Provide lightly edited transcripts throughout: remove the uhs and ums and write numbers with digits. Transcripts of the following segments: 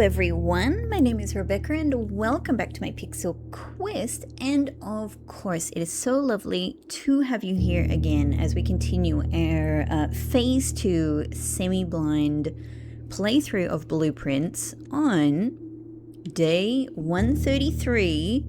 everyone, my name is Rebecca and welcome back to my Pixel Quest, and of course it is so lovely to have you here again as we continue our phase 2 semi-blind playthrough of Blueprints on day 133.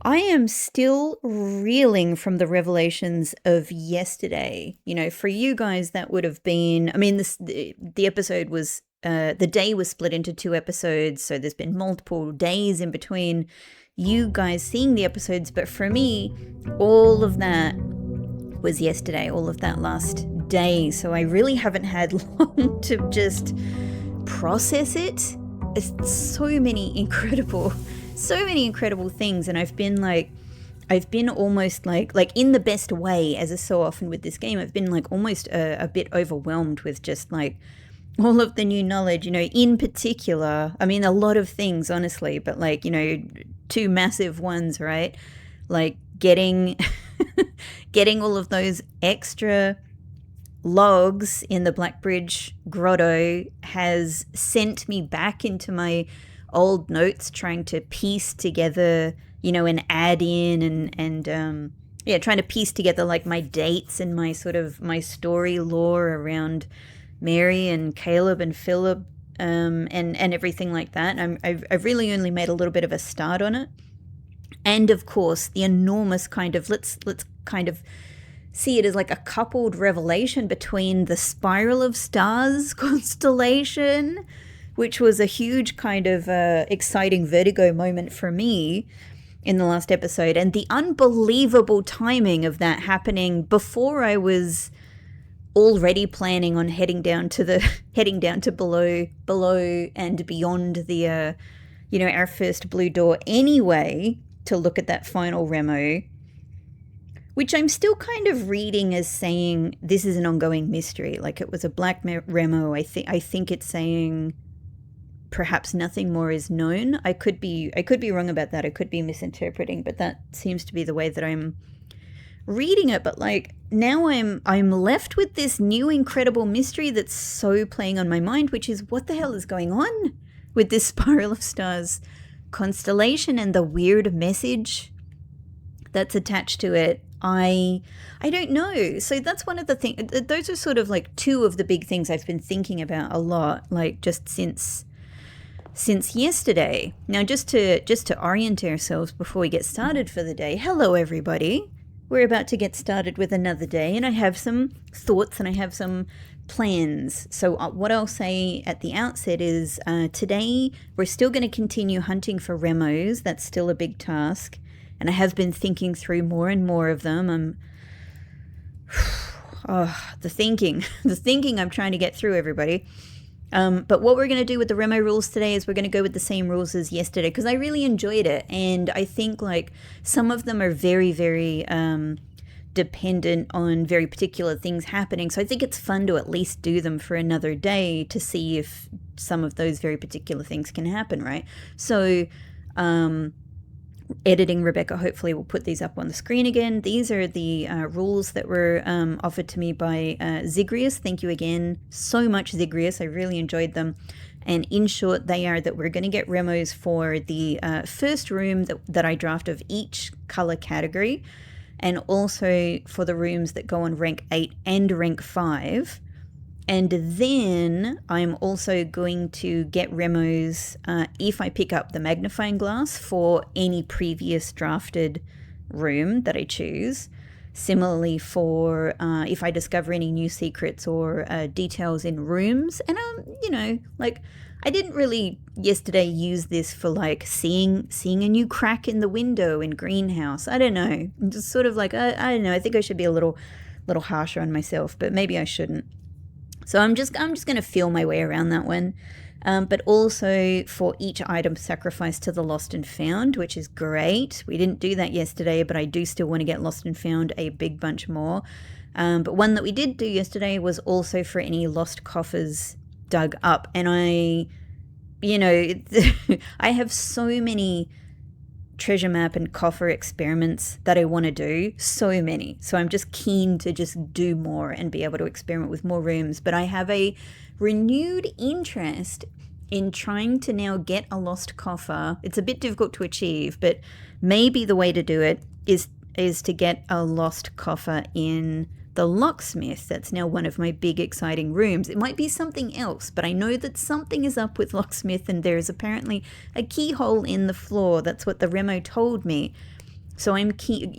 I am still reeling from the revelations of yesterday. You know, for you guys that would have been, the episode was the day was split into 2 episodes, so there's been multiple days in between you guys seeing the episodes, but for me, all of that was yesterday, all of that last day, so I really haven't had long to just process it. It's so many incredible things, and I've been almost like in the best way, as is so often with this game, I've been like almost a bit overwhelmed with just like all of the new knowledge, you know, in particular, I mean, a lot of things, honestly, but like, you know, 2 massive ones, right? Like getting all of those extra logs in the Blackbridge Grotto has sent me back into my old notes, trying to piece together, you know, and add in and trying to piece together like my dates and my sort of my story lore around Mary and Caleb and Philip, and everything like that. I've really only made a little bit of a start on it, and of course the enormous kind of let's kind of see it as like a coupled revelation between the Spiral of Stars constellation, which was a huge kind of exciting vertigo moment for me in the last episode, and the unbelievable timing of that happening before I was already planning on heading down to below and beyond the our first blue door anyway, to look at that final remo, which I'm still kind of reading as saying this is an ongoing mystery, like it was a black remo. I think it's saying perhaps nothing more is known. I could be wrong about that. I could be misinterpreting, but that seems to be the way that I'm reading it. But like now I'm left with this new incredible mystery that's so playing on my mind, which is what the hell is going on with this Spiral of Stars constellation and the weird message that's attached to it. I don't know. So that's one of the things. Those are sort of like 2 of the big things I've been thinking about a lot, like just since yesterday. Now, just to orient ourselves before we get started for the day. Hello, everybody. We're about to get started with another day, and I have some thoughts and I have some plans. So what I'll say at the outset is today we're still going to continue hunting for remos. That's still a big task, and I have been thinking through more and more of them. The thinking I'm trying to get through, everybody. But what we're going to do with the remo rules today is we're going to go with the same rules as yesterday, because I really enjoyed it, and I think like some of them are very, very dependent on very particular things happening, so I think it's fun to at least do them for another day to see if some of those very particular things can happen, right? So editing Rebecca hopefully will put these up on the screen again. These are the rules that were offered to me by Zigrius. Thank you again so much, Zigrius. I really enjoyed them. And in short, they are that we're going to get remos for the first room that I draft of each color category, and also for the rooms that go on rank 8 and rank 5. And then I'm also going to get remos if I pick up the magnifying glass for any previous drafted room that I choose. Similarly for if I discover any new secrets or details in rooms. And, like I didn't really yesterday use this for like seeing a new crack in the window in greenhouse. I don't know. I'm just sort of like, I don't know. I think I should be a little harsher on myself, but maybe I shouldn't. So I'm just going to feel my way around that one. But also for each item sacrificed to the lost and found, which is great. We didn't do that yesterday, but I do still want to get lost and found a big bunch more. But one that we did do yesterday was also for any lost coffers dug up. And I have so many treasure map and coffer experiments that I want to do, so many. So I'm just keen to just do more and be able to experiment with more rooms. But I have a renewed interest in trying to now get a lost coffer. It's a bit difficult to achieve, but maybe the way to do it is to get a lost coffer in the locksmith. That's now one of my big exciting rooms. It might be something else, but I know that something is up with locksmith, and there is apparently a keyhole in the floor. That's what the Remo told me. So I'm keen,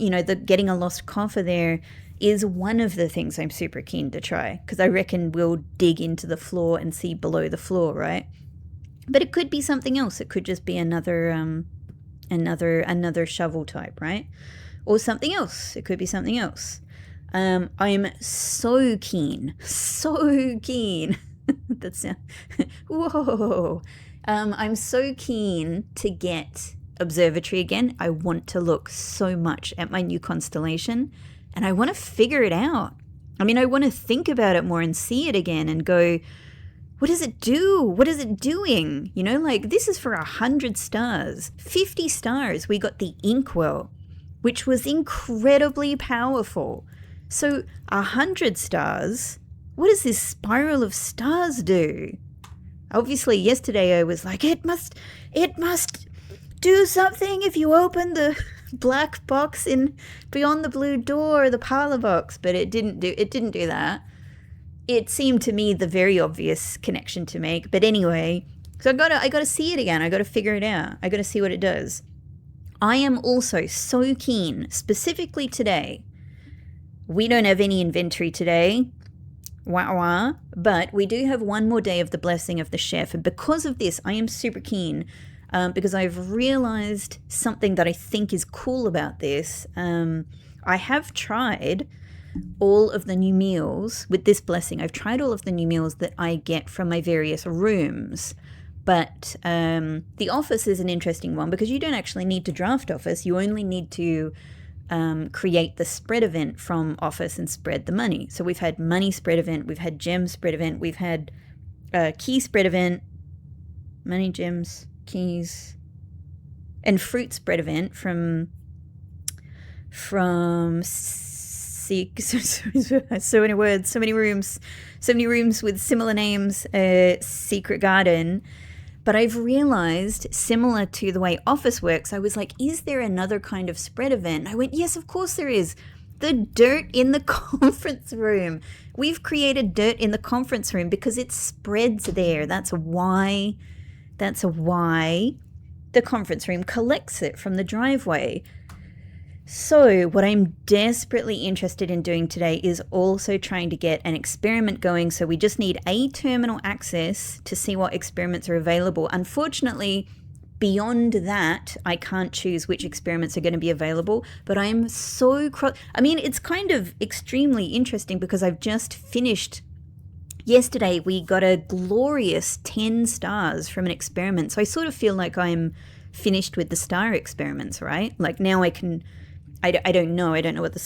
getting a lost coffer there is one of the things I'm super keen to try, because I reckon we'll dig into the floor and see below the floor, right? But it could be something else. It could just be another shovel type, right? Or something else. It could be something else. I'm so keen. That's whoa. I'm so keen to get observatory again. I want to look so much at my new constellation, and I want to figure it out. I mean, I want to think about it more and see it again and go, what does it do? What is it doing? This is for 100 stars, 50 stars. We got the inkwell, which was incredibly powerful. So 100 stars, what does this spiral of stars do? Obviously, yesterday I was like, it must do something if you open the black box in beyond the blue door, the parlor box, but it didn't do that. It seemed to me the very obvious connection to make. But anyway, so I gotta see it again. I gotta figure it out. I gotta see what it does. I am also so keen, specifically today. We don't have any inventory today, but we do have one more day of the blessing of the chef. And because of this, I am super keen because I've realized something that I think is cool about this. I have tried all of the new meals with this blessing. I've tried all of the new meals that I get from my various rooms. But the office is an interesting one because you don't actually need to draft office. You only need to create the spread event from office and spread the money. So we've had money spread event, we've had gem spread event, we've had key spread event, money, gems, keys, and fruit spread event from so many words, so many rooms with similar names, secret garden. But I've realized, similar to the way office works, I was like, is there another kind of spread event? And I went, yes, of course there is. The dirt in the conference room. We've created dirt in the conference room because it spreads there. That's why the conference room collects it from the driveway. So what I'm desperately interested in doing today is also trying to get an experiment going. So we just need a terminal access to see what experiments are available. Unfortunately, beyond that, I can't choose which experiments are going to be available, but I'm so it's kind of extremely interesting because I've just finished. Yesterday, we got a glorious 10 stars from an experiment. So I sort of feel like I'm finished with the star experiments, right? Like now I can... I don't know what the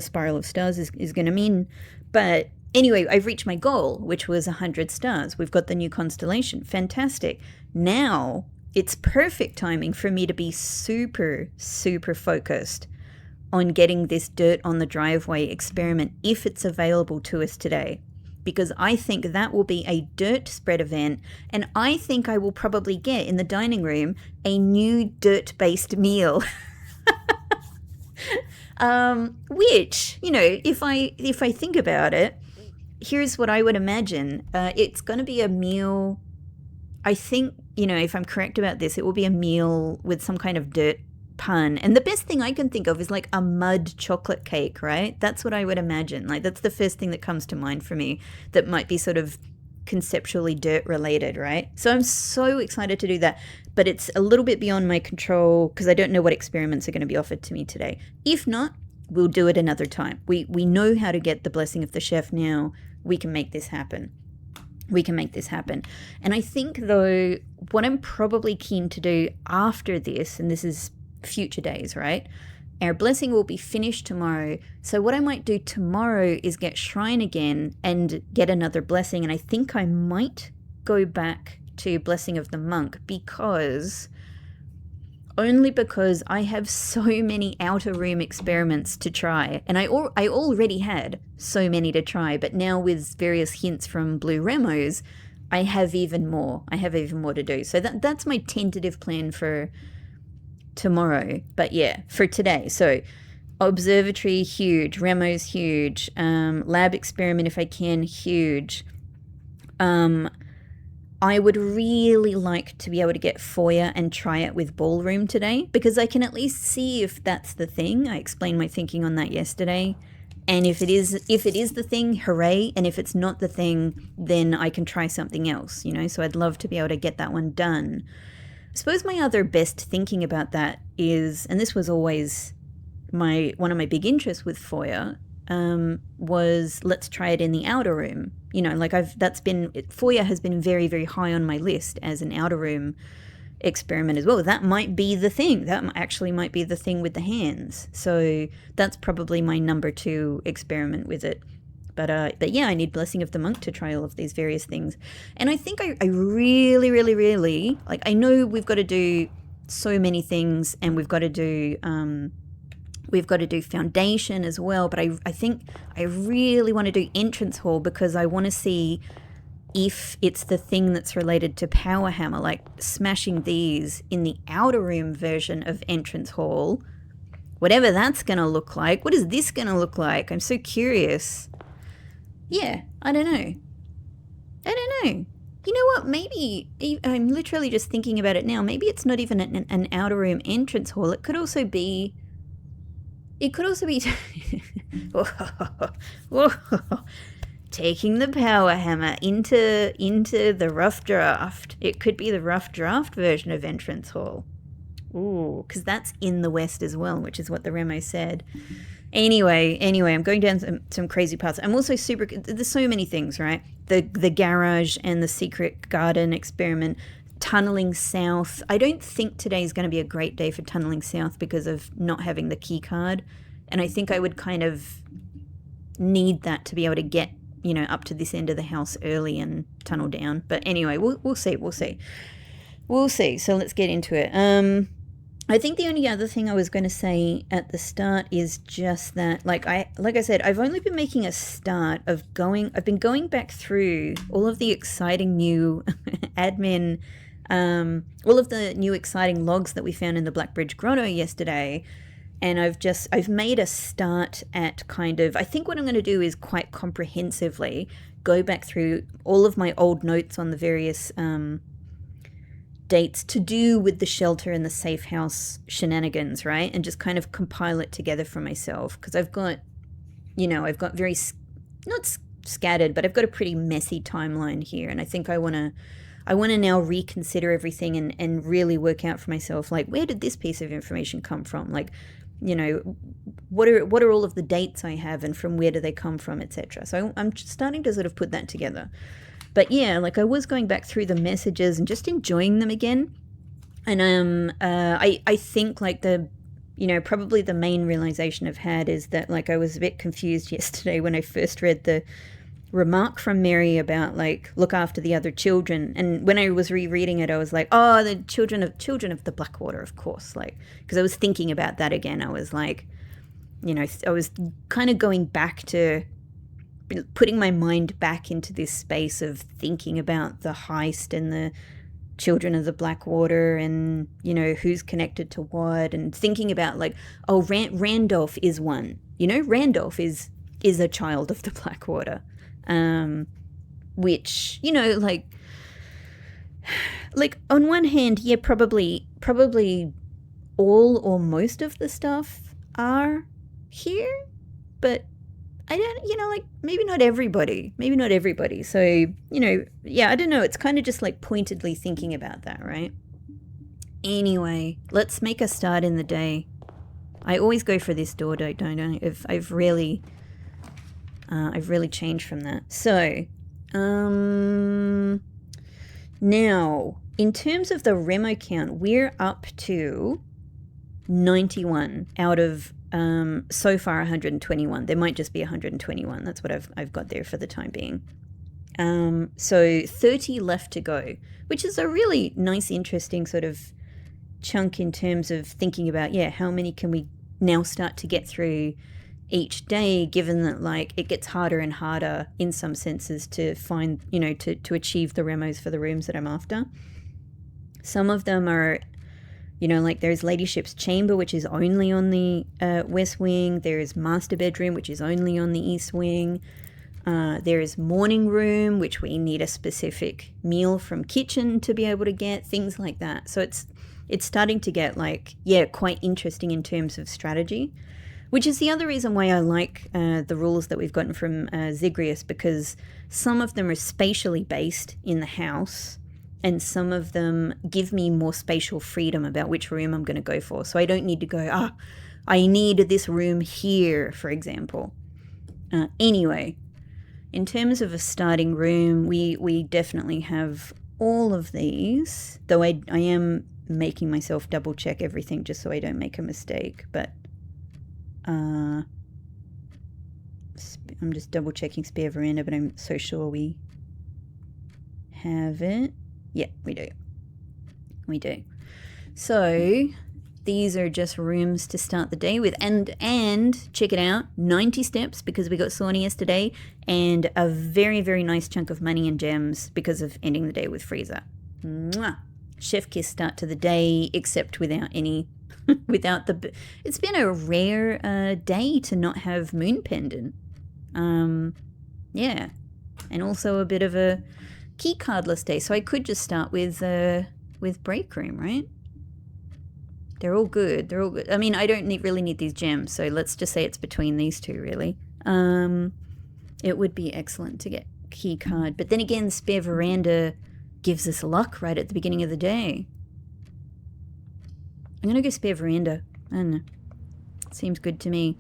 spiral of stars is going to mean. But anyway, I've reached my goal, which was 100 stars. We've got the new constellation. Fantastic. Now it's perfect timing for me to be super, super focused on getting this dirt on the driveway experiment if it's available to us today. Because I think that will be a dirt spread event, and I think I will probably get in the dining room a new dirt-based meal. Which, if I think about it, here's what I would imagine. It's going to be a meal. I think, if I'm correct about this, it will be a meal with some kind of dirt pun. And the best thing I can think of is like a mud chocolate cake, right? That's what I would imagine. Like that's the first thing that comes to mind for me that might be sort of conceptually dirt related, right? So I'm so excited to do that, but it's a little bit beyond my control because I don't know what experiments are going to be offered to me today. If not, we'll do it another time. We know how to get the blessing of the chef now. We can make this happen. And I think, though, what I'm probably keen to do after this, and this is future days, right? Our blessing will be finished tomorrow. So what I might do tomorrow is get shrine again and get another blessing. And I think I might go back to blessing of the monk because I have so many outer room experiments to try. And I already had so many to try, but now with various hints from Blue Remos, I have even more. I have even more to do. So that's my tentative plan for tomorrow. But yeah, for today. So observatory, huge. Remo's huge. Lab experiment, if I can, huge. I would really like to be able to get foyer and try it with ballroom today, because I can at least see if that's the thing. I explained my thinking on that yesterday. And if it is the thing, hooray. And if it's not the thing, then I can try something else, you know? So I'd love to be able to get that one done. I suppose my other best thinking about that is, and this was always one of my big interests with foyer, was let's try it in the outer room. You know, like foyer has been very, very high on my list as an outer room experiment as well. That might be the thing. That actually might be the thing with the hands. So that's probably my number 2 experiment with it. But yeah, I need blessing of the monk to try all of these various things. And I think I really, really, really, like, I know we've got to do so many things, and we've got to do foundation as well, but I think I really want to do entrance hall, because I want to see if it's the thing that's related to power hammer, like smashing these in the outer room version of entrance hall, whatever that's going to look like. What is this going to look like? I'm so curious. Yeah, I don't know. You know what? Maybe I'm literally just thinking about it now. Maybe it's not even an outer room entrance hall. It could also be taking the power hammer into the rough draft. It could be the rough draft version of entrance hall. Ooh, because that's in the west as well, which is what the Remo said. Anyway, I'm going down some crazy paths. I'm also there's so many things, right? The garage and the secret garden experiment, tunneling south. I don't think today is going to be a great day for tunneling south because of not having the key card. And I think I would kind of need that to be able to get, you know, up to this end of the house early and tunnel down. But anyway, we'll see. So let's get into it. I think the only other thing I was going to say at the start is just that, like I said, I've only been making a start of I've been going back through all of the exciting new admin, all of the new exciting logs that we found in the Blackbridge Grotto yesterday. And I've made a start at kind of, I think what I'm going to do is quite comprehensively go back through all of my old notes on the various dates to do with the shelter and the safe house shenanigans, right? And just kind of compile it together for myself, because I've got very, not scattered, but I've got a pretty messy timeline here. And I think I want to now reconsider everything and really work out for myself, like, where did this piece of information come from? Like, you know, what are all of the dates I have, and from where do they come from, etc. So I'm starting to sort of put that together. But yeah, like, I was going back through the messages and just enjoying them again. And I think, like, probably the main realization I've had is that, like, I was a bit confused yesterday when I first read the remark from Mary about, like, look after the other children. And when I was rereading it, I was like, oh, the children of the Blackwater, of course. Like, because I was thinking about that again. I was like, you know, I was kind of going back to putting my mind back into this space of thinking about the heist and the children of the Blackwater, and, you know, who's connected to what, and thinking about, like, oh, Randolph is one. You know, Randolph is a child of the Blackwater. Which, you know, like on one hand, yeah, probably all or most of the stuff are here, but I don't, you know, like, maybe not everybody. So, you know, yeah, I don't know. It's kind of just like pointedly thinking about that, right? Anyway, let's make a start in the day. I always go for this door, don't I? I've really changed from that. So, now, in terms of the Remo count, we're up to 91 out of so far 121. There might just be 121. That's what I've got there for the time being. So 30 left to go, which is a really nice, interesting sort of chunk in terms of thinking about, yeah, how many can we now start to get through each day, given that like it gets harder and harder in some senses to find, you know, to achieve the remos for the rooms that I'm after. Some of them are, you know, like there's Ladyship's Chamber, which is only on the west wing. There's Master Bedroom, which is only on the east wing. There is Morning Room, which we need a specific meal from kitchen to be able to get, things like that. So it's starting to get like, yeah, quite interesting in terms of strategy, which is the other reason why I like the rules that we've gotten from Zygrius, because some of them are spatially based in the house, and some of them give me more spatial freedom about which room I'm going to go for. So I don't need to go, I need this room here, for example. Anyway, in terms of a starting room, we definitely have all of these, though I am making myself double check everything just so I don't make a mistake, but I'm just double checking spare veranda, but I'm so sure we have it. Yeah, we do. We do. So these are just rooms to start the day with. And check it out, 90 steps because we got sauna yesterday, and a very, very nice chunk of money and gems because of ending the day with freezer. Mwah. Chef kiss start to the day, except without any, it's been a rare day to not have moon pendant. Yeah. And also a bit of a key cardless day, so I could just start with break room, right? They're all good. They're all good. I mean, I don't really need these gems, so let's just say it's between these two, really. It would be excellent to get key card, but then again, spare veranda gives us luck right at the beginning of the day. I'm gonna go spare veranda. I don't know. Seems good to me.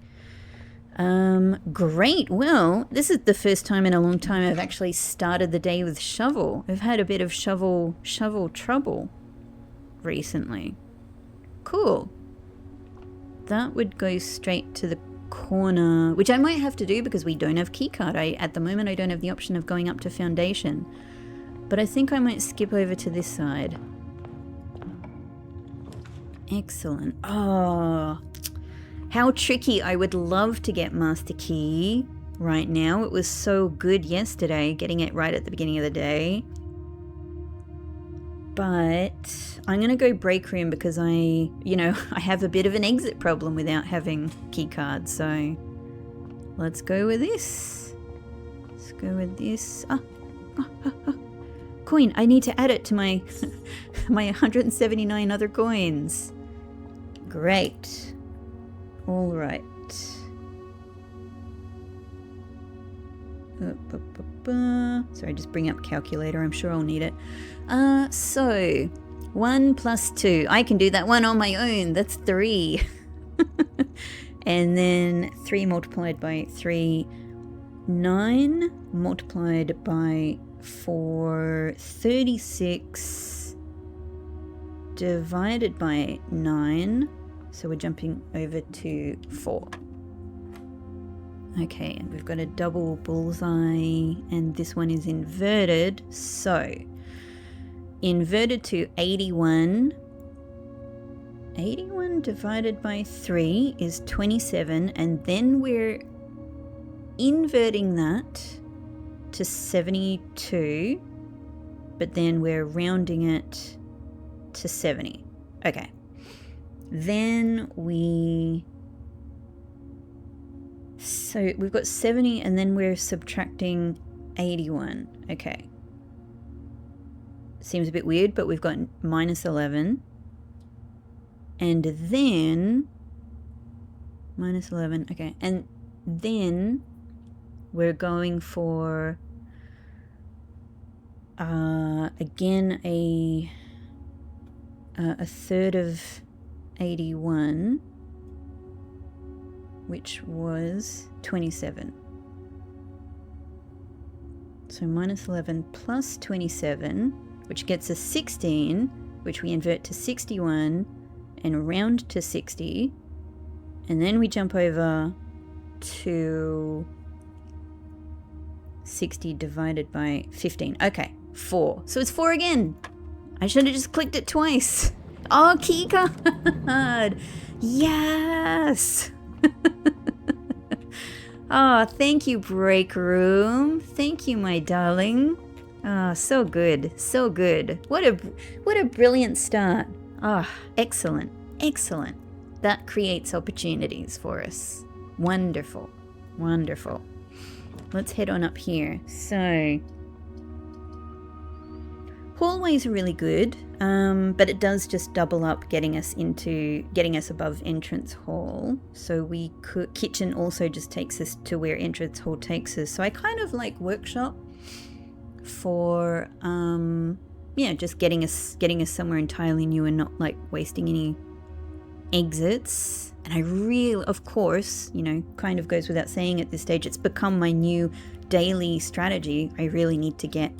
Great. Well, this is the first time in a long time I've actually started the day with shovel. I've had a bit of shovel trouble recently. Cool. That would go straight to the corner, which I might have to do because we don't have keycard. At the moment I don't have the option of going up to foundation, but I think I might skip over to this side. Excellent. Oh, how tricky. I would love to get Master Key right now. It was so good yesterday, getting it right at the beginning of the day. But I'm going to go break room because I have a bit of an exit problem without having key cards. So let's go with this. Let's go with this. Coin. I need to add it to my my 179 other coins. Great. All right. Sorry, just bring up calculator. I'm sure I'll need it. So 1 plus 2. I can do that one on my own. That's 3. And then 3 multiplied by 3, 9 multiplied by 4, 36 divided by 9. So we're jumping over to 4. Okay, and we've got a double bullseye, and this one is inverted. So, inverted to 81. 81 divided by 3 is 27, and then we're inverting that to 72, but then we're rounding it to 70. Okay. Then so we've got 70 and then we're subtracting 81. Okay. Seems a bit weird, but we've got minus 11. And then minus 11. Okay. And then we're going for again a third of 81, which was 27. So minus 11 plus 27, which gets us 16, which we invert to 61 and round to 60. And then we jump over to 60 divided by 15. Okay, 4. So it's 4 again. I should have just clicked it twice. Oh, keycard! Yes! Oh, thank you, Break Room. Thank you, my darling. Oh, so good. So good. What a brilliant start. Ah, excellent. Excellent. That creates opportunities for us. Wonderful. Wonderful. Let's head on up here. So, hallways are really good, but it does just double up getting us above entrance hall. So we could, kitchen also just takes us to where entrance hall takes us. So I kind of like workshop for, yeah, just getting us somewhere entirely new and not like wasting any exits. And I really, of course, you know, kind of goes without saying at this stage, it's become my new daily strategy. I really need to get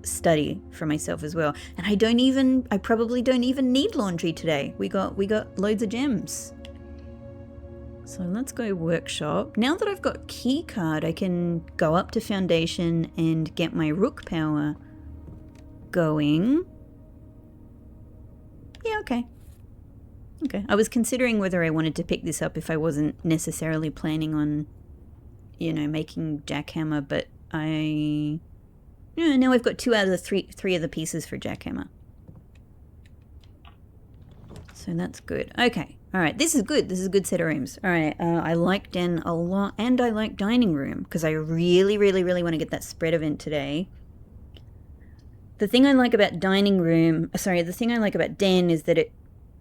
study for myself as well. And I probably don't even need laundry today. We got loads of gems. So let's go workshop. Now that I've got key card, I can go up to foundation and get my rook power going. Yeah, okay. Okay, I was considering whether I wanted to pick this up if I wasn't necessarily planning on, you know, making jackhammer, but now I've got two out of the three of the pieces for jackhammer. So that's good. Okay, all right, this is good. This is a good set of rooms. All right, I like den a lot, and I like dining room, because I really, really, really want to get that spread event today. The thing I like about den is that it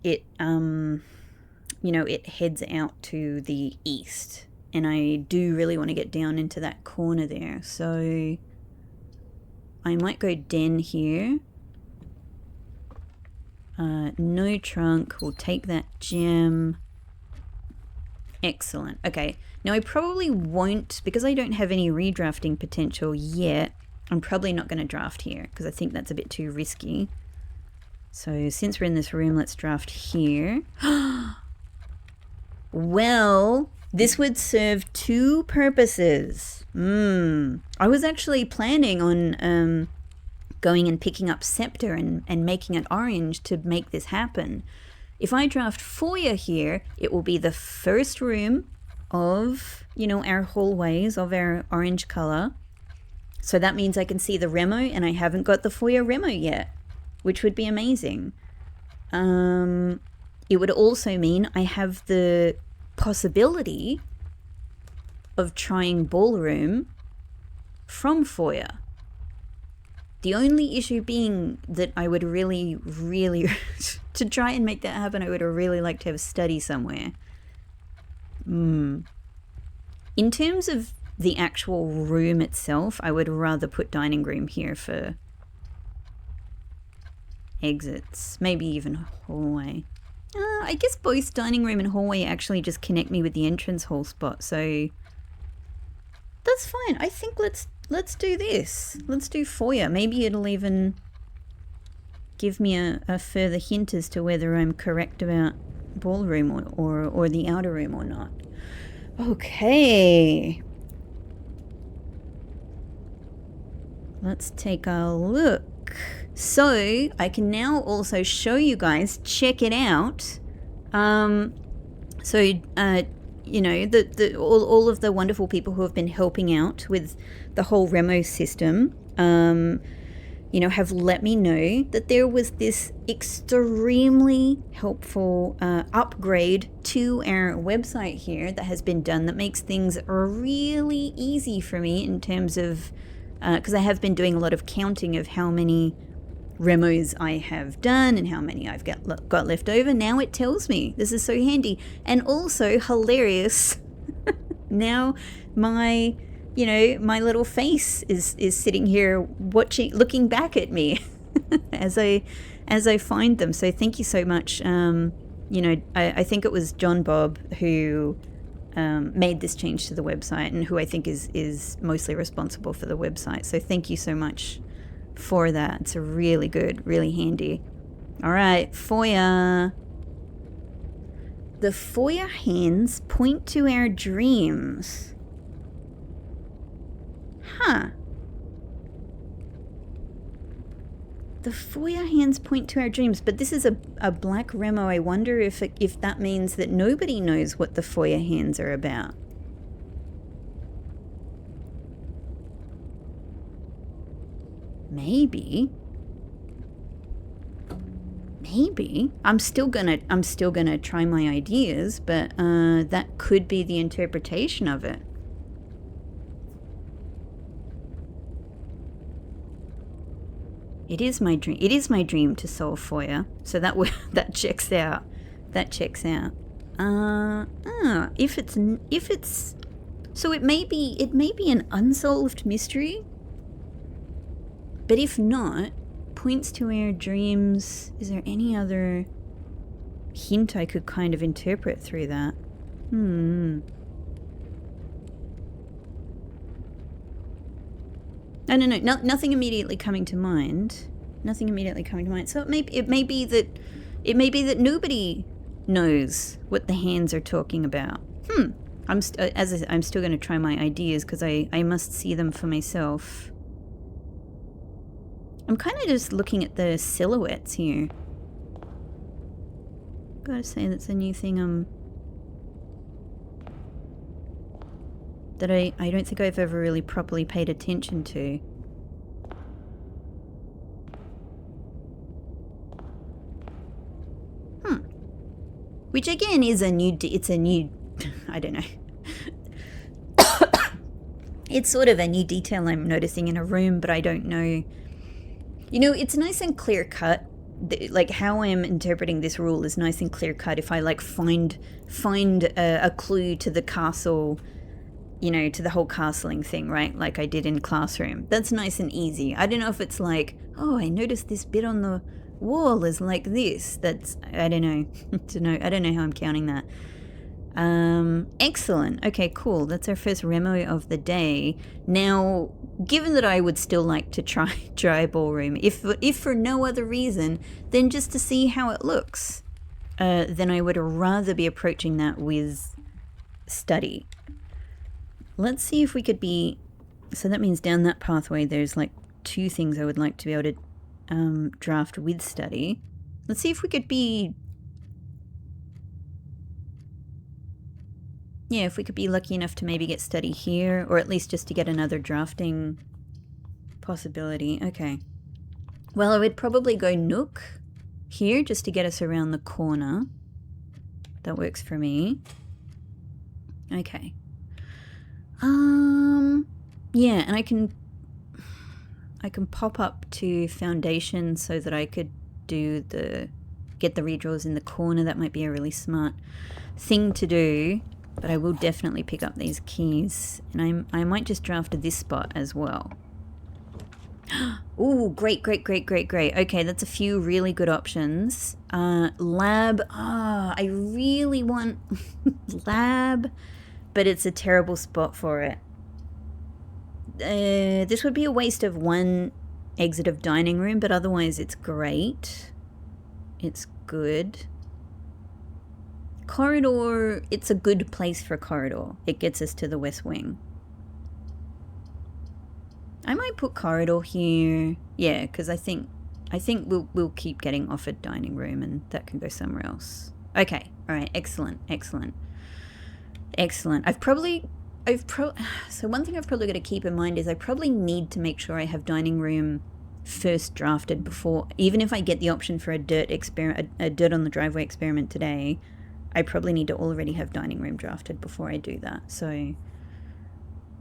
you know, it heads out to the east, and I do really want to get down into that corner there, so I might go den here. No trunk, we'll take that gem. Excellent. Okay, now I probably won't, because I don't have any redrafting potential yet, I'm probably not going to draft here, because I think that's a bit too risky. So since we're in this room, let's draft here. Well, this would serve two purposes. I was actually planning on going and picking up Scepter and making it orange to make this happen. If I draft foyer here, it will be the first room of, you know, our hallways of our orange color. So that means I can see the Remo, and I haven't got the foyer Remo yet, which would be amazing. It would also mean I have the possibility of trying ballroom from foyer. The only issue being that I would really, really, to try and make that happen, I would really like to have study somewhere. In terms of the actual room itself, I would rather put dining room here for exits, maybe even hallway. I guess both dining room and hallway actually just connect me with the entrance hall spot, so that's fine. I think let's do this. Let's do foyer. Maybe it'll even give me a further hint as to whether I'm correct about ballroom or the outer room or not. Okay. Let's take a look. So I can now also show you guys, check it out. You know, all of the wonderful people who have been helping out with the whole Remo system, you know, have let me know that there was this extremely helpful upgrade to our website here that has been done that makes things really easy for me in terms of, because I have been doing a lot of counting of how many Remos I have done and how many I've got left over. Now it tells me. This is so handy. And also hilarious. Now my, you know, my little face is sitting here looking back at me as I find them. So thank you so much. You know, I think it was John Bob who made this change to the website, and who I think is mostly responsible for the website. So thank you so much for that. It's a really good, really handy. All right, foyer. The foyer hands point to our dreams. Huh. The foyer hands point to our dreams, but this is a black Remo. I wonder if that means that nobody knows what the foyer hands are about. maybe I'm still gonna try my ideas, but that could be the interpretation of it. It is my dream. It is my dream to solve for you. So that checks out. That checks out. If it's so it may be an unsolved mystery. But if not, points to our dreams. Is there any other hint I could kind of interpret through that? No, nothing immediately coming to mind. Nothing immediately coming to mind. So it may be that nobody knows what the hands are talking about. I'm still going to try my ideas because I must see them for myself. I'm kind of just looking at the silhouettes here. Gotta say that's a new thing that I don't think I've ever really properly paid attention to. Which again is it's a new, I don't know. It's sort of a new detail I'm noticing in a room, but I don't know. You know, it's nice and clear cut. Like how I'm interpreting this rule is nice and clear cut. If I like find a clue to the castle, you know, to the whole castling thing, right? Like I did in Classroom. That's nice and easy. I don't know if it's like, oh, I noticed this bit on the wall is like this. That's, I don't know. I don't know how I'm counting that. Excellent. Okay, cool. That's our first remo of the day. Now, given that I would still like to try ballroom, if for no other reason than just to see how it looks, then I would rather be approaching that with study. Let's see if we could be, so that means down that pathway there's like 2 things I would like to be able to draft with study. Let's see if we could be, yeah, if we could be lucky enough to maybe get study here, or at least just to get another drafting possibility. Okay. Well, I would probably go Nook here just to get us around the corner. That works for me. Okay. Yeah, and I can pop up to foundation so that I could get the redraws in the corner. That might be a really smart thing to do. But I will definitely pick up these keys, and I might just draft this spot as well. Ooh, great. Okay, that's a few really good options. Lab. I really want lab, but it's a terrible spot for it. This would be a waste of 1 exit of dining room, but otherwise it's great. It's good. Corridor, it's a good place for a corridor. It gets us to the west wing. I might put corridor here. Yeah, because I think we'll keep getting offered dining room, and that can go somewhere else. Okay, all right, excellent. So one thing I've probably got to keep in mind is I probably need to make sure I have dining room first drafted before, even if I get the option for a dirt on the driveway experiment today. I probably need to already have dining room drafted before I do that. So,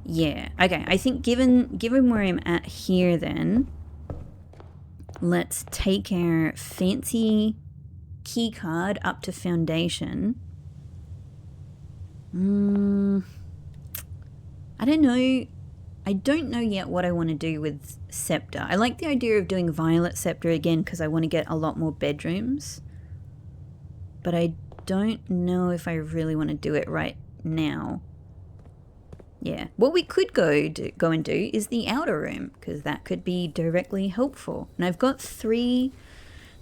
yeah. Okay, I think given where I'm at here then, let's take our fancy key card up to foundation. I don't know. I don't know yet what I want to do with Scepter. I like the idea of doing Violet Scepter again because I want to get a lot more bedrooms. But I don't know if I really want to do it right now. Yeah, what we could go and do is the outer room, because that could be directly helpful. And I've got 3.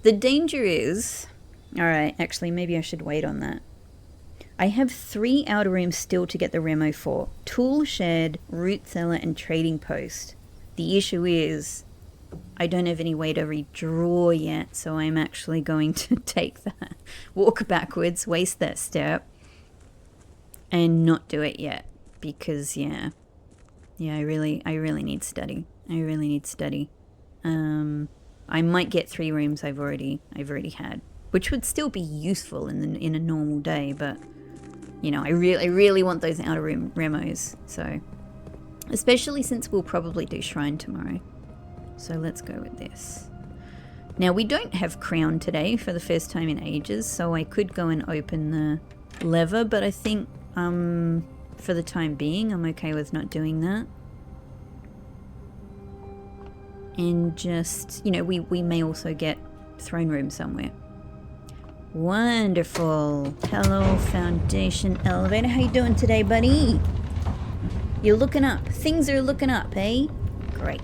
The danger is, all right, actually maybe I should wait on that. I have 3 outer rooms still to get the remo for. Tool shed, root cellar, and trading post. The issue is I don't have any way to redraw yet, so I'm actually going to take that, walk backwards, waste that step, and not do it yet, because yeah, I really need study. I might get 3 rooms I've already had, which would still be useful in a normal day, but you know, I really want those outer room remos, so especially since we'll probably do shrine tomorrow. So let's go with this. Now we don't have crown today for the first time in ages, so I could go and open the lever, but I think for the time being I'm okay with not doing that. And just, you know, we may also get throne room somewhere. Wonderful. Hello, Foundation Elevator. How you doing today, buddy? You're looking up. Things are looking up, eh? Great.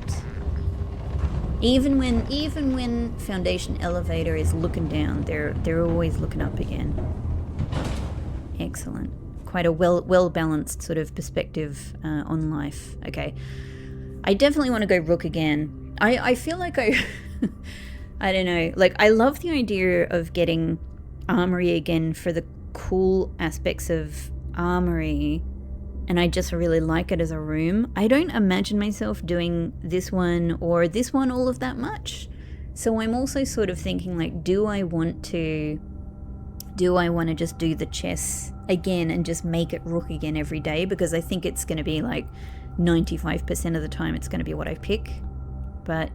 Even when Foundation Elevator is looking down, they're always looking up again. Excellent. Quite a well balanced sort of perspective on life. Okay. I definitely want to go rook again. I feel like I don't know, like I love the idea of getting armory again for the cool aspects of armory, and I just really like it as a room. I don't imagine myself doing this one or this one all of that much. So I'm also sort of thinking, like, do I want to just do the chess again and just make it rook again every day? Because I think it's going to be like 95% of the time it's going to be what I pick. But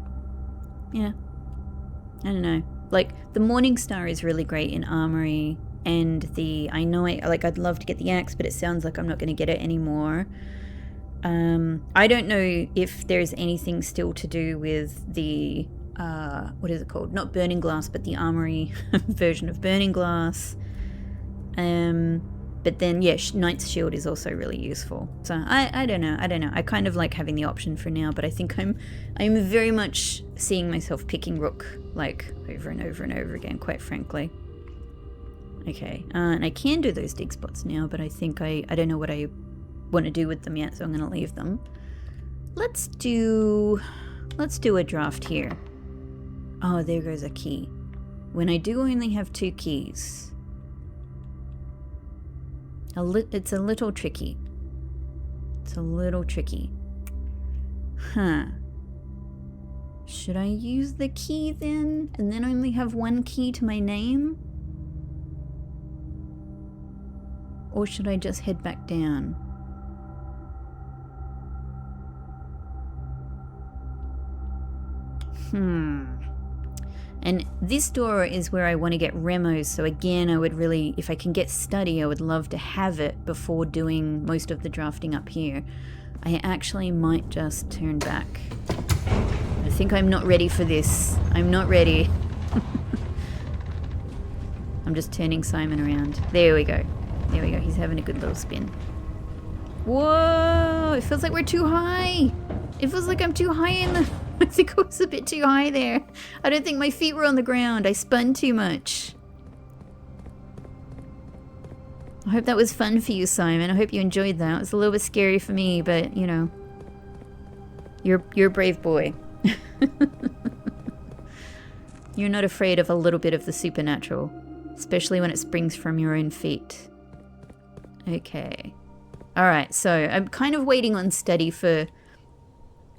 yeah, I don't know. Like the Morning Star is really great in armory, and I'd love to get the axe, but it sounds like I'm not going to get it anymore. I don't know if there's anything still to do with the what is it called? Not Burning Glass, but the armory version of Burning Glass. But then, yeah, Knight's Shield is also really useful. So I don't know. I kind of like having the option for now, but I think I'm very much seeing myself picking rook, like, over and over and over again, quite frankly. Okay, and I can do those dig spots now, but I think I don't know what I want to do with them yet, so I'm going to leave them. Let's do a draft here. Oh, there goes a key. When I do only have 2 keys... It's a little tricky. It's a little tricky. Huh. Should I use the key then? And then only have 1 key to my name? Or should I just head back down? And this door is where I want to get remos, so again, I would really, if I can get study, I would love to have it before doing most of the drafting up here. I actually might just turn back. I think I'm not ready for this. I'm not ready. I'm just turning Simon around. There we go. There we go. He's having a good little spin. Whoa! It feels like we're too high. It feels like I'm too high in the... I think I was a bit too high there. I don't think my feet were on the ground. I spun too much. I hope that was fun for you, Simon. I hope you enjoyed that. It was a little bit scary for me, but, you know. You're a brave boy. You're not afraid of a little bit of the supernatural. Especially when it springs from your own feet. Okay. Alright, so I'm kind of waiting on study for...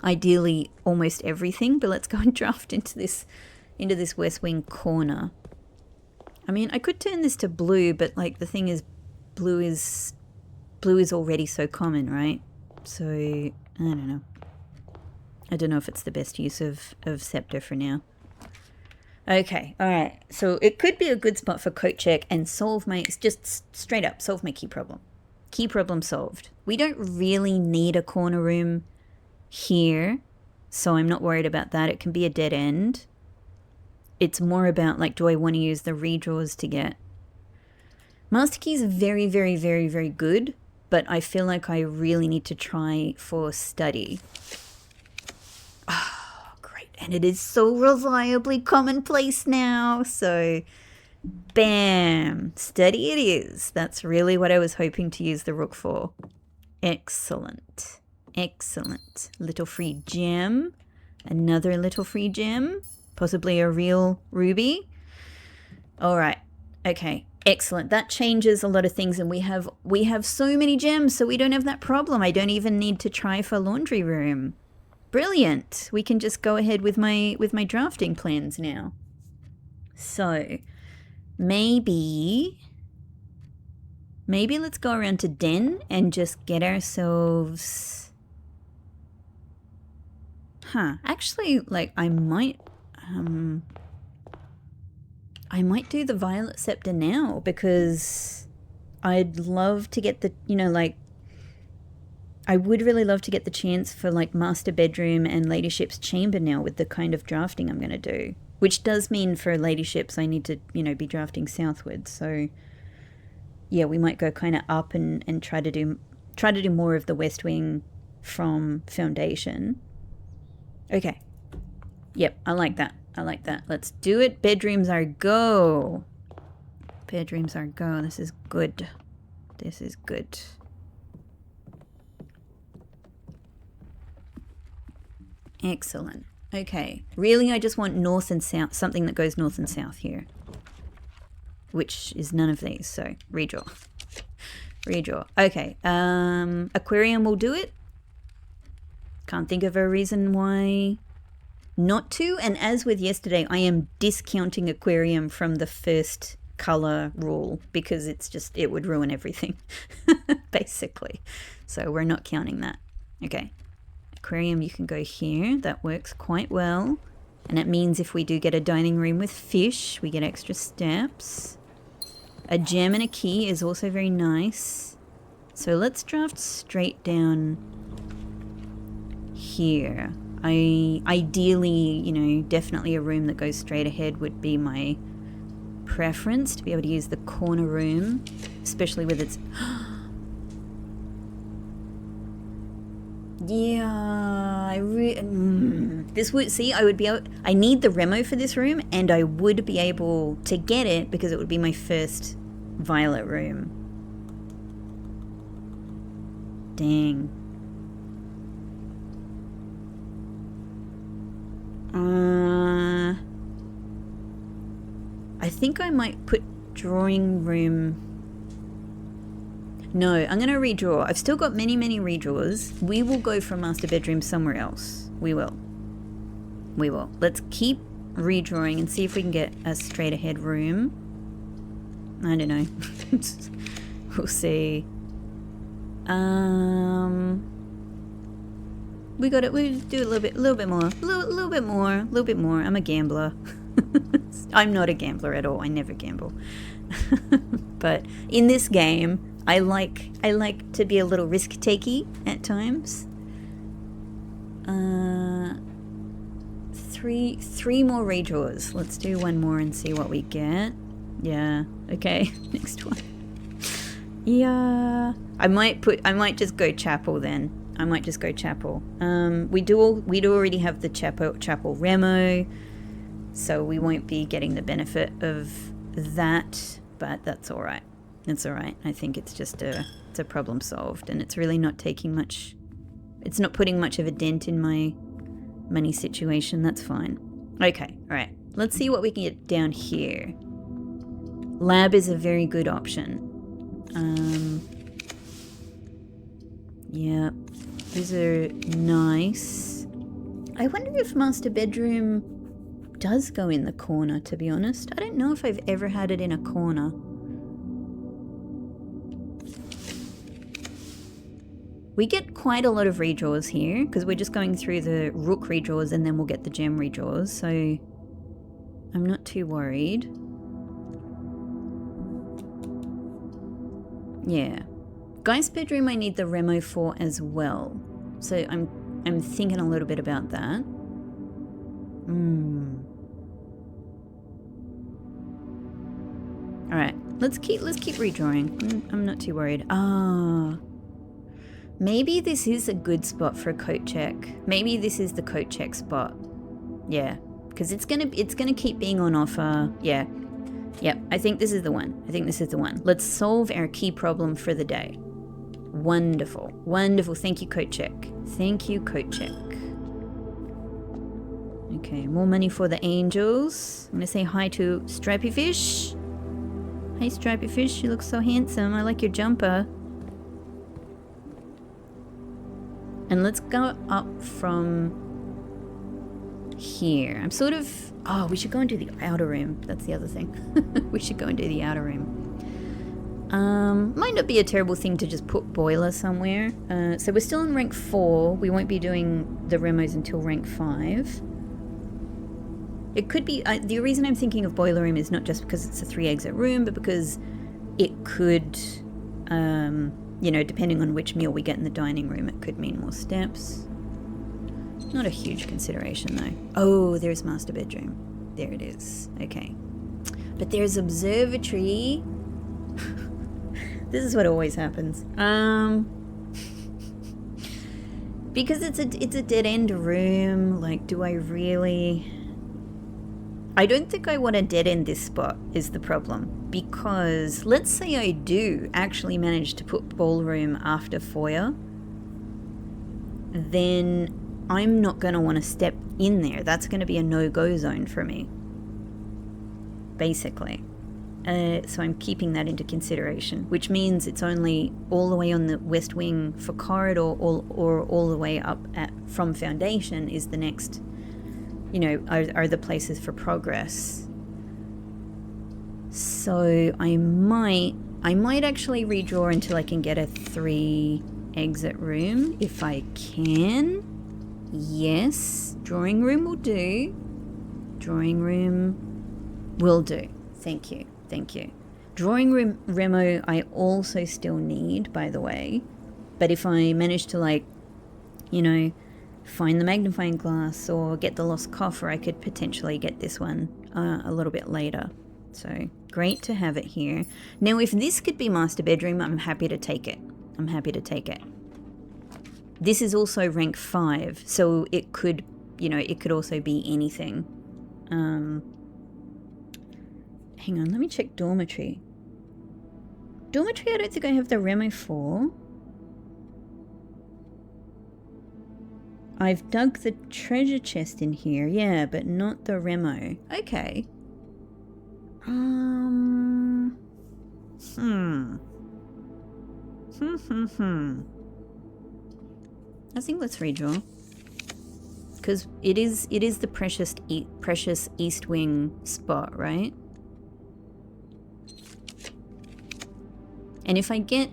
ideally almost everything, but let's go and draft into this west wing corner. I mean, I could turn this to blue, but like the thing is blue is already so common, right? So I don't know. I don't know if it's the best use of scepter for now. Okay, all right. So it could be a good spot for coat check and solve my, just straight up solve my key problem. Key problem solved. We don't really need a corner room here, so I'm not worried about that. It can be a dead end. It's more about, like, do I want to use the redraws to get... Master Key is very, very, very, very good, but I feel like I really need to try for study. Oh, great. And it is so reliably commonplace now, so... Bam! Study it is. That's really what I was hoping to use the rook for. Excellent. Excellent. Little free gem. Another little free gem. Possibly a real ruby. Alright. Okay. Excellent. That changes a lot of things, and we have so many gems, so we don't have that problem. I don't even need to try for laundry room. brilliant. We can just go ahead with my drafting plans now. So maybe let's go around to Den and just get ourselves... Actually, like, I might do the Violet Scepter now, because I'd love to get the, you know, like, I would really love to get the chance for, like, Master Bedroom and Ladyship's Chamber now with the kind of drafting I'm going to do. Which does mean for Ladyships I need to, you know, be drafting southwards. So, yeah, we might go kind of up and try to do more of the West Wing from Foundation. Okay. Yep, I like that. Let's do it. Bedrooms are go. Bedrooms are go. This is good. Excellent. Okay. Really, I just want north and south. Something that goes north and south here. Which is none of these. So, redraw. Okay. Aquarium will do it. Can't think of a reason why not to. And as with yesterday, I am discounting aquarium from the first color rule because it would ruin everything, basically. So we're not counting that. Okay. Aquarium, you can go here. That works quite well. And it means if we do get a dining room with fish, we get extra steps. A gem and a key is also very nice. So let's draft straight down here. Ideally, you know, definitely a room that goes straight ahead would be my preference, to be able to use the corner room, especially with its... Yeah, this would... See, I would be able... I need the Remo for this room, and I would be able to get it because it would be my first violet room. Dang. I think I might put drawing room... No, I'm going to redraw. I've still got many redraws. We will go from master bedroom somewhere else. We will. Let's keep redrawing and see if we can get a straight ahead room. I don't know. We'll see. We got it. We do a little bit more. I'm a gambler. I'm not a gambler at all. I never gamble. But in this game, I like to be a little risk-takey at times. Three more redraws. Let's do one more and see what we get. Yeah. Okay. Next one. Yeah. I might just go chapel then. We'd already have the chapel Remo, so we won't be getting the benefit of that, but that's all right. It's all right. I think it's just it's a problem solved, and it's really not taking much. It's not putting much of a dent in my money situation. That's fine. Okay. All right. Let's see what we can get down here. Lab is a very good option. Yeah, these are nice. I wonder if master bedroom does go in the corner, to be honest. I don't know if I've ever had it in a corner. We get quite a lot of redraws here because we're just going through the rook redraws and then we'll get the gem redraws, so I'm not too worried. Yeah. Guy's bedroom I need the Remo for as well. So I'm thinking a little bit about that. Alright, let's keep redrawing. I'm not too worried. Maybe this is a good spot for a coat check. Maybe this is the coat check spot. Yeah. Because it's gonna keep being on offer. Yeah. Yep, I think this is the one. Let's solve our key problem for the day. Wonderful. Thank you, coat check. Okay, more money for the angels. I'm gonna say hi to Stripey Fish. Hey, Stripey Fish, you look so handsome. I like your jumper. And let's go up from here. I'm sort of... Oh, we should go and do the outer room. That's the other thing. We should go and do the outer room. Might not be a terrible thing to just put boiler somewhere. So we're still in rank 4. We won't be doing the remos until rank 5. It could be... the reason I'm thinking of boiler room is not just because it's a 3-exit room, but because it could... you know, depending on which meal we get in the dining room, it could mean more steps. Not a huge consideration, though. Oh, there's master bedroom. There it is. Okay. But there's observatory. This is what always happens. Because it's a dead-end room. Like, do I really... I don't think I want to dead-end this spot, is the problem. Because, let's say I do actually manage to put ballroom after foyer, then I'm not going to want to step in there. That's going to be a no-go zone for me, basically. So I'm keeping that into consideration, which means it's only all the way on the west wing for corridor or all the way up from foundation is the next, you know, are the places for progress. So I might actually redraw until I can get a 3-exit room if I can. Yes, drawing room will do. Drawing room will do. Thank you. Thank you. Drawing room remo I also still need, by the way. But if I manage to, like, you know, find the magnifying glass or get the lost coffer, I could potentially get this one a little bit later. So great to have it here. Now, if this could be master bedroom, I'm happy to take it. I'm happy to take it. This is also rank 5, so it could, you know, it could also be anything. Hang on, let me check dormitory. Dormitory I don't think I have the remo for. I've dug the treasure chest in here, yeah, but not the remo. Okay. I think let's redraw. Because it is the precious east wing spot, right? And if I do,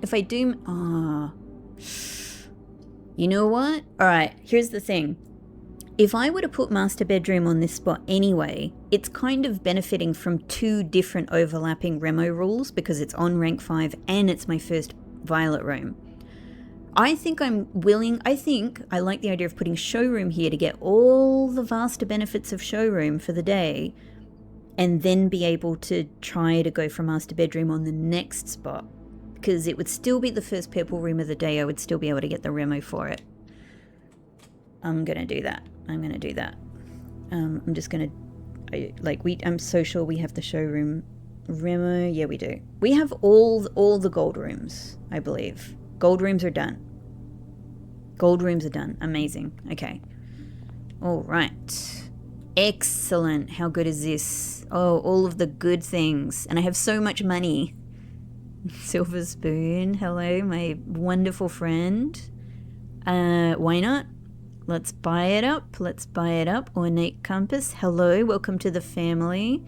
you know what? Alright, here's the thing. If I were to put master bedroom on this spot anyway, it's kind of benefiting from 2 different overlapping remo rules because it's on rank 5 and it's my first violet room. I think I like the idea of putting showroom here to get all the vaster benefits of showroom for the day and then be able to try to go for master bedroom on the next spot. Because it would still be the first purple room of the day. I would still be able to get the remo for it. I'm going to do that. I'm just going to... I'm so sure we have the showroom remo. Yeah, we do. We have all the gold rooms, I believe. Gold rooms are done. Gold rooms are done. Amazing. Okay. All right. Excellent. How good is this? Oh, all of the good things. And I have so much money. Silver spoon. Hello, my wonderful friend. Why not? Let's buy it up. Let's buy it up. Ornate compass. Hello. Welcome to the family.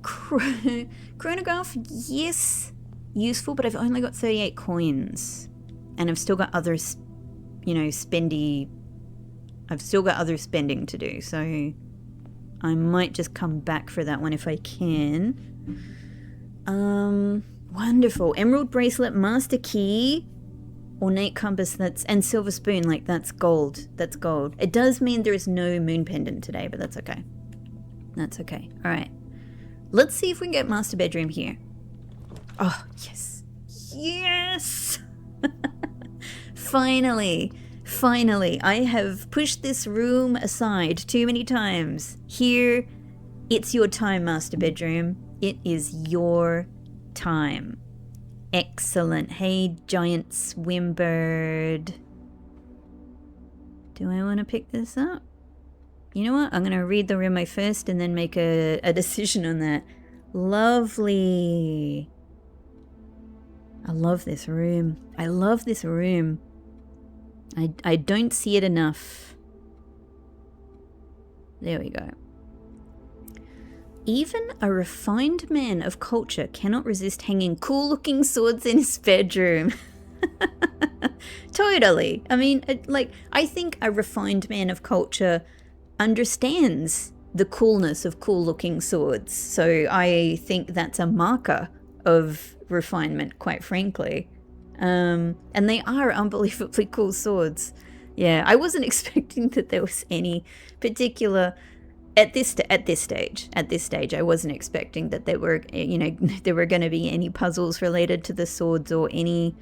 Chronograph. Yes. Useful, but I've only got 38 coins. And I've still got other, you know, I've still got other spending to do. So I might just come back for that one if I can. Wonderful. Emerald bracelet, master key, ornate compass, and silver spoon, like that's gold. That's gold. It does mean there is no moon pendant today, but that's okay. That's okay. All right. Let's see if we can get master bedroom here. Oh, yes. Yes! Finally. Finally. I have pushed this room aside too many times. Here, it's your time, master bedroom. It is your time. Excellent. Hey, giant swim bird. Do I want to pick this up? You know what? I'm going to read the remo first and then make a decision on that. Lovely. I love this room. I love this room. I don't see it enough. There we go. Even a refined man of culture cannot resist hanging cool-looking swords in his bedroom. Totally. I mean, I think a refined man of culture understands the coolness of cool-looking swords. So I think that's a marker of refinement, quite frankly. And they are unbelievably cool swords. Yeah, I wasn't expecting that there was any particular... At this stage, I wasn't expecting that there were, there were going to be any puzzles related to the swords or even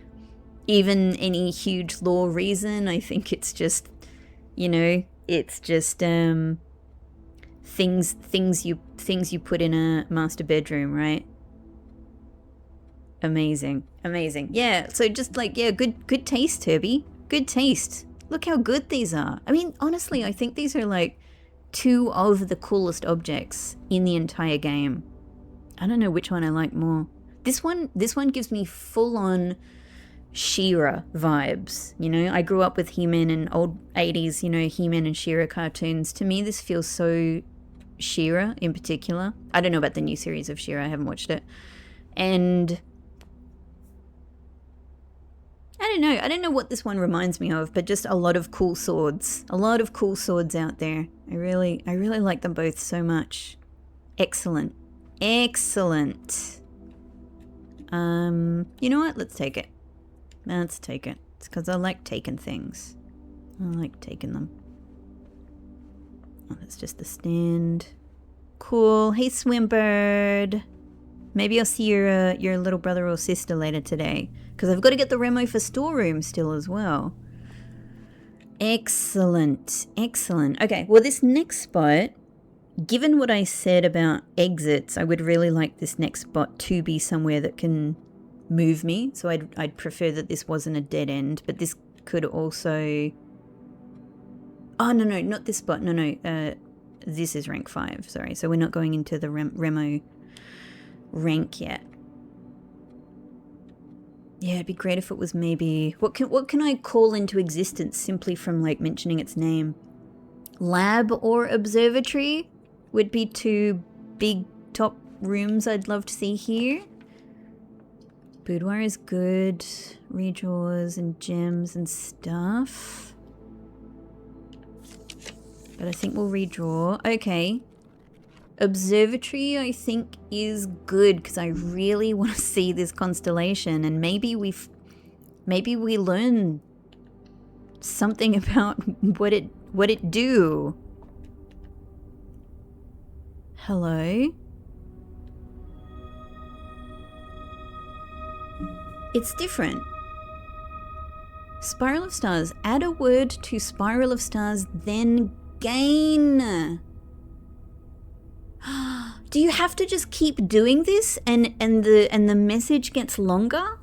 any huge lore reason. I think it's just, it's just things you put in a master bedroom, right? Amazing. Yeah. So just good taste, Herbie. Good taste. Look how good these are. I mean, honestly, I think these are two of the coolest objects in the entire game. I don't know which one I like more. This one gives me full-on She-Ra vibes. I grew up with He-Man and old 80s, He-Man and She-Ra cartoons. To me, this feels so She-Ra in particular. I don't know about the new series of She-Ra. I haven't watched it. And I don't know what this one reminds me of, but just a lot of cool swords. A lot of cool swords out there. I really like them both so much. Excellent. You know what? Let's take it. Let's take it. It's because I like taking things. I like taking them. Oh, that's just the stand. Cool. Hey, Swimbird. Maybe I'll see your little brother or sister later today. Because I've got to get the remo for storeroom still as well. Excellent. Okay, well this next spot, given what I said about exits, I would really like this next spot to be somewhere that can move me. So I'd prefer that this wasn't a dead end, but this could also... Oh, no, not this spot. No. This is rank 5, sorry. So we're not going into the remo rank yet. Yeah, it'd be great if it was maybe... What can I call into existence simply from, mentioning its name? Lab or observatory would be 2 big top rooms I'd love to see here. Boudoir is good. Redraws and gems and stuff. But I think we'll redraw. Okay. Observatory, I think, is good because I really want to see this constellation, and maybe we learn something about what it do. Hello? It's different. Spiral of Stars. Add a word to Spiral of Stars, then gain. Do you have to just keep doing this and the message gets longer?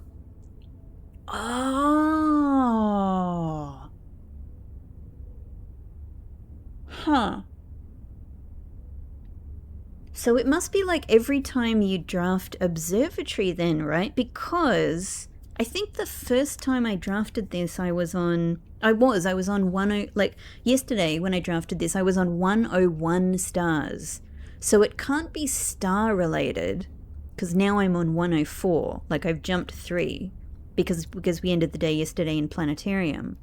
Oh. Huh. So it must be every time you draft observatory then, right? Because I think the first time I drafted this I was on yesterday when I drafted this I was on 101 stars. So it can't be star related because now I'm on 104. I've jumped 3 because we ended the day yesterday in Planetarium.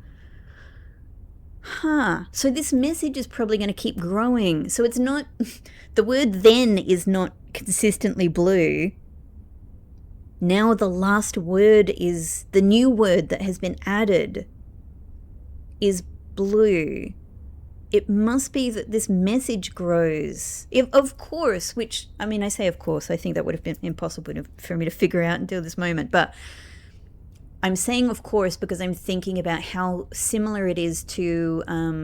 Huh. So this message is probably going to keep growing. So it's not... The word then is not consistently blue. Now the last word is... The new word that has been added is blue. It must be that this message grows. Of course, which... I mean, I say of course. I think that would have been impossible for me to figure out until this moment. But... I'm saying of course because I'm thinking about how similar it is to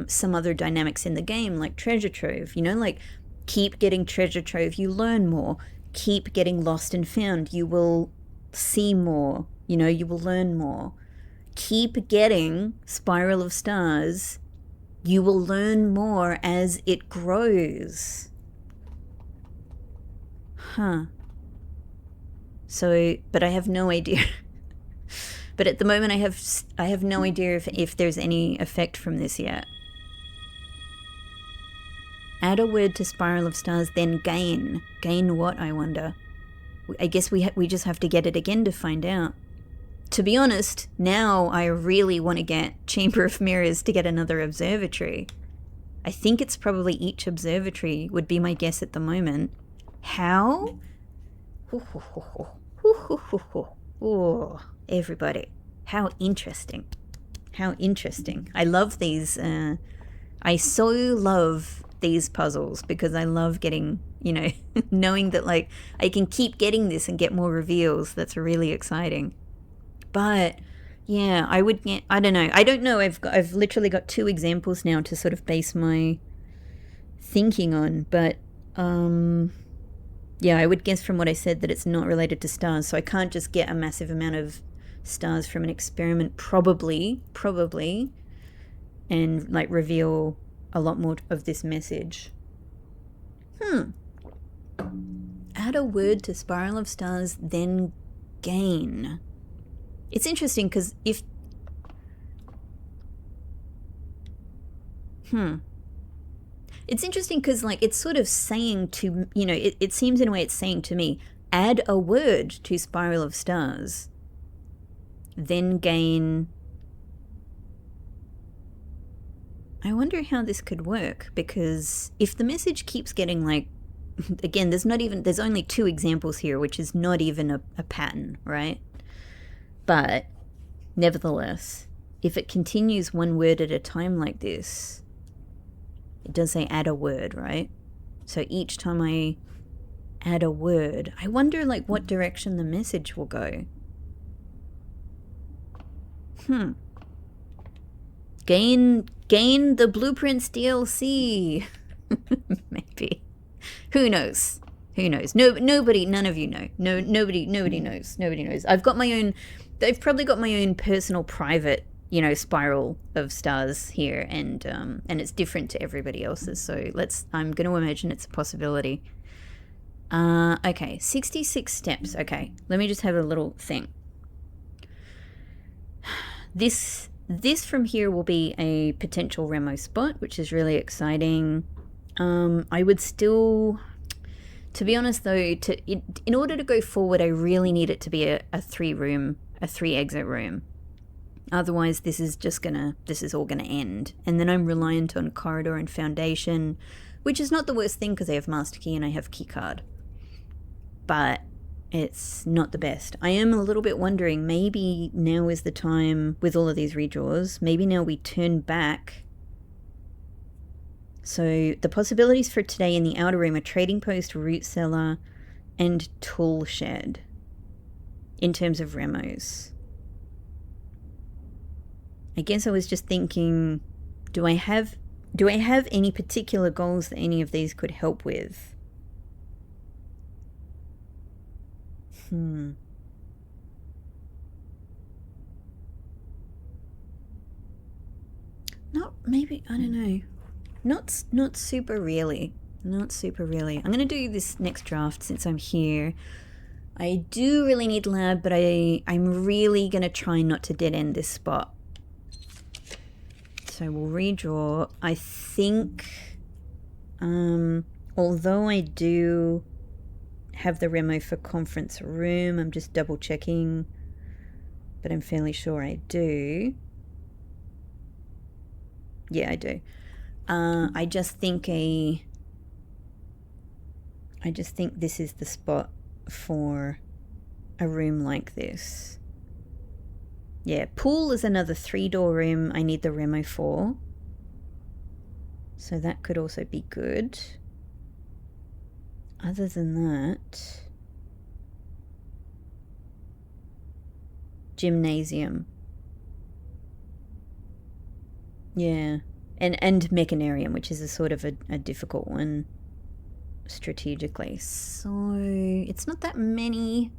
some other dynamics in the game, like treasure trove. Keep getting treasure trove, you learn more. Keep getting lost and found, you will see more. You will learn more. Keep getting Spiral of Stars, you will learn more as it grows. Huh. So, but I have no idea. But at the moment, I have no idea if there's any effect from this yet. Add a word to Spiral of Stars, then gain. Gain what, I wonder? I guess we just have to get it again to find out. To be honest, now I really want to get Chamber of Mirrors to get another observatory. I think it's probably each observatory would be my guess at the moment. How? Oh, everybody. How interesting. How interesting. I love these. I so love these puzzles because I love getting, you know, knowing that like I can keep getting this and get more reveals. That's really exciting. But yeah, I would get, I don't know. I've literally got 2 examples now to sort of base my thinking on, but yeah, I would guess from what I said that it's not related to stars, so I can't just get a massive amount of stars from an experiment, probably, and like reveal a lot more of this message. Add a word to Spiral of Stars, then gain. It's interesting because if... It's interesting because, like, it's sort of saying to, you know, it seems in a way it's saying to me, add a word to Spiral of Stars, then gain... I wonder how this could work, because if the message keeps getting, like, again, there's only 2 examples here, which is not even a pattern, right? But, nevertheless, if it continues one word at a time like this, it does say add a word, right? So each time I add a word, I wonder, like, what direction the message will go. Gain the Blueprints DLC. Maybe. Who knows? Nobody, none of you know. Nobody knows. I've probably got my own personal private, you know, Spiral of Stars here, and it's different to everybody else's. So I'm going to imagine it's a possibility. Okay, 66 steps. Okay, let me just have a little thing. This from here will be a potential Remo spot, which is really exciting. I would still, to be honest though, in order to go forward, I really need it to be a 3 exit room. Otherwise, this is all gonna end. And then I'm reliant on corridor and foundation, which is not the worst thing because I have master key and I have key card. But it's not the best. I am a little bit wondering, maybe now is the time with all of these redraws, maybe now we turn back. So the possibilities for today in the outer room are trading post, root cellar, and tool shed in terms of remos. I guess I was just thinking, do I have any particular goals that any of these could help with? Not maybe, I don't know. Not super really. Not super really. I'm going to do this next draft since I'm here. I do really need lab, but I'm really going to try not to dead end this spot. So we'll redraw. I think, although I do have the Remo for conference room, I'm just double checking, but I'm fairly sure I do. Yeah, I do. I just think this is the spot for a room like this. Yeah, pool is another 3-door room I need the Remo for. So that could also be good. Other than that, gymnasium. Yeah, and mechanarium, which is a sort of a difficult one strategically. So it's not that many.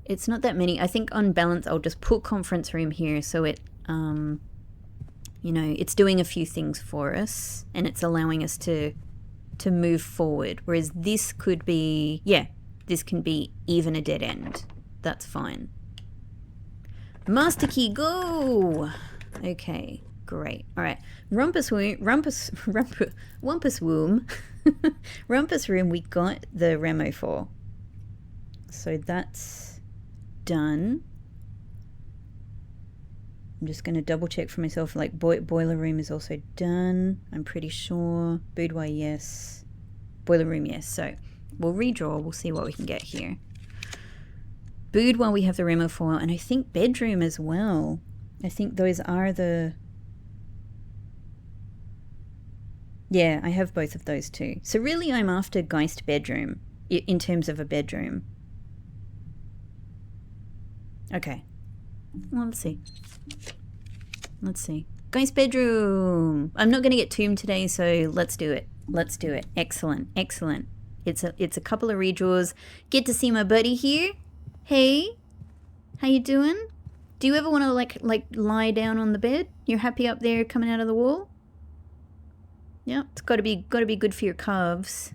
It's not that many. I think on balance I'll just put conference room here so it you know, it's doing a few things for us and it's allowing us to move forward, whereas this could be, yeah, this can be even a dead end. That's fine. Master key, go! Okay, Great. All right. Rumpus Womb. Rumpus Room we got the remo for. So that's done. I'm just going to double check for myself, like boiler room is also done, I'm pretty sure. Boudoir, yes. Boiler room, yes. So we'll redraw, we'll see what we can get here. Boudoir we have the remo for, and I think bedroom as well. I think those are the... Yeah, I have both of those too. So really I'm after Geist bedroom, in terms of a bedroom. Okay. Well, let's see. Let's see. Geist bedroom! I'm not going to get Tomb today, so let's do it. Let's do it. Excellent. Excellent. It's a couple of redraws. Get to see my buddy here. Hey. How you doing? Do you ever want to like lie down on the bed? You're happy up there coming out of the wall? Yeah, it's got to be good for your calves.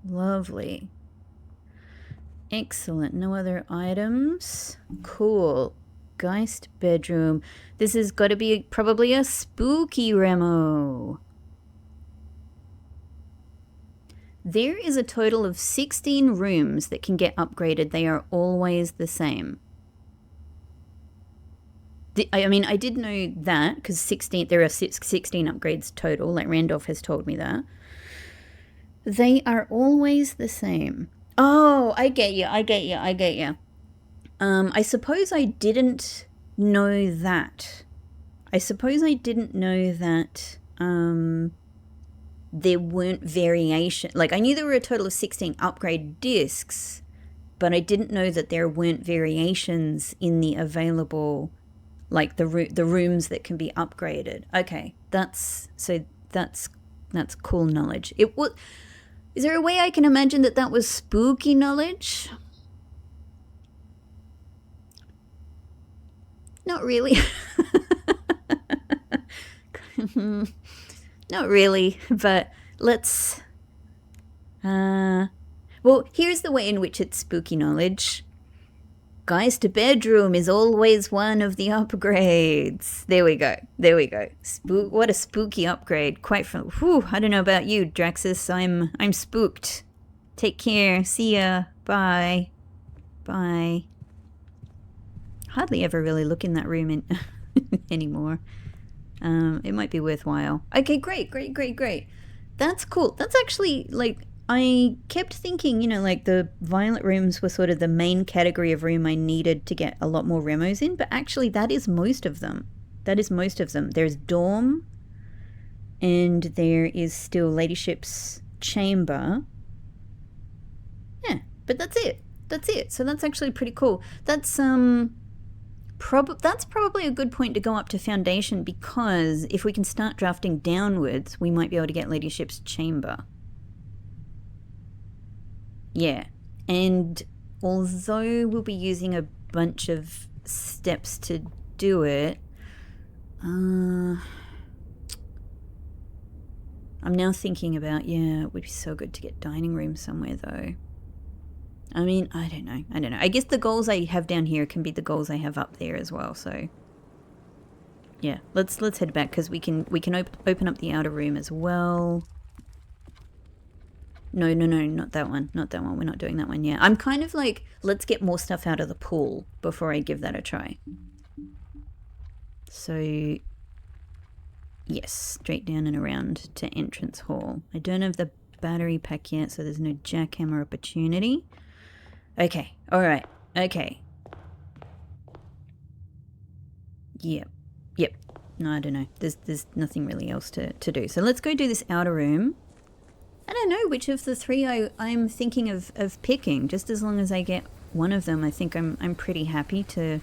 Lovely. Excellent. No other items. Cool. Geist bedroom. This has got to be probably a spooky remo. There is a total of 16 rooms that can get upgraded. They are always the same. I mean, I did know that because there are 16 upgrades total, like Randolph has told me that. They are always the same. Oh, I get you. I suppose I didn't know that. There weren't variation. Like, I knew there were a total of 16 upgrade discs, but I didn't know that there weren't variations in the available, like the rooms that can be upgraded. Okay, that's cool knowledge. Is there a way I can imagine that was spooky knowledge? Not really. Not really, but let's... well, here's the way in which it's spooky knowledge. Geist bedroom is always one of the upgrades. There we go. What a spooky upgrade. Quite from... Whew, I don't know about you, Draxus. I'm spooked. Take care. See ya. Bye. Bye. Hardly ever really look in that room anymore. It might be worthwhile. Okay, great. That's cool. That's actually, like, I kept thinking, like the violet rooms were sort of the main category of room I needed to get a lot more remos in, but actually that is most of them. There's dorm, and there is still Ladyship's chamber. Yeah, but that's it. So that's actually pretty cool. That's probably a good point to go up to foundation, because if we can start drafting downwards, we might be able to get Ladyship's chamber. Yeah, and although we'll be using a bunch of steps to do it, I'm now thinking about, it would be so good to get dining room somewhere though. I mean, I don't know. I guess the goals I have down here can be the goals I have up there as well, so yeah, let's head back, because we can open up the outer room as well. No, not that one. We're not doing that one yet. I'm kind of like, let's get more stuff out of the pool before I give that a try. So, yes, straight down and around to entrance hall. I don't have the battery pack yet, so there's no jackhammer opportunity. Okay, alright, okay. Yep. No, I don't know. There's nothing really else to do. So let's go do this outer room. I don't know which of the three I'm thinking of picking. Just as long as I get one of them, I think I'm pretty happy to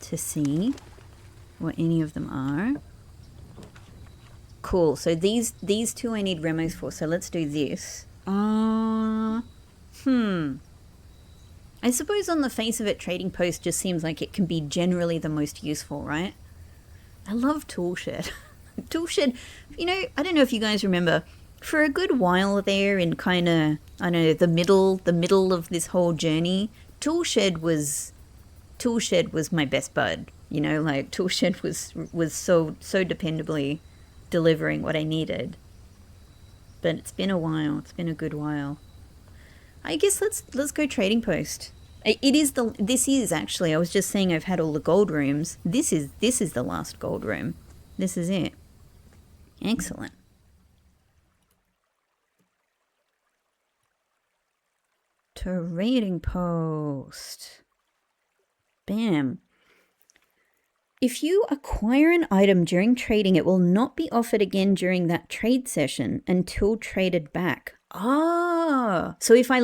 see what any of them are. Cool. So these two I need remos for. So let's do this. I suppose on the face of it, Trading Post just seems like it can be generally the most useful, right? I love Toolshed. Toolshed, I don't know if you guys remember, for a good while there in kind of, I don't know, the middle of this whole journey, Toolshed was my best bud. You know, like Toolshed was so dependably delivering what I needed. But it's been a while. It's been a good while. I guess let's go trading post. This is actually, I was just saying I've had all the gold rooms. This is the last gold room. This is it. Excellent. Trading post. Bam. If you acquire an item during trading, it will not be offered again during that trade session until traded back. Ah, so if I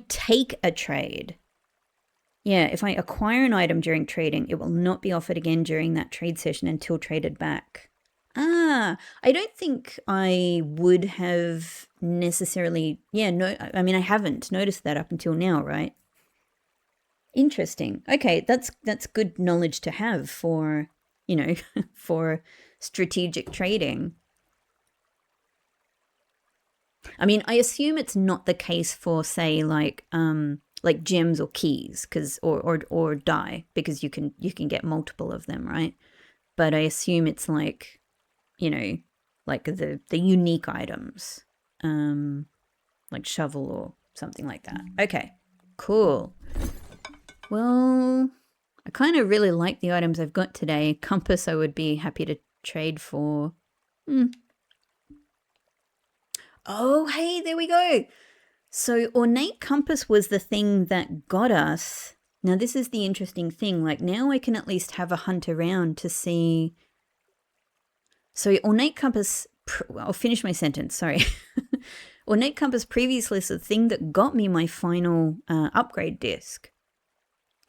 take a trade, yeah, if I acquire an item during trading, it will not be offered again during that trade session until traded back. Ah, I don't think I would have necessarily, I mean, I haven't noticed that up until now, right? Interesting. Okay, that's good knowledge to have for, for strategic trading. I mean, I assume it's not the case for, say, like gems or keys, or dye, because you can get multiple of them, right? But I assume it's like, like the unique items, like shovel or something like that. Okay, cool. Well, I kind of really like the items I've got today. Compass I would be happy to trade for. Oh, hey, there we go. So ornate compass was the thing that got us. Now, this is the interesting thing. Like, now I can at least have a hunt around to see. So ornate compass, I'll finish my sentence, sorry. Ornate compass previously is the thing that got me my final upgrade disc.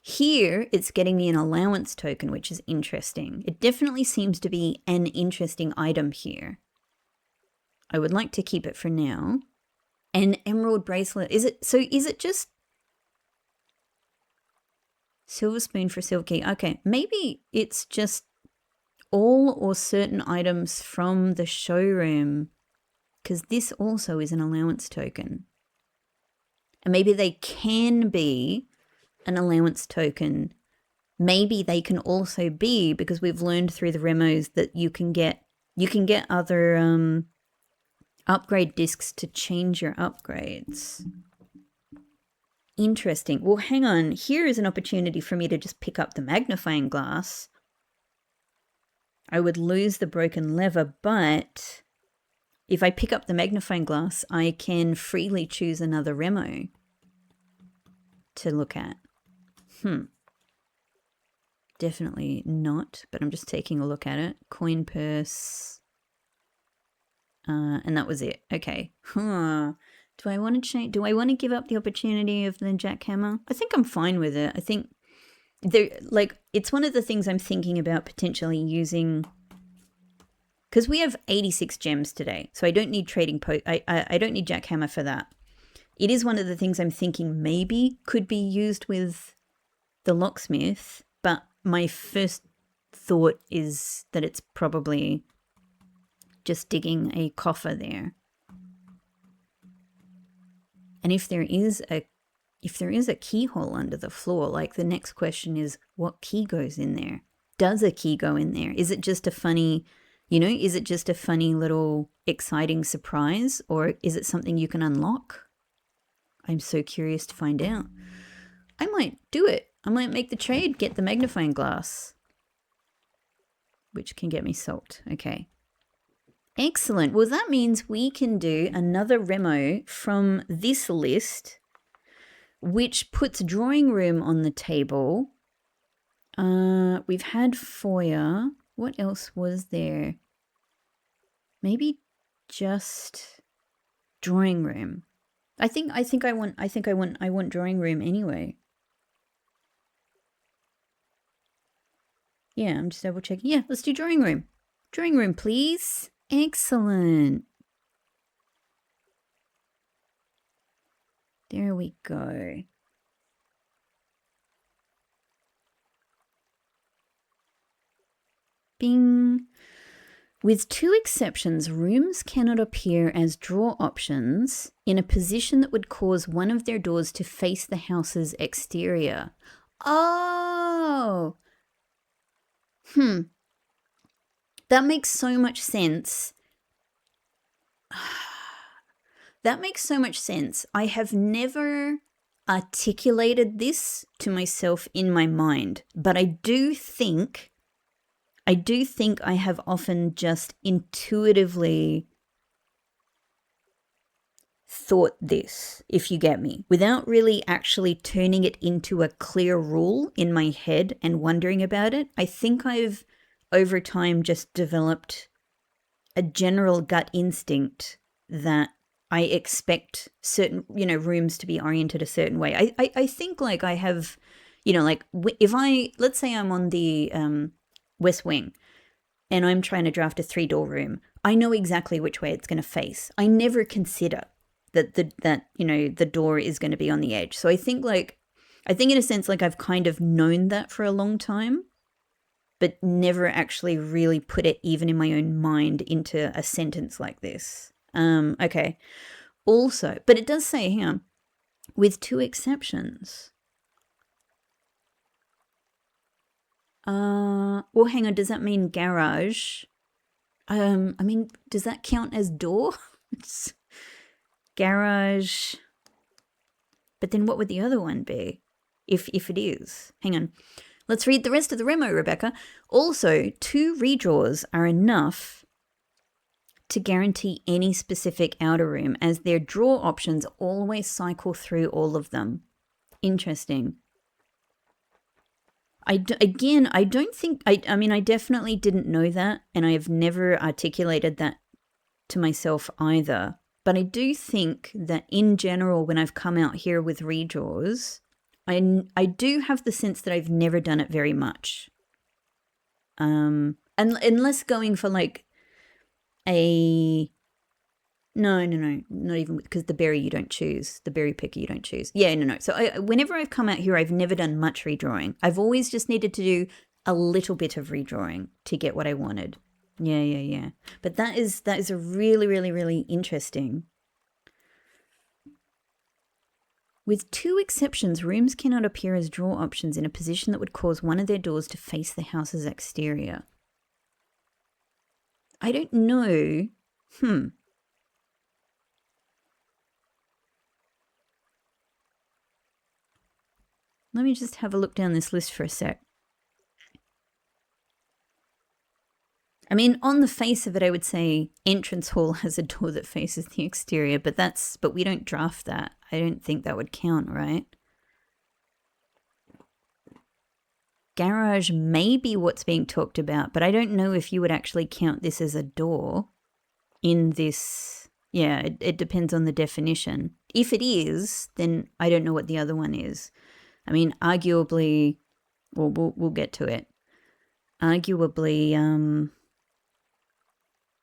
Here, it's getting me an allowance token, which is interesting. It definitely seems to be an interesting item here. I would like to keep it for now. An emerald bracelet. Is it just silver spoon for silver key? Okay, maybe it's just all or certain items from the showroom, because this also is an allowance token. And maybe they can be an allowance token. Maybe they can also be, because we've learned through the remos that you can get other upgrade discs to change your upgrades. Interesting. Well, hang on. Here is an opportunity for me to just pick up the magnifying glass. I would lose the broken lever, but if I pick up the magnifying glass, I can freely choose another remo to look at. Definitely not, but I'm just taking a look at it. Coin purse. And that was it. Okay. Do I want to change? Do I want to give up the opportunity of the jackhammer? I think I'm fine with it. I think it's one of the things I'm thinking about potentially using, because we have 86 gems today, so I don't need trading I don't need jackhammer for that. It is one of the things I'm thinking maybe could be used with the locksmith, but my first thought is that it's probably just digging a coffer there. And if there is a keyhole under the floor, like, the next question is, what key goes in there? Does a key go in there? Is it just a funny, little exciting surprise, or is it something you can unlock? I'm so curious to find out. I might do it. I might make the trade, get the magnifying glass, which can get me salt. Okay. Excellent. Well, that means we can do another remo from this list, which puts drawing room on the table. We've had foyer. What else was there? Maybe just drawing room. I want drawing room anyway. Yeah, I'm just double checking. Yeah, let's do drawing room. Drawing room, please. Excellent. There we go. Bing. With two exceptions, rooms cannot appear as draw options in a position that would cause one of their doors to face the house's exterior. Oh, hmm. That makes so much sense. That makes so much sense. I have never articulated this to myself in my mind, but I do think I have often just intuitively thought this, if you get me, without really actually turning it into a clear rule in my head and wondering about it. I think I've over time just developed a general gut instinct that I expect certain, rooms to be oriented a certain way. I think like I have, like if let's say I'm on the West Wing and I'm trying to draft a 3-door room, I know exactly which way it's going to face. I never consider that the door is going to be on the edge. So I think in a sense like I've kind of known that for a long time, but never actually really put it even in my own mind into a sentence like this. Okay. Also, but it does say, hang on, with 2 exceptions. Well, hang on, does that mean garage? I mean, does that count as door? Garage. But then what would the other one be? If it is. Hang on. Let's read the rest of the remo, Rebecca. Also, 2 redraws are enough to guarantee any specific outer room, as their draw options always cycle through all of them. Interesting. I don't think, I mean, I definitely didn't know that, and I have never articulated that to myself either. But I do think that in general, when I've come out here with redraws, I do have the sense that I've never done it very much. And unless going for like no, not even, because the berry you don't choose, the berry picker you don't choose. Yeah, no. So whenever I've come out here, I've never done much redrawing. I've always just needed to do a little bit of redrawing to get what I wanted. Yeah. But that is a really, really, really interesting. With 2 exceptions, rooms cannot appear as draw options in a position that would cause one of their doors to face the house's exterior. I don't know. Let me just have a look down this list for a sec. I mean, on the face of it, I would say entrance hall has a door that faces the exterior, but we don't draft that. I don't think that would count, right? Garage may be what's being talked about, but I don't know if you would actually count this as a door in this. Yeah, it depends on the definition. If it is, then I don't know what the other one is. I mean, arguably, well, we'll get to it. Arguably,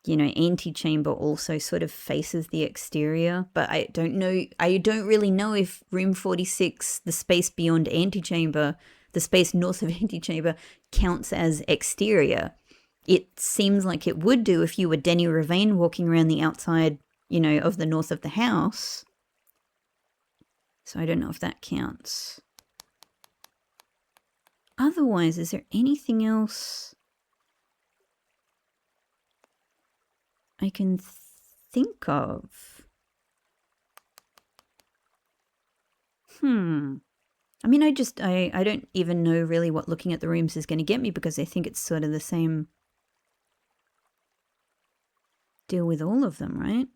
antechamber also sort of faces the exterior, but I don't really know if room 46, the space beyond antechamber, the space north of antechamber, counts as exterior. It seems like it would do if you were Denny Ravane walking around the outside, of the north of the house. So I don't know if that counts. Otherwise, is there anything else I can think of? I mean, I don't even know really what looking at the rooms is going to get me, because I think it's sort of the same deal with all of them, right?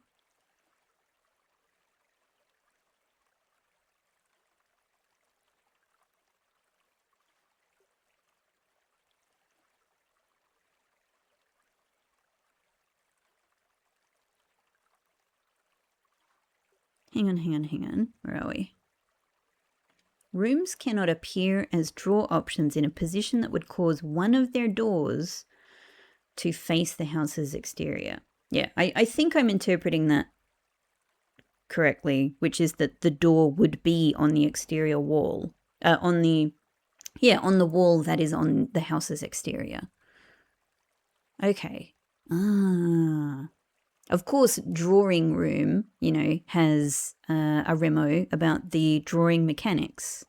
Hang on. Where are we? Rooms cannot appear as draw options in a position that would cause one of their doors to face the house's exterior. Yeah, I think I'm interpreting that correctly, which is that the door would be on the exterior wall, on the wall that is on the house's exterior. Okay. Of course, drawing room, has a remo about the drawing mechanics.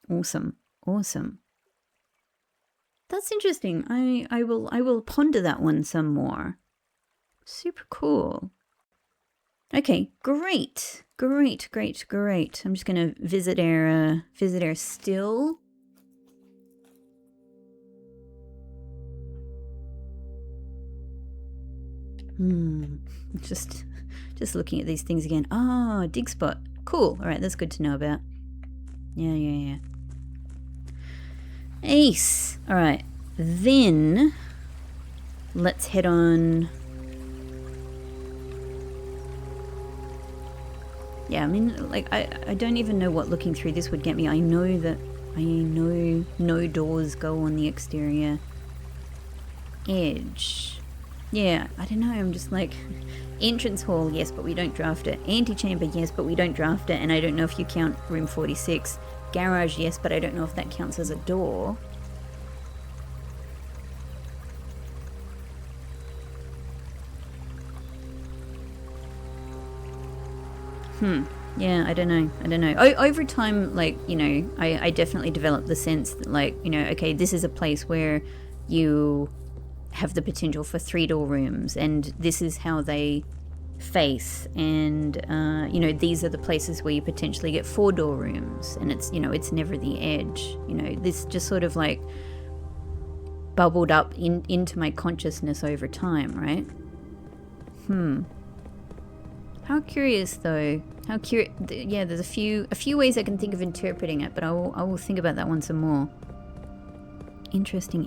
Awesome. Awesome. That's interesting. I will ponder that one some more. Super cool. Okay, great. I'm just gonna visit our still. Just looking at these things again. Ah, dig spot. Cool. All right, that's good to know about. Yeah. Ace. All right, then let's head on. Yeah, I mean, like, I don't even know what looking through this would get me. I know no doors go on the exterior edge. Yeah, I don't know, I'm just like, entrance hall, yes, but we don't draft it. Antechamber, yes, but we don't draft it. And I don't know if you count room 46. Garage, yes, but I don't know if that counts as a door. Yeah, I don't know. Over time, like, you know, I definitely developed the sense that, like, you know, okay, this is a place where you have the potential for 3-door rooms, and this is how they face, and you know, these are the places where you potentially get 4-door rooms, and it's, you know, it's never the edge. You know, this just sort of like bubbled up into my consciousness over time, right? How curious, though. How curious. Yeah, there's a few ways I can think of interpreting it, but I will think about that one some more. Interesting.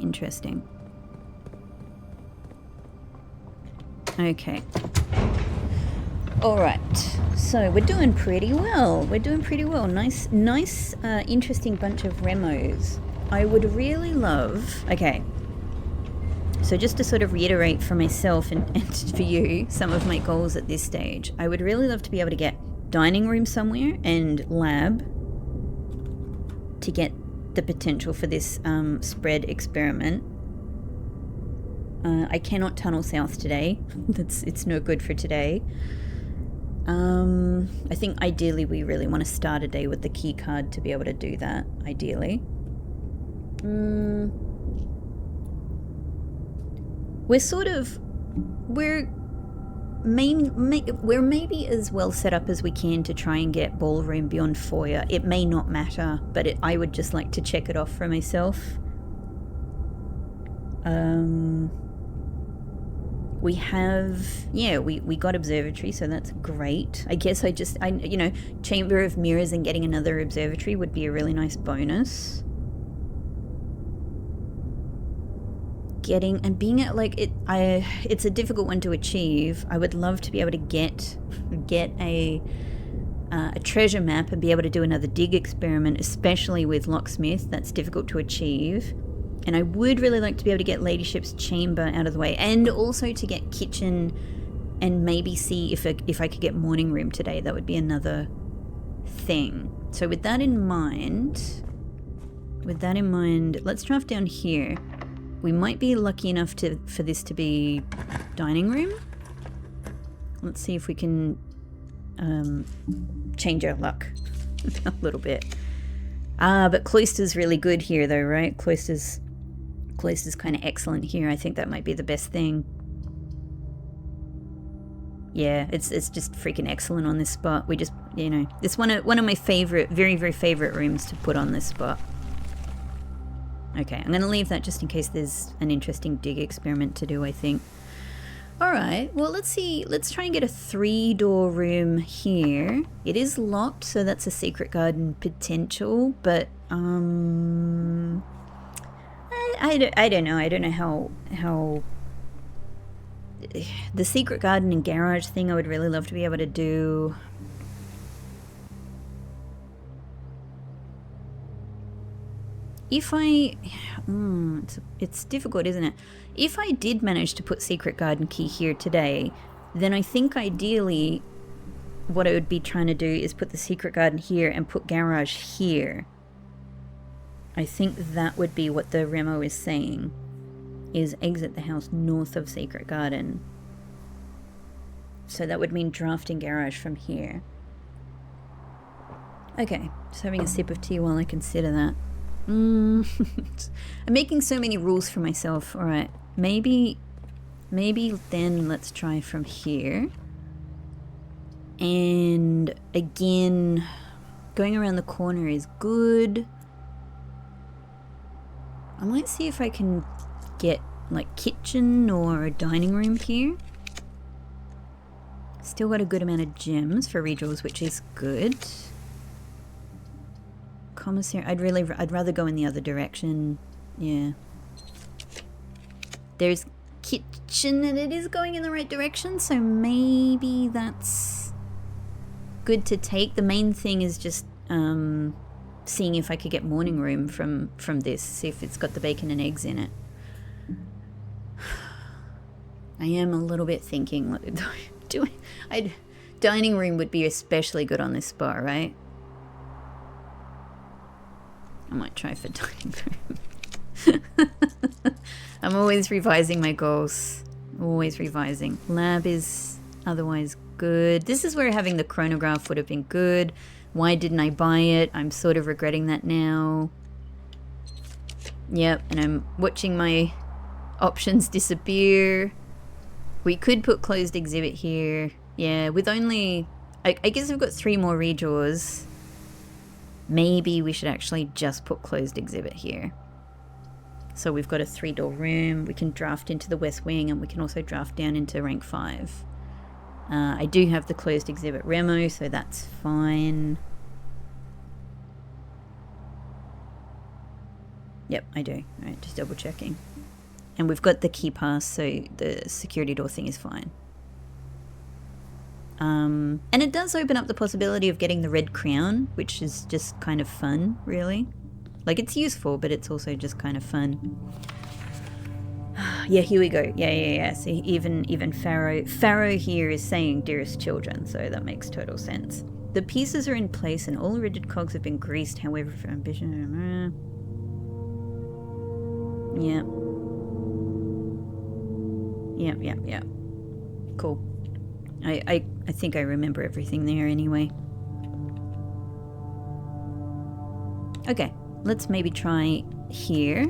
Okay. All right. So we're doing pretty well. Nice, interesting bunch of remos. I would really love. Okay. So just to sort of reiterate for myself and for you some of my goals at this stage, I would really love to be able to get dining room somewhere and lab to get the potential for this spread experiment. I cannot tunnel south today. It's no good for today. I think ideally we really want to start a day with the key card to be able to do that, ideally. We're maybe as well set up as we can to try and get ballroom beyond foyer. It may not matter, but I would just like to check it off for myself. We have, we got observatory, so that's great. I guess you know, Chamber of Mirrors and getting another observatory would be a really nice bonus. Being at, like, it's a difficult one to achieve. I would love to be able to get a treasure map and be able to do another dig experiment, especially with locksmith. That's difficult to achieve. And I would really like to be able to get Ladyship's chamber out of the way, and also to get kitchen, and maybe see if I could get morning room today. That would be another thing. So with that in mind, let's draft down here. We might be lucky enough for this to be dining room. Let's see if we can change our luck a little bit. But cloister's really good here, though, right? Cloister's kind of excellent here. I think that might be the best thing. Yeah, it's just freaking excellent on this spot. We just, you know, it's one of my favorite, very, very favorite rooms to put on this spot. Okay, I'm going to leave that just in case there's an interesting dig experiment to do, I think. All right, well, let's see. Let's try and get a 3-door room here. It is locked, so that's a secret garden potential, but I don't know. I don't know how the secret garden and garage thing I would really love to be able to do. If it's difficult, isn't it? If I did manage to put secret garden key here today, then I think ideally what I would be trying to do is put the secret garden here and put garage here. I think that would be what the Remo is saying, is exit the house north of secret garden. So that would mean drafting garage from here. Okay, just having a sip of tea while I consider that. I'm making so many rules for myself. All right, maybe then let's try from here. And again, going around the corner is good. I might see if I can get like kitchen or a dining room here. Still got a good amount of gems for redraws, which is good. Commissary, I'd rather go in the other direction. Yeah. There's kitchen and it is going in the right direction, so maybe that's good to take. The main thing is just seeing if I could get morning room from this, see if it's got the bacon and eggs in it. I am a little bit thinking, dining room would be especially good on this spot, right? I might try for dining room. I'm always revising my goals. Always revising. Lab is otherwise good. This is where having the chronograph would have been good. Why didn't I buy it? I'm sort of regretting that now. Yep, and I'm watching my options disappear. We could put closed exhibit here. Yeah, with only... I guess we've got 3 more redraws. Maybe we should actually just put closed exhibit here. So we've got a 3-door room. We can draft into the west wing and we can also draft down into rank 5. I do have the closed exhibit remo, so that's fine. Yep, I do. Alright, just double checking. And we've got the key pass, so the security door thing is fine. And it does open up the possibility of getting the red crown, which is just kind of fun, really. Like, it's useful, but it's also just kind of fun. Yeah, here we go. Yeah. So even Pharaoh here is saying dearest children, so that makes total sense. The pieces are in place and all rigid cogs have been greased, however, for ambition... Yeah. Yep. Cool. I think I remember everything there anyway. Okay, let's maybe try here.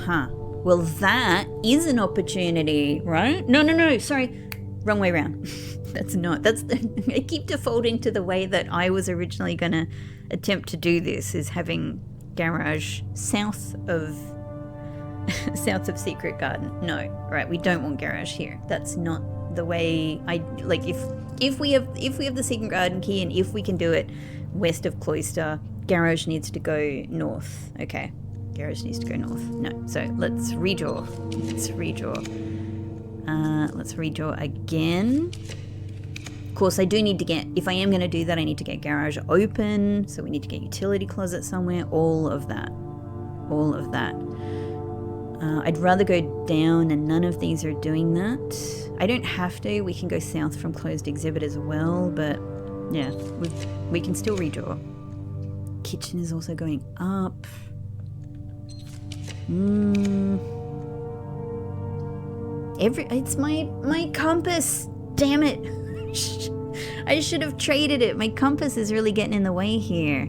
Huh. Well, that is an opportunity, right? No, sorry. Wrong way around. I keep defaulting to the way that I was originally going to attempt to do this, is having garage south of Secret Garden. No, right, we don't want garage here. That's not the way I like. If we have the Secret Garden key and if we can do it west of Cloister, garage needs to go north. Okay, garage needs to go north. No, so let's redraw. Let's redraw again. Of course, I do need to get, if I am going to do that, I need to get garage open. So we need to get utility closet somewhere. All of that. I'd rather go down, and none of these are doing that. I don't have to. We can go south from closed exhibit as well, but yeah, we can still redraw. Kitchen is also going up. It's my compass. Damn it. I should have traded it. My compass is really getting in the way here.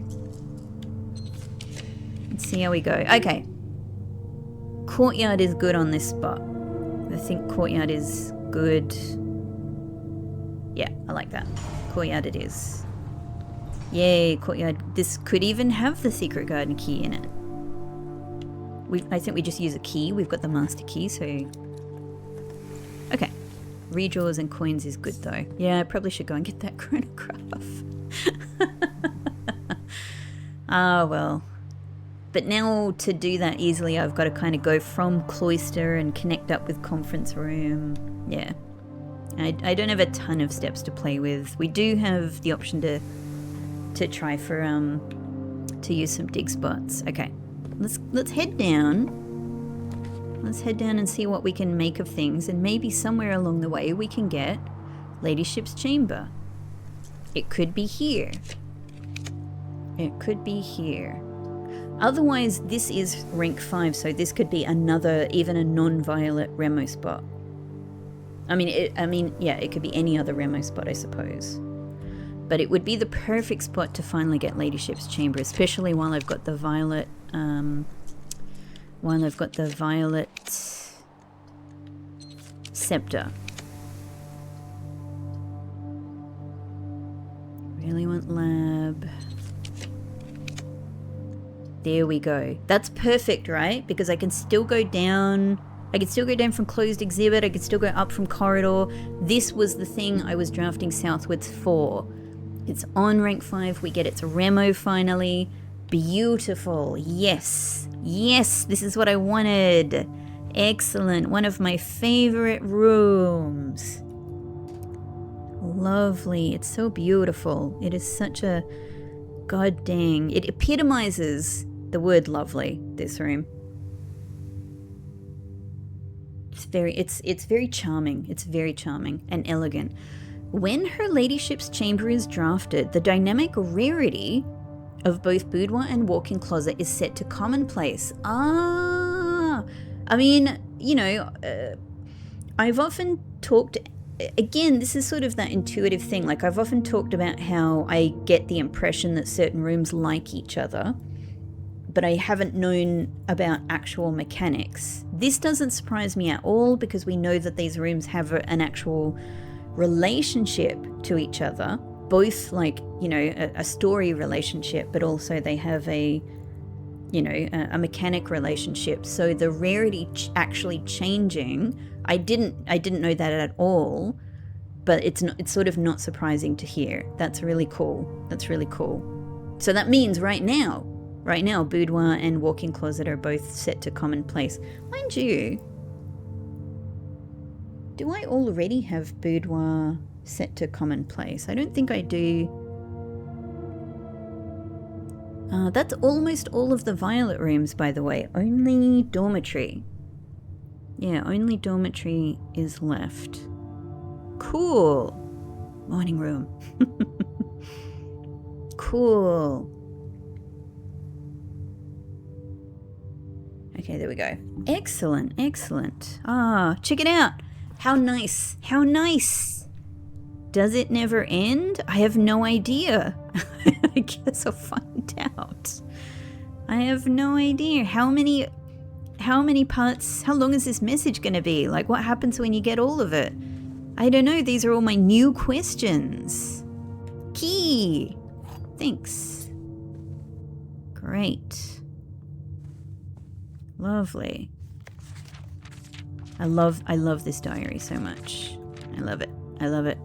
Let's see how we go. Okay. Courtyard is good on this spot. I think courtyard is good. Yeah, I like that. Courtyard it is. Yay, courtyard. This could even have the secret garden key in it. I think we just use a key. We've got the master key, so... Okay. Redraws and coins is good though. Yeah, I probably should go and get that chronograph. Ah, well. But now to do that easily, I've got to kind of go from Cloister and connect up with conference room. Yeah. I don't have a ton of steps to play with. We do have the option to try for, to use some dig spots. Okay. Let's head down. Let's head down and see what we can make of things, and maybe somewhere along the way we can get Ladyship's Chamber. It could be here. It could be here. Otherwise, this is rank 5, so this could be another, even a non-violet Remo spot. Yeah, it could be any other Remo spot, I suppose. But it would be the perfect spot to finally get Ladyship's Chamber, especially while I've got the violet, scepter. Really want lab. There we go. That's perfect, right? Because I can still go down. I can still go down from closed exhibit. I could still go up from corridor. This was the thing I was drafting southwards for. It's on rank 5. We get its Remo finally. Beautiful. Yes. Yes, this is what I wanted. Excellent. One of my favorite rooms. Lovely. It's so beautiful. It is such a... God dang. It epitomizes the word lovely, this room. It's very charming. It's very charming and elegant. When her ladyship's chamber is drafted, the dynamic rarity of both boudoir and walk-in closet is set to commonplace. I mean, you know, I've often talked, again, this is sort of that intuitive thing. Like, I've often talked about how I get the impression that certain rooms like each other, but I haven't known about actual mechanics. This doesn't surprise me at all because we know that these rooms have an actual relationship to each other, both like, you know, a story relationship, but also they have a, you know, a mechanic relationship. So the rarity actually changing, I didn't know that at all, but it's sort of not surprising to hear. That's really cool. That's really cool. So that means right now, boudoir and walk-in closet are both set to commonplace. Mind you, do I already have boudoir set to commonplace? I don't think I do. That's almost all of the violet rooms, by the way. Only dormitory. Yeah, only dormitory is left. Cool. Morning room. Cool. Okay, there we go. Excellent, excellent. Check it out. How nice. How nice. Does it never end? I have no idea. I guess I'll find out. I have no idea. How many parts, how long is this message going to be? Like, what happens when you get all of it? I don't know. These are all my new questions. Key. Thanks. Great. Lovely. I love this diary so much. I love it. I love it.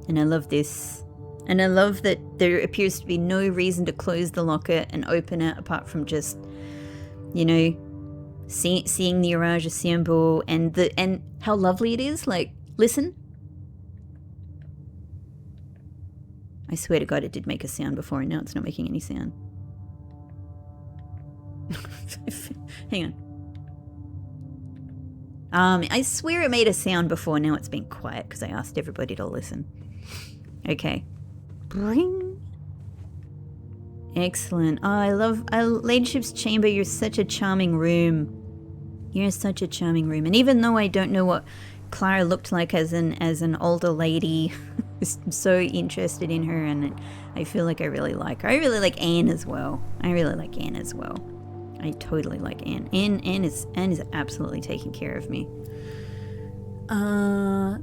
And I love this. And I love that there appears to be no reason to close the locket and open it apart from just, you know, seeing the Orage symbol and how lovely it is. Like, listen. I swear to God it did make a sound before and now it's not making any sound. Hang on. I swear it made a sound before, now it's been quiet because I asked everybody to listen. Okay. Bring. Excellent. Oh, I love Ladyship's Chamber. You're such a charming room. You're such a charming room. And even though I don't know what Clara looked like as an older lady, I'm so interested in her and I feel like I really like her. I really like Anne as well. I totally like Anne. Anne is absolutely taking care of me.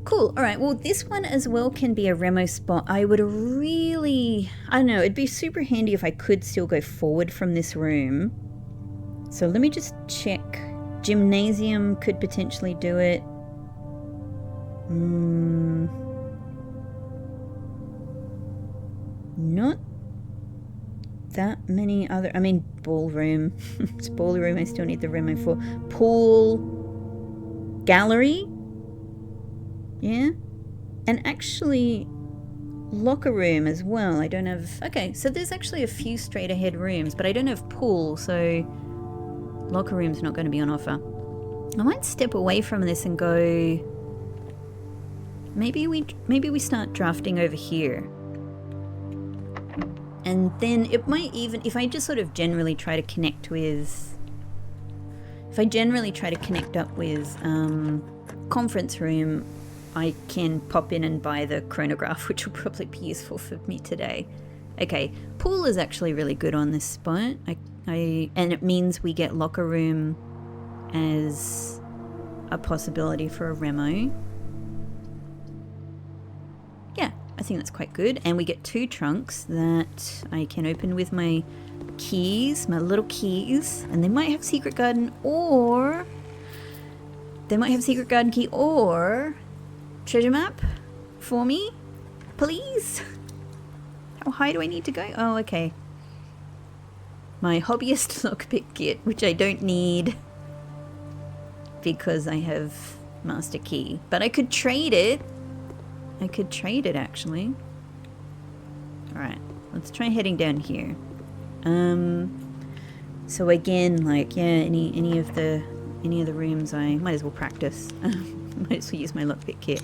Cool. All right. Well, this one as well can be a Remo spot. I would really, I don't know, it'd be super handy if I could still go forward from this room. So let me just check. Gymnasium could potentially do it. Not that many other, I mean, ballroom. It's ballroom, I still need the Remo for. Pool, gallery, yeah, and actually locker room as well. I don't have, okay, so there's actually a few straight ahead rooms, but I don't have pool, so locker room's not going to be on offer. I might step away from this and go, maybe we start drafting over here. And then it might even, if I just sort of generally try to connect with, up with conference room, I can pop in and buy the chronograph, which will probably be useful for me today. Okay, pool is actually really good on this spot. And it means we get locker room as a possibility for a remo. Yeah, I think that's quite good. And we get 2 trunks that I can open with my keys, my little keys. And they might have secret garden, or they might have secret garden key or treasure map for me, please. How high do I need to go? Oh, okay. My hobbyist lockpick kit, which I don't need because I have master key. But I could trade it. I could trade it, actually. Alright, let's try heading down here. So again, like, yeah, any of the rooms, I might as well practice. Might as well use my lockpick kit.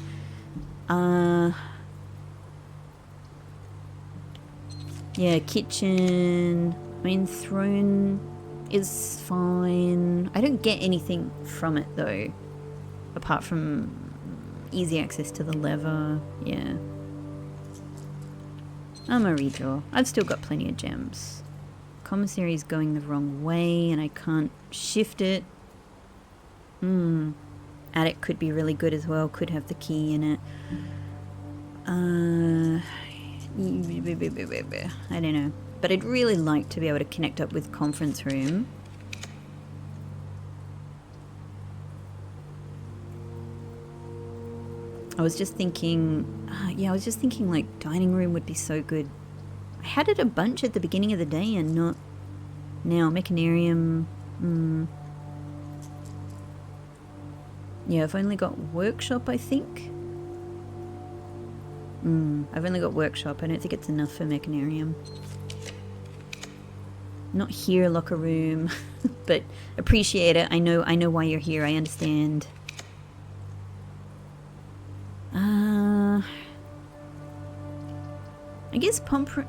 Yeah, kitchen. I mean, throne is fine. I don't get anything from it though, apart from easy access to the lever. Yeah. I'm a redraw. I've still got plenty of gems. Commissary is going the wrong way and I can't shift it. Attic could be really good as well. Could have the key in it. I don't know. But I'd really like to be able to connect up with conference room. I was just thinking, like dining room would be so good. I had it a bunch at the beginning of the day and not now. Mechanarium. Yeah, I've only got workshop, I think. I've only got workshop. I don't think it's enough for mechanarium. Not here, locker room, but appreciate it. I know why you're here. I understand. I guess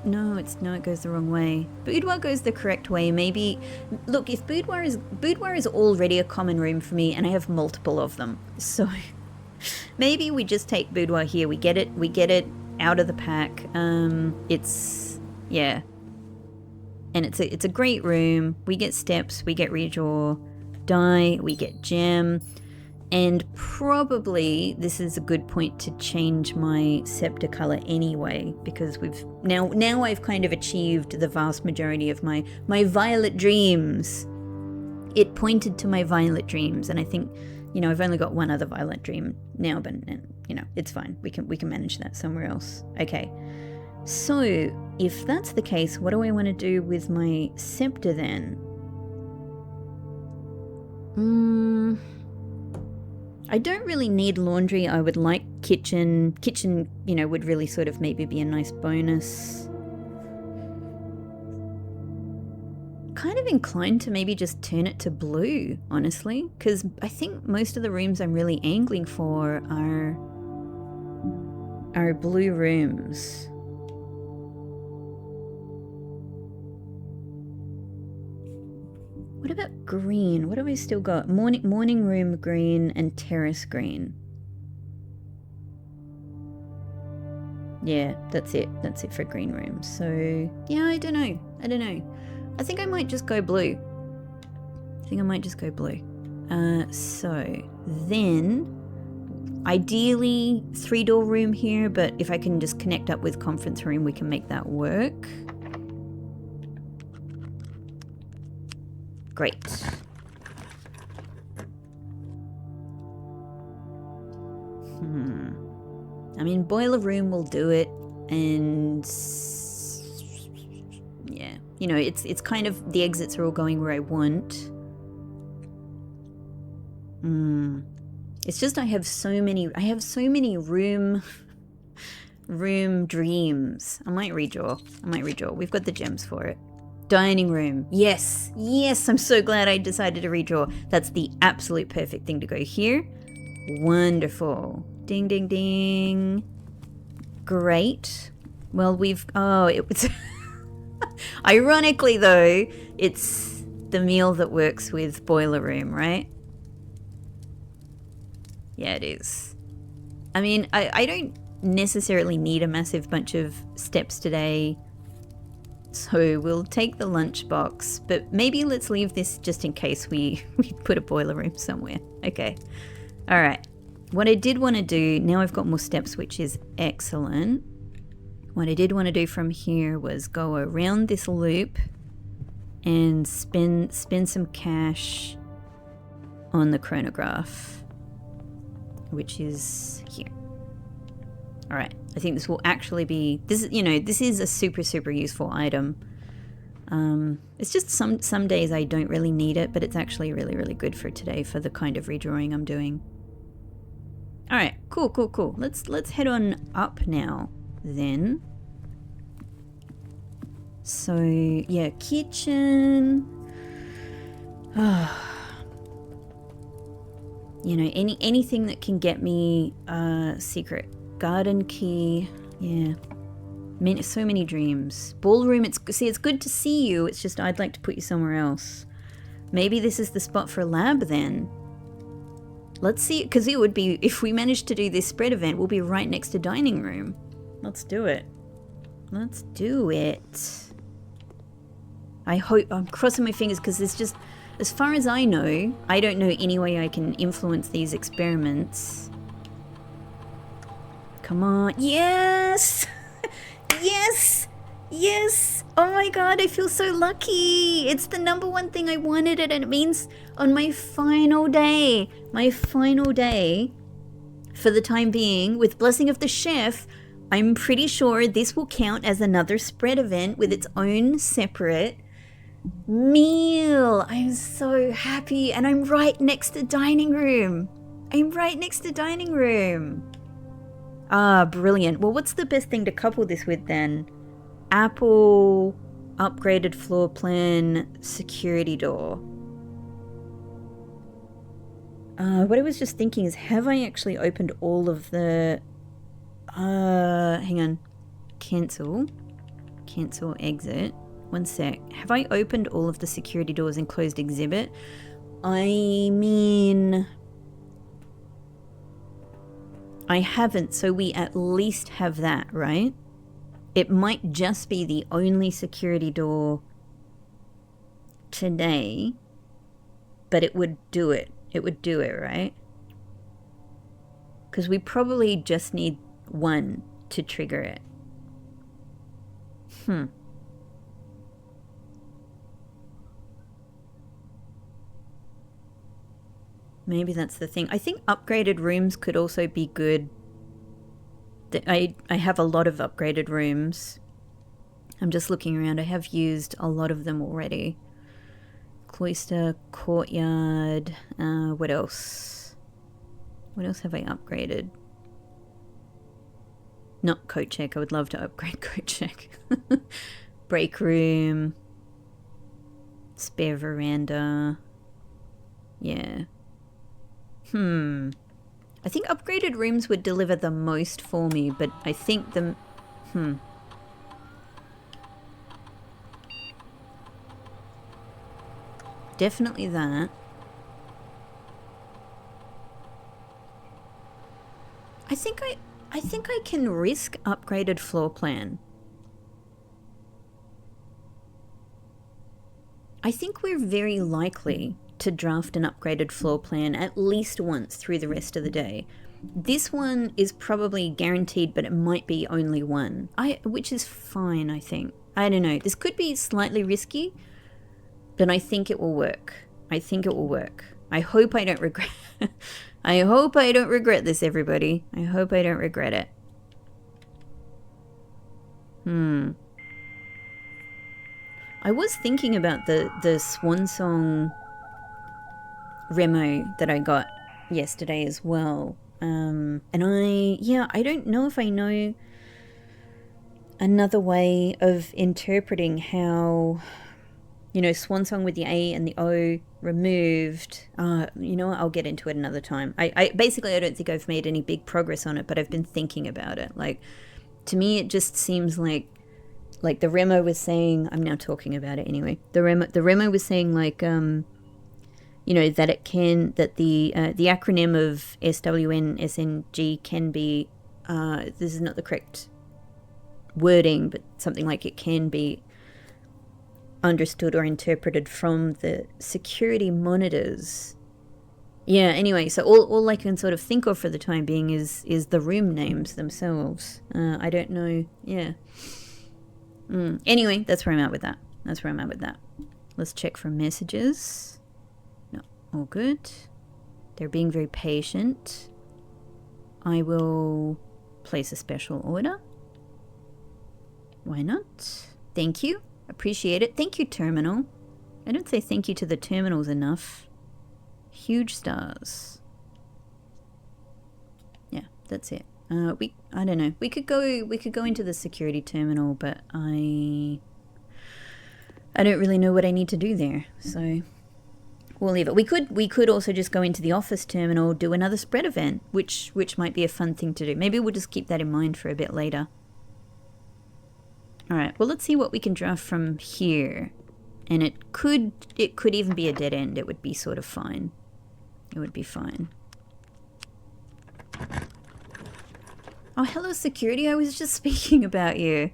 no, it goes the wrong way. Boudoir goes the correct way. Maybe, look, if boudoir is already a common room for me, and I have multiple of them, so maybe we just take boudoir here. We get it out of the pack. It's yeah, and it's a great room. We get steps, we get redraw, die, we get gem. And probably this is a good point to change my scepter color anyway, because we've now I've kind of achieved the vast majority of my violet dreams. It pointed to my violet dreams, and I think, you know, I've only got one other violet dream now, but you know, it's fine. We can manage that somewhere else. Okay. So if that's the case, what do I want to do with my scepter then? I don't really need laundry. I would like kitchen. Kitchen, you know, would really sort of maybe be a nice bonus. Kind of inclined to maybe just turn it to blue, honestly, because I think most of the rooms I'm really angling for are blue rooms. What about green? What have I still got? Morning room green and terrace green. Yeah, that's it. That's it for green rooms. So, yeah, I don't know. I think I might just go blue. So, then, ideally, 3-door room here, but if I can just connect up with conference room, we can make that work. Great. I mean, boiler room will do it, and yeah, you know, it's kind of, the exits are all going where I want. It's just I have so many room dreams. I might redraw. We've got the gems for it. Dining room. Yes, I'm so glad I decided to redraw. That's the absolute perfect thing to go here. Wonderful. Ding, ding, ding. Great. Well, it was ironically though, it's the meal that works with boiler room, right? Yeah, it is. I mean, I don't necessarily need a massive bunch of steps today. So we'll take the lunchbox, but maybe let's leave this just in case we put a boiler room somewhere. Okay. All right. What I did want to do, now I've got more steps, which is excellent. What I did want to do from here was go around this loop and spend some cash on the chronograph, which is here. All right, I think this will actually be, this is a super useful item. It's just some days I don't really need it, but it's actually really good for today for the kind of redrawing I'm doing. All right, cool. Let's head on up now then. So yeah, kitchen. Anything that can get me a secret garden key. Yeah, so many dreams. Ballroom. It's good to see you. It's just I'd like to put you somewhere else. Maybe this is the spot for a lab then. Let's see, because it would be, if we manage to do this spread event, we'll be right next to dining room. Let's do it. Let's do it. I hope, I'm crossing my fingers because there's just, as far as I know, I don't know any way I can influence these experiments. Come on. Yes! Yes! Oh my god, I feel so lucky. It's the #1 thing I wanted and it means on my final day, for the time being, with blessing of the chef, I'm pretty sure this will count as another spread event with its own separate meal. I'm so happy, and I'm right next to dining room. Ah, brilliant. Well, what's the best thing to couple this with then? Apple, upgraded floor plan, security door. What I was just thinking is, have I actually opened all of the... hang on. Cancel, exit. One sec. Have I opened all of the security doors in closed exhibit? I mean... I haven't, so we at least have that, right? It might just be the only security door today, but it would do it. It would do it, right? Because we probably just need one to trigger it. Maybe that's the thing. I think upgraded rooms could also be good. I have a lot of upgraded rooms. I'm just looking around. I have used a lot of them already. Cloister, courtyard. What else? What else have I upgraded? Not coat check. I would love to upgrade coat check. Break room. Spare veranda. Yeah. I think upgraded rooms would deliver the most for me, but I think the... Definitely that. I think I can risk upgraded floor plan. I think we're very likely to draft an upgraded floor plan at least once through the rest of the day. This one is probably guaranteed, but it might be only one. Which is fine, I think. I don't know. This could be slightly risky, but I think it will work. I hope I don't regret I hope I don't regret this, everybody. I hope I don't regret it. I was thinking about the Swan Song Remo that I got yesterday as well. And I don't know if I know another way of interpreting how, Swan Song with the A and the O removed. You know what? I'll get into it another time. I don't think I've made any big progress on it, but I've been thinking about it. Like, to me, it just seems like the Remo was saying, I'm now talking about it anyway. The Remo was saying, like, you know, that it can, that the acronym of SWNSNG can be, this is not the correct wording, but something like it can be understood or interpreted from the security monitors. Yeah, anyway, so all I can sort of think of for the time being is the room names themselves. I don't know, yeah. Anyway, that's where I'm at with that. Let's check for messages. No, all good. They're being very patient. I will place a special order. Why not? Thank you. Appreciate it. Thank you, terminal. I don't say thank you to the terminals enough. Huge stars. Yeah, that's it. I don't know. We could go into the security terminal, but I don't really know what I need to do there. So we'll leave it. We could also just go into the office terminal, do another spread event, which might be a fun thing to do. Maybe we'll just keep that in mind for a bit later. All right. Well, let's see what we can draft from here. And it could even be a dead end. It would be sort of fine. It would be fine. Oh, hello, security. I was just speaking about you.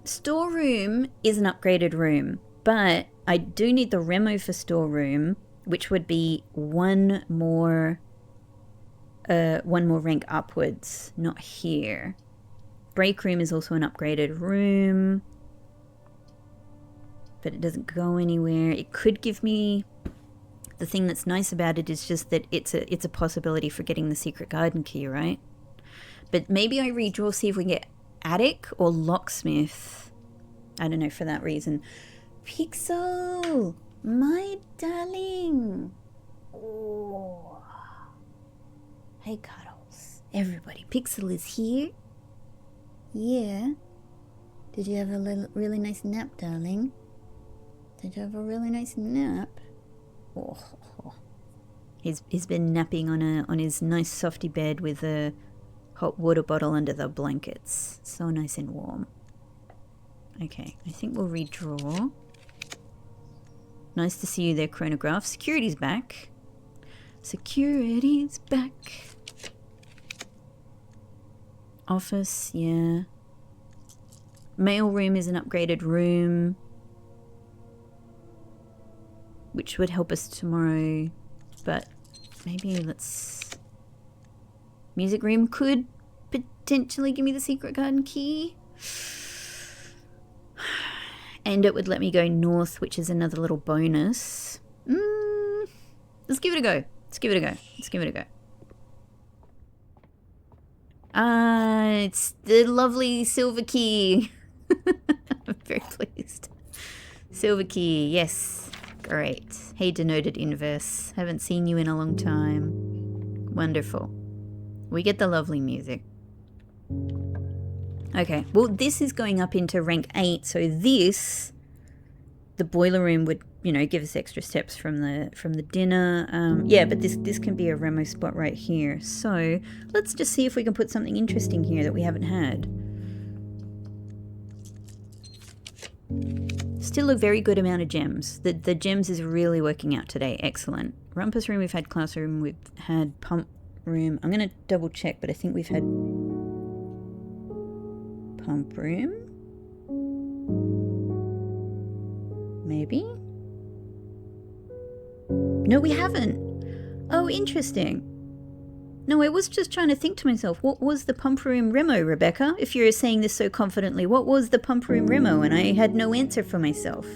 Storeroom is an upgraded room, but I do need the remo for storeroom, which would be one more rank upwards, not here. Break room is also an upgraded room, but it doesn't go anywhere. It could give me... The thing that's nice about it is just that it's a possibility for getting the secret garden key, right? But maybe I redraw, see if we can get attic or locksmith. I don't know, for that reason. Pixel! My darling! Oh. Hey, Cuddles. Everybody, Pixel is here. Yeah. Did you have a really nice nap, darling? Did you have a really nice nap? Oh. He's been napping on his nice softy bed with a hot water bottle under the blankets. So nice and warm. Okay, I think we'll redraw. Nice to see you there, chronograph. Security's back. Security's back. Office, yeah. Mail room is an upgraded room, which would help us tomorrow, but maybe let's... Music room could potentially give me the secret garden key. And it would let me go north, which is another little bonus. Let's give it a go. It's the lovely silver key. I'm very pleased. Silver key, yes. Great. Hey, denoted inverse. Haven't seen you in a long time. Wonderful. We get the lovely music. Okay, well, this is going up into rank 8, so this, the boiler room would, you know, give us extra steps from the dinner. Yeah, but this can be a remo spot right here. So let's just see if we can put something interesting here that we haven't had. Still a very good amount of gems. The gems is really working out today. Excellent. Rumpus room, we've had classroom, we've had pump room. I'm going to double check, but I think we've had pump room. Maybe? No, we haven't. Oh, interesting. No, I was just trying to think to myself, what was the pump room remo, Rebecca? If you're saying this so confidently, what was the pump room remo? And I had no answer for myself.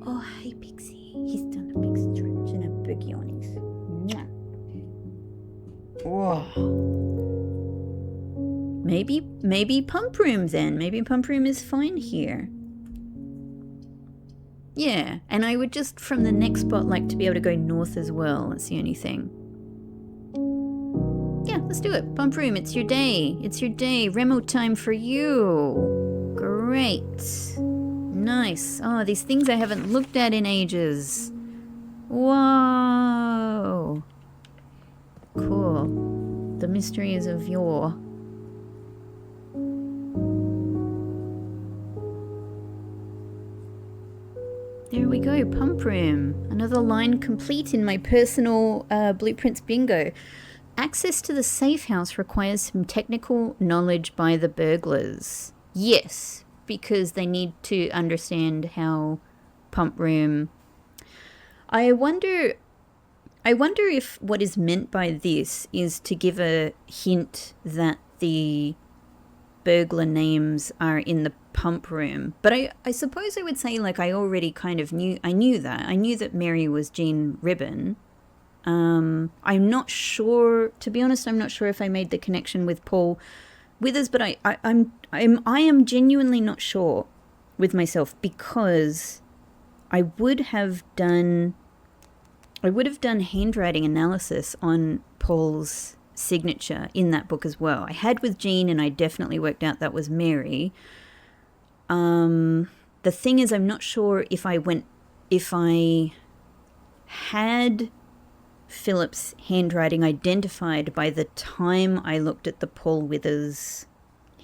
Oh, hey, Pixie. He's done a big stretch and a big yawnies. Oh. Maybe pump room then. Maybe pump room is fine here. Yeah, and I would just, from the next spot, like to be able to go north as well. That's the only thing. Yeah, let's do it. Pump room, it's your day. It's your day. Remo time for you. Great. Nice. Oh, these things I haven't looked at in ages. Whoa. Cool. The mysteries of yore. There we go, pump room. Another line complete in my personal blueprints bingo. Access to the safe house requires some technical knowledge by the burglars. Yes, because they need to understand how pump room... I wonder if what is meant by this is to give a hint that the burglar names are in the pump room. But I suppose I would say, like, I already kind of knew that Mary was Jean Ribbon. I'm not sure, to be honest, I'm not sure if I made the connection with Paul Withers, but I am genuinely not sure with myself, because I would have done handwriting analysis on Paul's signature in that book as well. I had with Jean, and I definitely worked out that was Mary. The thing is, I'm not sure if I had Philip's handwriting identified by the time I looked at the Paul Withers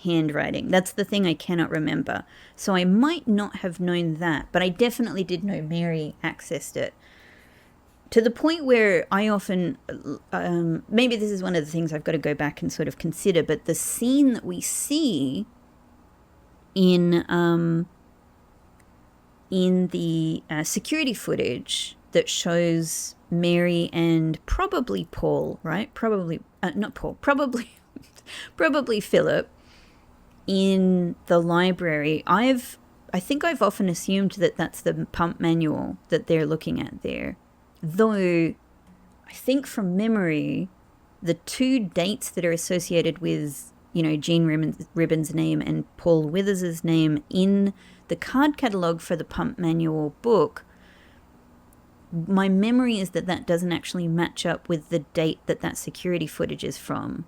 handwriting. That's the thing I cannot remember. So I might not have known that, but I definitely did know Mary accessed it. To the point where I often, maybe this is one of the things I've got to go back and sort of consider, but the scene that we see in the security footage that shows Mary and probably Paul, right? Probably, not Paul, probably Philip in the library. I think I've often assumed that that's the pump manual that they're looking at there. Though I think from memory, the two dates that are associated with, Jean Ribbon's name and Paul Withers's name in the card catalogue for the pump manual book, my memory is that doesn't actually match up with the date that security footage is from.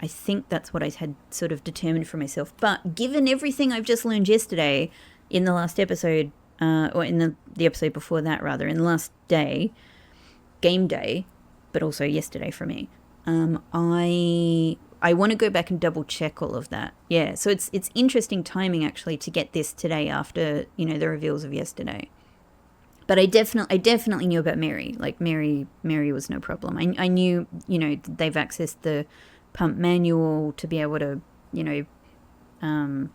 I think that's what I had sort of determined for myself. But given everything I've just learned yesterday in the last episode, or in the episode before that, rather, in the last day, game day, but also yesterday for me, I want to go back and double check all of that. Yeah, so it's interesting timing actually to get this today after, the reveals of yesterday. But I definitely knew about Mary. Like Mary was no problem. I knew, they've accessed the pump manual to be able to,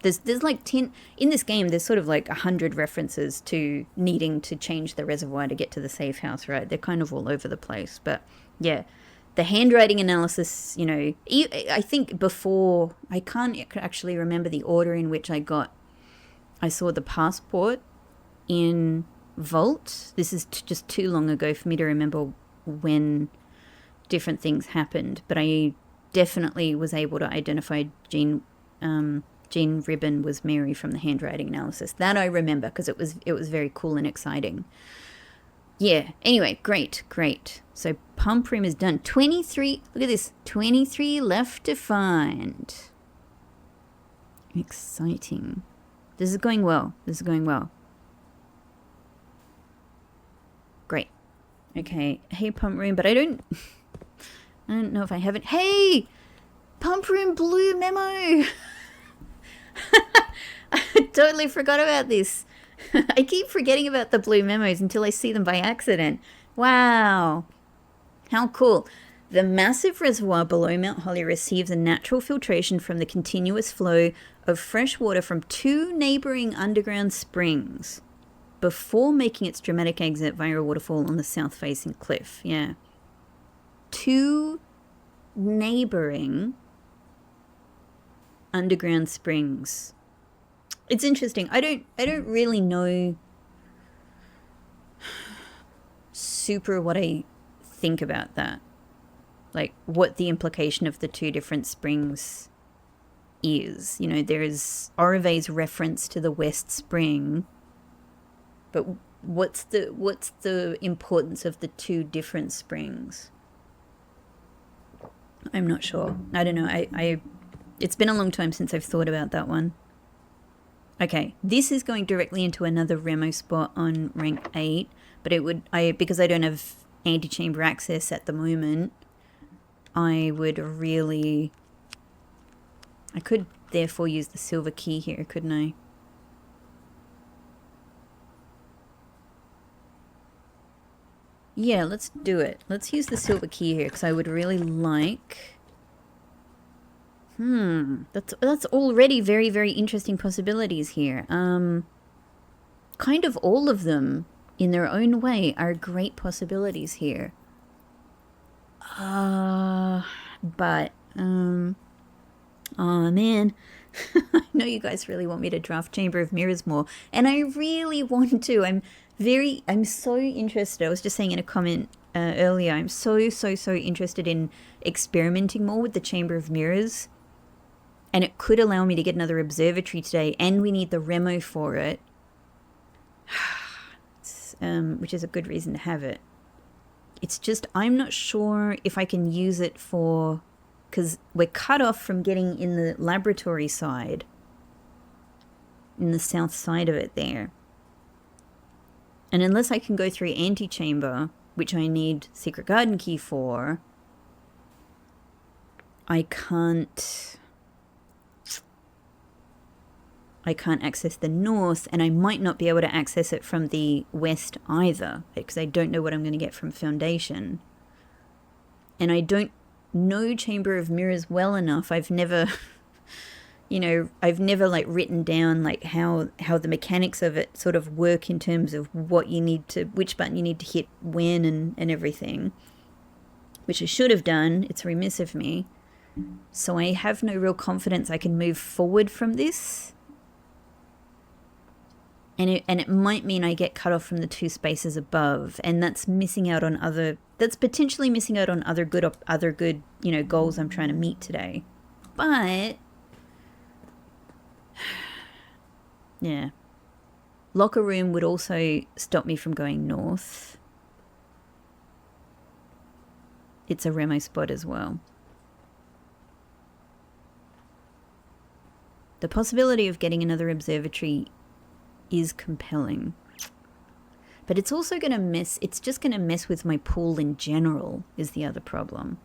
there's like 10 in this game. There's sort of like 100 references to needing to change the reservoir to get to the safe house, right? They're kind of all over the place. But yeah, the handwriting analysis, I think before, I can't actually remember the order in which I saw the passport in Vault. This is just too long ago for me to remember when different things happened, but I definitely was able to identify Jean Ribbon was Mary from the handwriting analysis. That I remember because it was very cool and exciting. Yeah, anyway, great. So pump room is done. 23, look at this, 23 left to find. Exciting. This is going well. Great. Okay. Hey, pump room, but I don't know if I haven't. Hey, pump room blue memo. I totally forgot about this. I keep forgetting about the blue memos until I see them by accident. Wow. How cool. The massive reservoir below Mount Holly receives a natural filtration from the continuous flow of fresh water from 2 neighboring underground springs before making its dramatic exit via a waterfall on the south-facing cliff. Yeah. 2 neighboring underground springs. It's interesting. I don't really know super what I think about that. Like what the implication of the 2 different springs is. There's Orive's reference to the West Spring, but what's the importance of the 2 different springs? I'm not sure. I don't know. It's been a long time since I've thought about that one. Okay, this is going directly into another Remo spot on rank 8, but because I don't have antechamber access at the moment, I could therefore use the silver key here, couldn't I? Yeah, let's do it. Let's use the silver key here, because I would really like... That's already very, very interesting possibilities here. Kind of all of them, in their own way, are great possibilities here. But, oh man. I know you guys really want me to draft Chamber of Mirrors more, and I really want to. I'm so interested. I was just saying in a comment earlier, I'm so interested in experimenting more with the Chamber of Mirrors, and it could allow me to get another observatory today, and we need the Remo for it, which is a good reason to have it. It's just, I'm not sure if I can use it for... because we're cut off from getting in the laboratory side, in the south side of it there. And unless I can go through antechamber, which I need secret garden key for, I can't access the north, and I might not be able to access it from the west either, because I don't know what I'm going to get from Foundation. And I don't know Chamber of Mirrors well enough. I've never, I've never like written down like how the mechanics of it sort of work in terms of what you need to, which button you need to hit when and everything, which I should have done. It's remiss of me. So I have no real confidence I can move forward from this. And it might mean I get cut off from the two spaces above, and that's missing out on other... that's potentially missing out on other good, goals I'm trying to meet today. But... yeah. Locker room would also stop me from going north. It's a Remo spot as well. The possibility of getting another observatory is compelling. But it's also going to mess... it's just going to mess with my pool in general, is the other problem.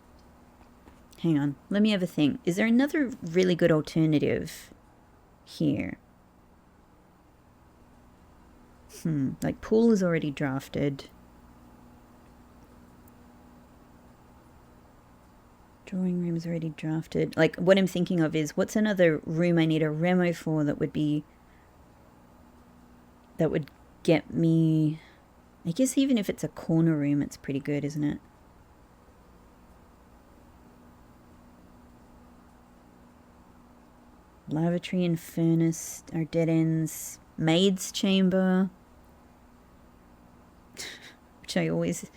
Hang on. Let me have a think. Is there another really good alternative here? Like, pool is already drafted. Drawing room is already drafted. Like, what I'm thinking of is, what's another room I need a Remo for that would be... that would get me... I guess even if it's a corner room, it's pretty good, isn't it? Lavatory and furnace are dead ends. Maid's chamber, which I always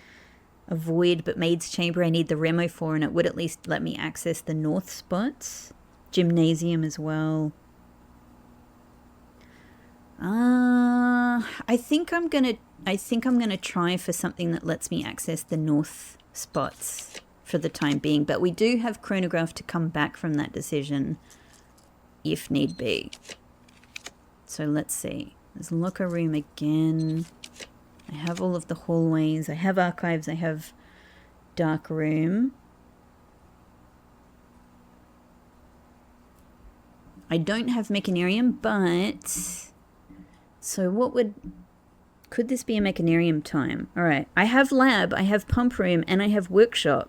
avoid, but maid's chamber I need the Remo for, and it would at least let me access the north spots. Gymnasium as well. I think I'm gonna try for something that lets me access the north spots for the time being, but we do have chronograph to come back from that decision if need be. So let's see. There's locker room again. I have all of the hallways. I have archives. I have dark room. I don't have mechanarium, but... so what would... could this be a mechanarium time? Alright, I have lab, I have pump room, and I have workshop.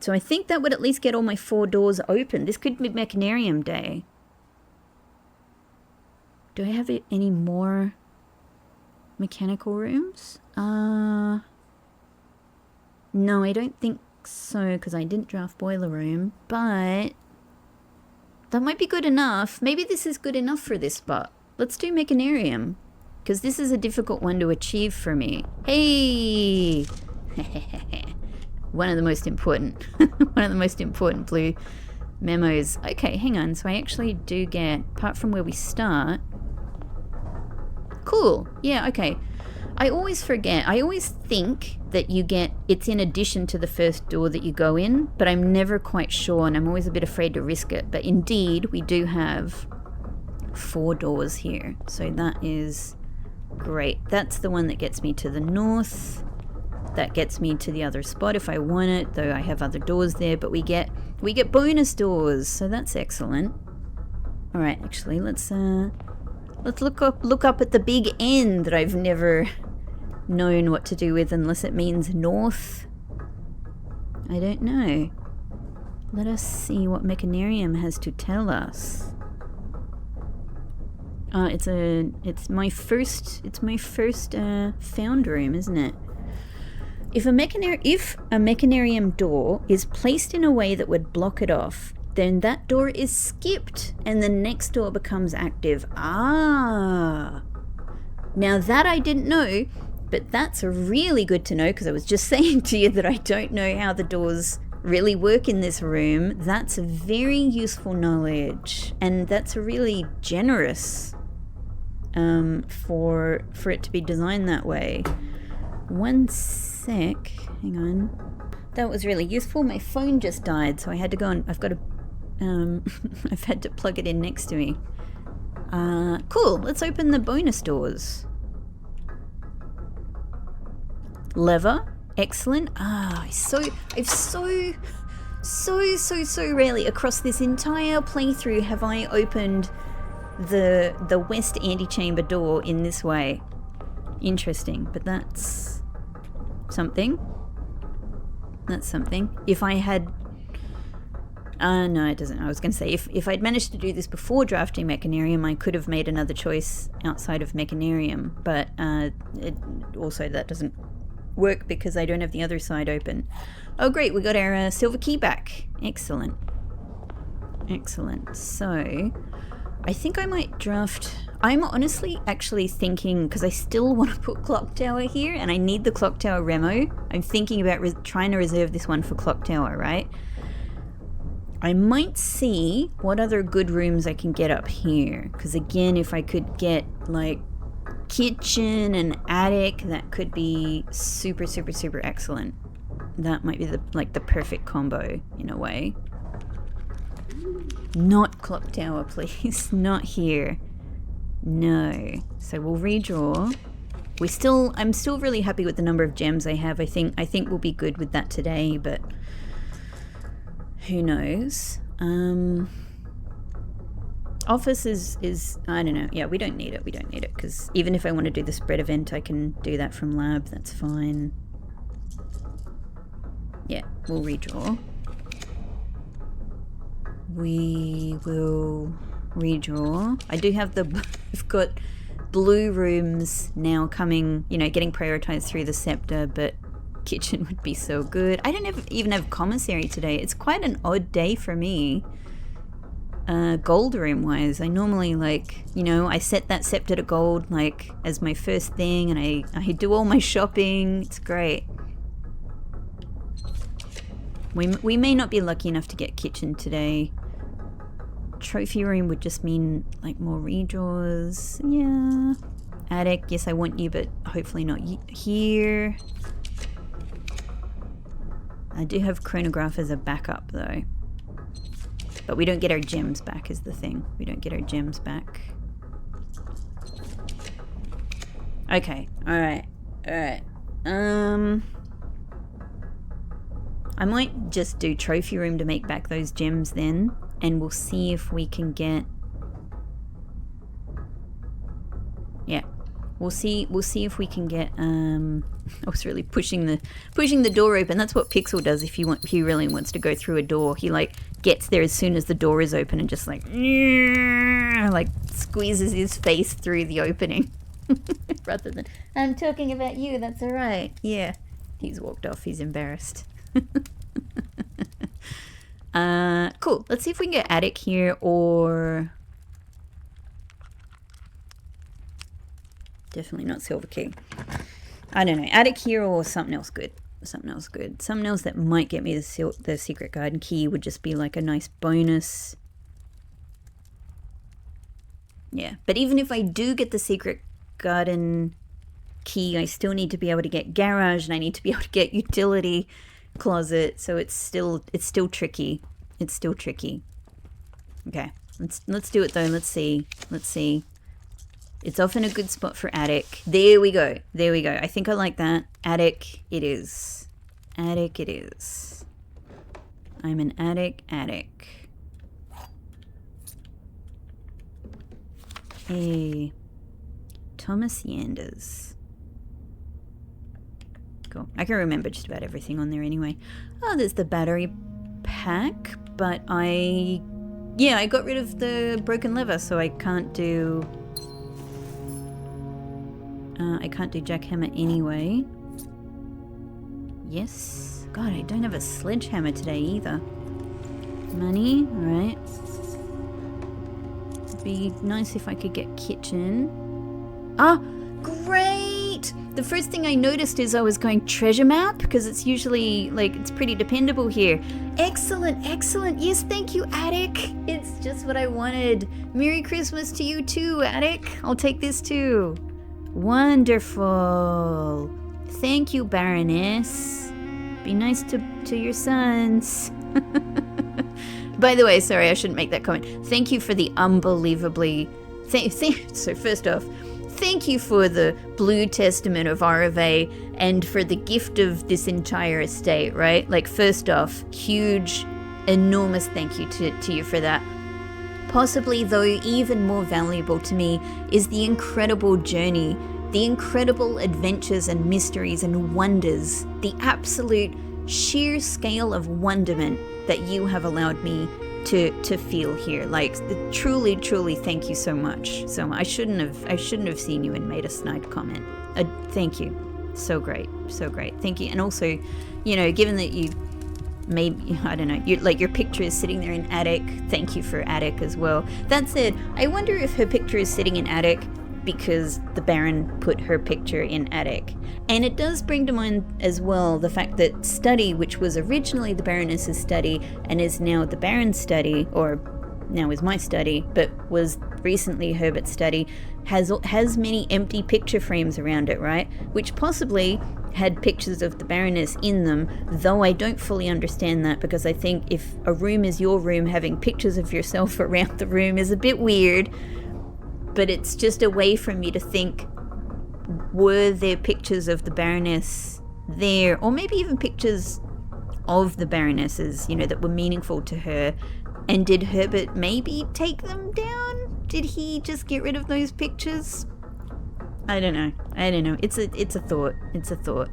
So I think that would at least get all my 4 doors open. This could be mechanarium day. Do I have any more mechanical rooms? No, I don't think so, because I didn't draft boiler room, but that might be good enough. Maybe this is good enough for this spot. Let's do mechanarium, because this is a difficult one to achieve for me. Hey! one of the most important blue memos. Okay, hang on. So I actually do get, apart from where we start... cool. Yeah, okay. I always forget. I always think that you get, it's in addition to the first door that you go in, but I'm never quite sure, and I'm always a bit afraid to risk it. But indeed, we do have 4 doors here. So that is great. That's the one that gets me to the north. That gets me to the other spot if I want it, though I have other doors there, but we get bonus doors, so that's excellent. All right, actually, let's look up at the big N that I've never known what to do with unless it means north. I don't know. Let us see what Mechanarium has to tell us. It's my first found room, isn't it? If a Mechanarium door is placed in a way that would block it off, then that door is skipped and the next door becomes active. Ah. Now that I didn't know, but that's really good to know, because I was just saying to you that I don't know how the doors really work in this room. That's very useful knowledge, and that's really generous for it to be designed that way. One sec, hang on. That was really useful. My phone just died, so I had to go and I've had to plug it in next to me. Cool, let's open the bonus doors. Lever, excellent. I've so rarely across this entire playthrough have I opened the west antechamber door in this way. Interesting, but that's something. That's something. If I had... no, it doesn't. I was going to say, if I'd managed to do this before drafting Mechanarium, I could have made another choice outside of Mechanarium, but also that doesn't work because I don't have the other side open. Oh great, we got our silver key back. Excellent. Excellent. So, I think I might draft... I'm honestly actually thinking, because I still want to put Clock Tower here, and I need the Clock Tower Remo. I'm thinking about trying to reserve this one for Clock Tower, right? I might see what other good rooms I can get up here. Because again, if I could get, like, kitchen and attic, that could be super, super, super excellent. That might be the perfect combo, in a way. Not Clock Tower, please. Not here. No. So we'll redraw. I'm still really happy with the number of gems I have. I think we'll be good with that today, but who knows? Office is I don't know. Yeah, we don't need it. We don't need it, because even if I want to do the spread event, I can do that from lab. That's fine. Yeah, we'll redraw. We will redraw. I do have I've got blue rooms now coming, getting prioritized through the scepter, but kitchen would be so good. I don't even have commissary today. It's quite an odd day for me. Gold room wise, I normally I set that scepter to gold as my first thing, and I do all my shopping. It's great. We may not be lucky enough to get kitchen today. Trophy room would just mean more redraws. Yeah. Attic, yes I want you, but hopefully not here. I do have chronograph as a backup though. But we don't get our gems back is the thing. We don't get our gems back. Okay, alright. Alright. I might just do trophy room to make back those gems then, and we'll see if we can get... Yeah. We'll see if we can get I was really pushing the door open. That's what Pixel does if he really wants to go through a door. He gets there as soon as the door is open and just squeezes his face through the opening. Rather than, I'm talking about you, that's alright. Yeah. He's walked off, he's embarrassed. Cool. Let's see if we can get attic here, or definitely not silver key. I don't know, attic here or something else good. Something else good. Something else that might get me the secret garden key would just be a nice bonus. Yeah, but even if I do get the secret garden key, I still need to be able to get garage, and I need to be able to get utility closet, so it's still tricky. It's still tricky. Okay, let's do it though. Let's see. It's often a good spot for attic. There we go. I think I like that. Attic it is. Attic it is. I'm an attic. Hey, Thomas Yanders. Cool. I can remember just about everything on there anyway. Oh, there's the battery pack, but I got rid of the broken lever, so I can't do jackhammer anyway. Yes. God, I don't have a sledgehammer today either. Money, alright. It'd be nice if I could get kitchen. Ah, great! The first thing I noticed is I was going treasure map, because it's usually, like, it's pretty dependable here. Excellent, excellent. Yes, thank you, Attic. It's just what I wanted. Merry Christmas to you too, Attic. I'll take this too. Wonderful. Thank you, Baroness. Be nice to your sons. By the way, sorry, I shouldn't make that comment. Thank you for the unbelievably... So first off, thank you for the Blue Testament of RFA and for the gift of this entire estate, right? Like, first off, huge, enormous thank you to you for that. Possibly, though, even more valuable to me is the incredible journey, the incredible adventures and mysteries and wonders, the absolute sheer scale of wonderment that you have allowed me to feel here. Like, truly, truly, thank you so much. So I shouldn't have seen you and made a snide comment. Thank you. So great, so great. Thank you. And also, you know, given that you maybe, I don't know, your picture is sitting there in Attic. Thank you for Attic as well. That said, I wonder if her picture is sitting in Attic because the Baron put her picture in Attic. And it does bring to mind as well the fact that study, which was originally the Baroness's study and is now the Baron's study, or now is my study, but was recently Herbert's study, has many empty picture frames around it, right? Which possibly had pictures of the Baroness in them, though I don't fully understand that, because I think if a room is your room, having pictures of yourself around the room is a bit weird. But it's just a way for me to think, were there pictures of the Baroness there, or maybe even pictures of the Baronesses, you know, that were meaningful to her, and did Herbert maybe take them down? Did he just get rid of those pictures? I don't know. It's a thought. It's a thought.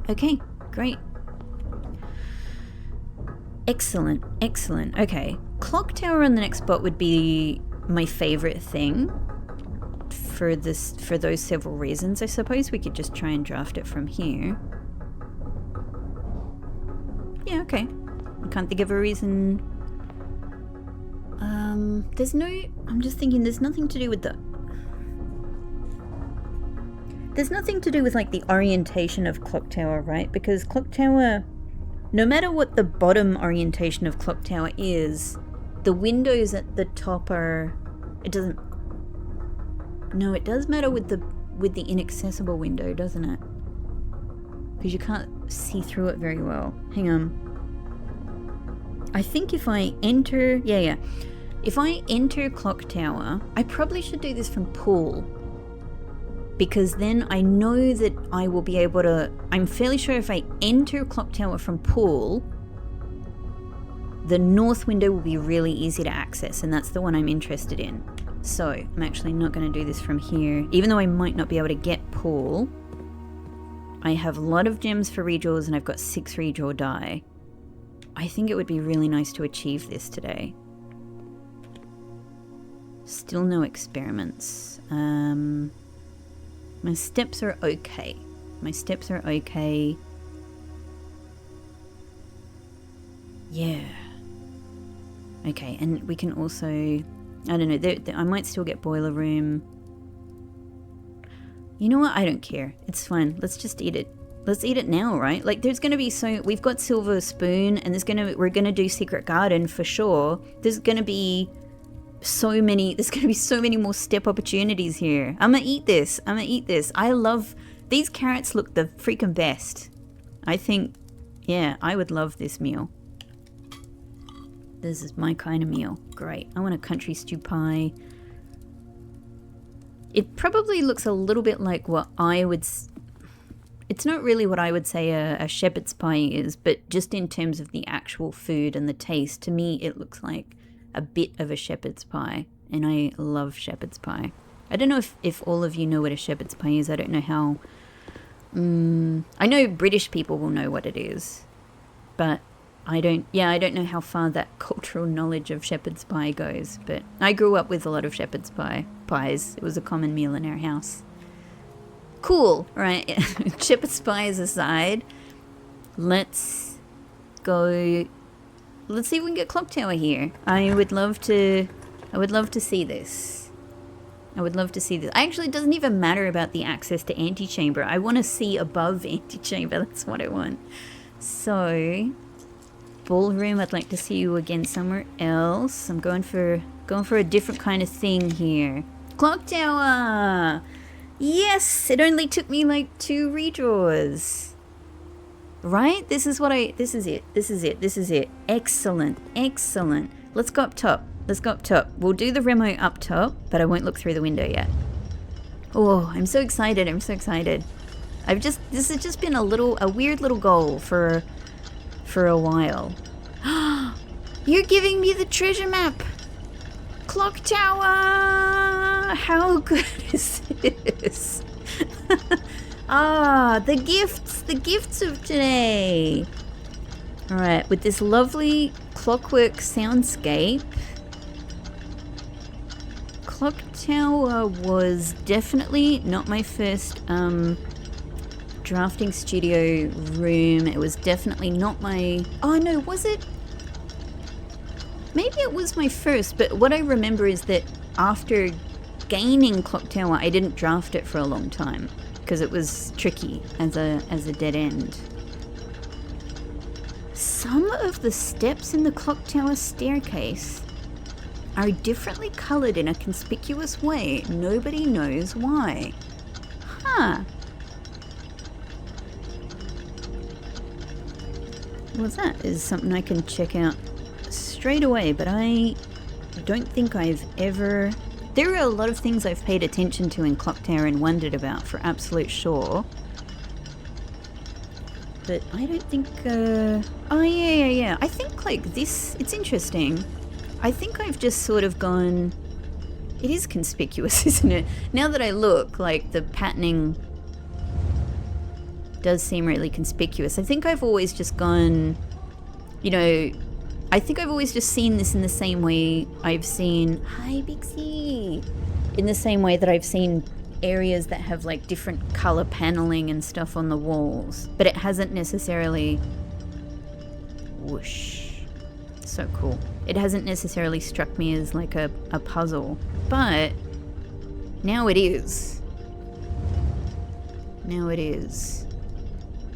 Okay, great. Excellent, excellent. Okay, clock tower on the next spot would be my favorite thing for those several reasons. I suppose we could just try and draft it from here. Yeah, okay. I can't think of a reason. I'm just thinking there's nothing to do with like the orientation of clock tower, right? Because clock tower, no matter what the bottom orientation of clock tower is, the windows at the top are, it does matter with the inaccessible window, doesn't it? Because you can't see through it very well. Hang on. I think if I enter, if I enter clock tower, I probably should do this from pool, because then I know that I will be able to, I'm fairly sure if I enter clock tower from pool, the north window will be really easy to access, and that's the one I'm interested in. So I'm actually not going to do this from here, even though I might not be able to get pool. I have a lot of gems for redraws and I've got 6 redraw die. I think it would be really nice to achieve this today. Still no experiments. My steps are okay. Yeah. Okay, and we can also, I don't know, I might still get boiler room. You know what? I don't care. It's fine. Let's just eat it. Let's eat it now, right? Like, there's going to be we've got silver spoon, and we're going to do secret garden for sure. There's going to be so many more step opportunities here. I'm going to eat this. I love, these carrots look the freaking best. I think, yeah, I would love this meal. This is my kind of meal. Great. I want a country stew pie. It probably looks a little bit like what I would... It's not really what I would say a shepherd's pie is, but just in terms of the actual food and the taste, to me it looks like a bit of a shepherd's pie, and I love shepherd's pie. I don't know if all of you know what a shepherd's pie is. I don't know I know British people will know what it is, but I don't know how far that cultural knowledge of shepherd's pie goes, but I grew up with a lot of shepherd's pies. It was a common meal in our house. Cool, right? Shepherd's pies aside, let's go. Let's see if we can get Clock Tower here. I would love to see this. Actually, it doesn't even matter about the access to antechamber. I want to see above antechamber. That's what I want. So, ballroom. I'd like to see you again somewhere else. I'm going for a different kind of thing here. Clock Tower. Yes, it only took me like 2 redraws. Right? This is it. Excellent. Let's go up top. We'll do the Remo up top, but I won't look through the window yet. Oh, I'm so excited. This has just been a weird little goal for a while. You're giving me the treasure map. Clock Tower. How good is this? The gifts of today. All right, with this lovely clockwork soundscape. Clock Tower was definitely not my first drafting studio room. It was definitely not my... Oh no, was it? Maybe it was my first, but what I remember is that after gaining Clock Tower, I didn't draft it for a long time because it was tricky as a dead end. Some of the steps in the Clock Tower staircase are differently coloured in a conspicuous way. Nobody knows why. Huh. What's that? Is something I can check out straight away, but I don't think I've ever... There are a lot of things I've paid attention to in Clock Tower and wondered about for absolute sure. But I don't think... Oh, yeah. I think, like, this... It's interesting. I think I've just sort of gone... It is conspicuous, isn't it? Now that I look, like, the patterning does seem really conspicuous. I think I've always just gone... You know... I think I've always just seen this in the same way I've seen... Hi, Bixie! In the same way that I've seen areas that have, like, different colour paneling and stuff on the walls. But it hasn't necessarily... Whoosh. So cool. It hasn't necessarily struck me as like a puzzle, but now it is.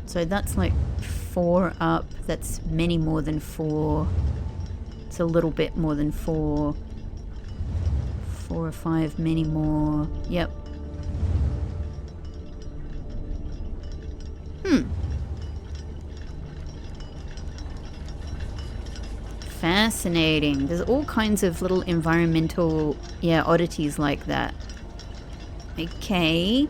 So that's like 4 up. That's many more than 4. It's a little bit more than 4. 4 or 5, many more. Yep. Fascinating. There's all kinds of little environmental, oddities like that. Okay.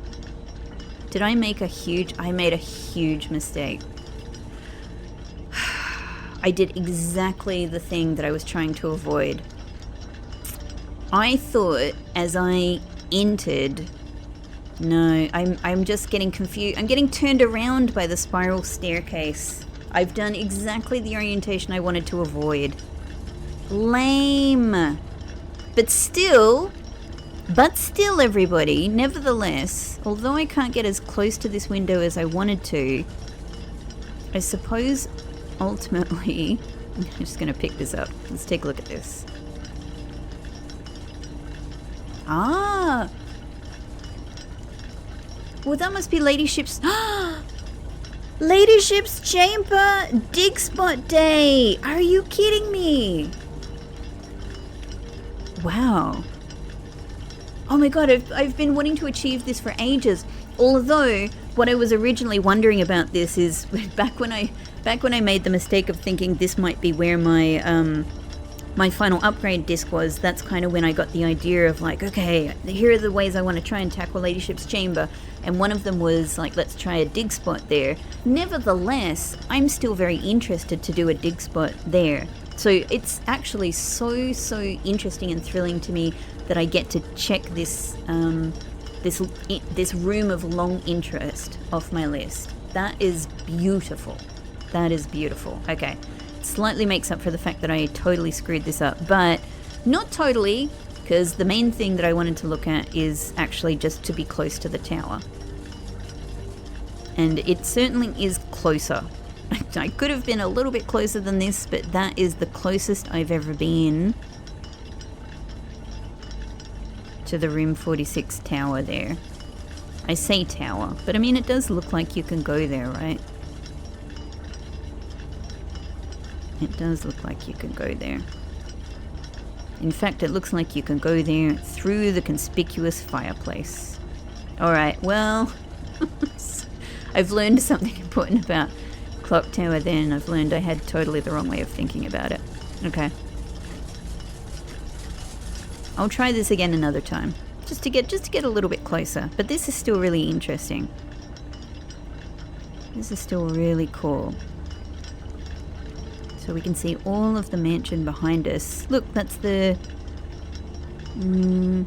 Did I make a huge... I made a huge mistake. I did exactly the thing that I was trying to avoid. I thought as I entered... No, I'm just getting confused. I'm getting turned around by the spiral staircase. I've done exactly the orientation I wanted to avoid. Lame. But still, everybody, nevertheless, although I can't get as close to this window as I wanted to, I suppose ultimately, I'm just going to pick this up. Let's take a look at this. Ah. Well, that must be Ladyship's... Ladyship's Chamber Dig Spot Day! Are you kidding me? Wow. Oh my god, I've been wanting to achieve this for ages. Although, what I was originally wondering about this is, back when I made the mistake of thinking this might be where my my final upgrade disc was, that's kind of when I got the idea of like, okay, here are the ways I want to try and tackle Ladyship's Chamber, and one of them was like, let's try a dig spot there. Nevertheless, I'm still very interested to do a dig spot there. So it's actually so interesting and thrilling to me that I get to check this this room of long interest off my list. That is beautiful. That is beautiful. Okay. Slightly makes up for the fact that I totally screwed this up, but not totally, because the main thing that I wanted to look at is actually just to be close to the tower. And it certainly is closer. I could have been a little bit closer than this, but that is the closest I've ever been to the room 46 tower there. I say tower, but I mean it does look like you can go there, right? It does look like you can go there. In fact, it looks like you can go there through the conspicuous fireplace. Alright, well, I've learned something important about Clock Tower then. I've learned I had totally the wrong way of thinking about it. Okay. I'll try this again another time. Just to get a little bit closer. But this is still really interesting. This is still really cool. So we can see all of the mansion behind us. Look, that's the... I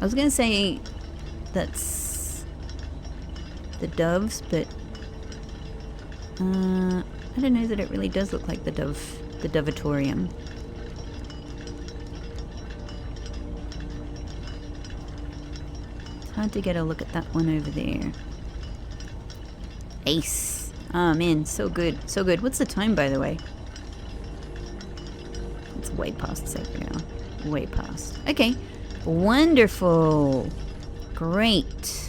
was going to say that's the doves, but I don't know that it really does look like the dovatorium. It's hard to get a look at that one over there. Ace. Oh man, so good, so good. What's the time, by the way? It's way past 7 now. Way past. Okay, wonderful. Great.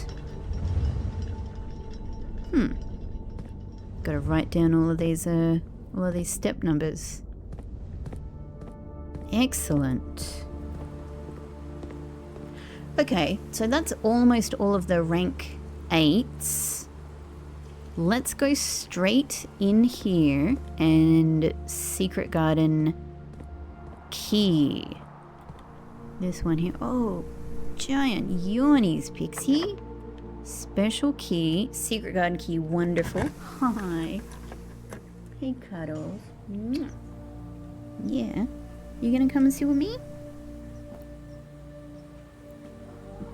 Gotta write down all of these step numbers. Excellent. Okay, so that's almost all of the rank 8s. Let's go straight in here and secret garden key. This one here. Oh, giant yawnies, Pixie. Special key, secret garden key, wonderful. Hi. Hey, Cuddles. Yeah. You gonna come and sit with me?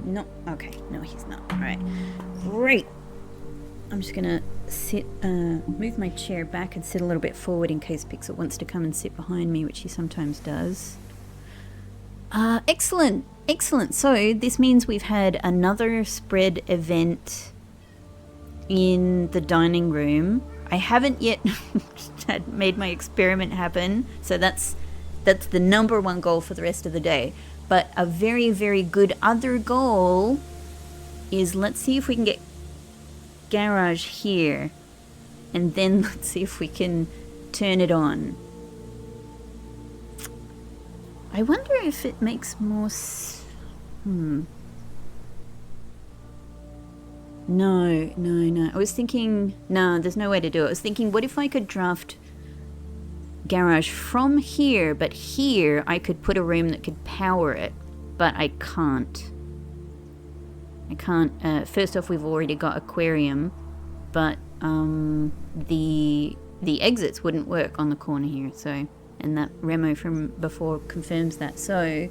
No. Okay. No, he's not. All right. Great. I'm just gonna sit, move my chair back and sit a little bit forward in case Pixel wants to come and sit behind me, which he sometimes does. Excellent, excellent. So this means we've had another spread event in the dining room. I haven't yet had made my experiment happen, so that's the number one goal for the rest of the day. But a very, very good other goal is, let's see if we can get garage here, and then let's see if we can turn it on. I wonder if it makes more No. I was thinking, no, there's no way to do it. I was thinking, what if I could draft garage from here, but here I could put a room that could power it, but I can't. First off, we've already got aquarium, but the exits wouldn't work on the corner here, so, and that Remo from before confirms that. So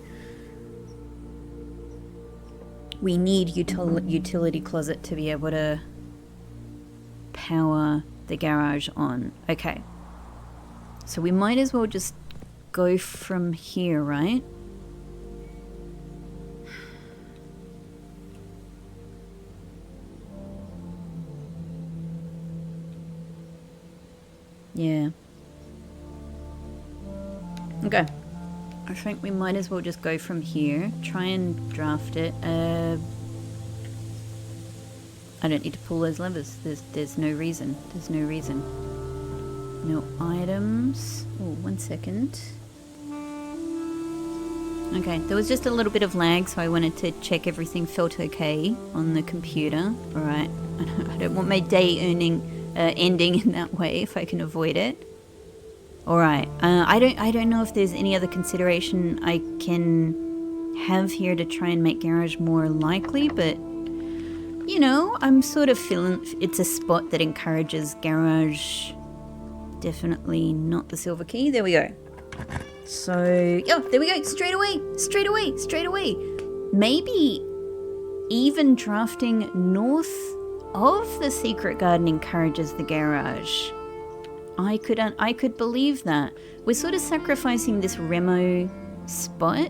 we need utility closet to be able to power the garage on. Okay, so we might as well just go from here, right? Yeah. Okay. I think we might as well just go from here. Try and draft it. I don't need to pull those levers. There's no reason. There's no reason. No items. Oh, 1 second. Okay, there was just a little bit of lag, so I wanted to check everything felt okay on the computer. Alright. I don't want my day ending in that way if I can avoid it. Alright, I don't know if there's any other consideration I can have here to try and make garage more likely, but you know, I'm sort of feeling it's a spot that encourages garage. Definitely not the silver key. There we go. So, oh, there we go. Straight away. Maybe even drafting north of the secret garden encourages the garage. I could believe that. We're sort of sacrificing this Remo spot,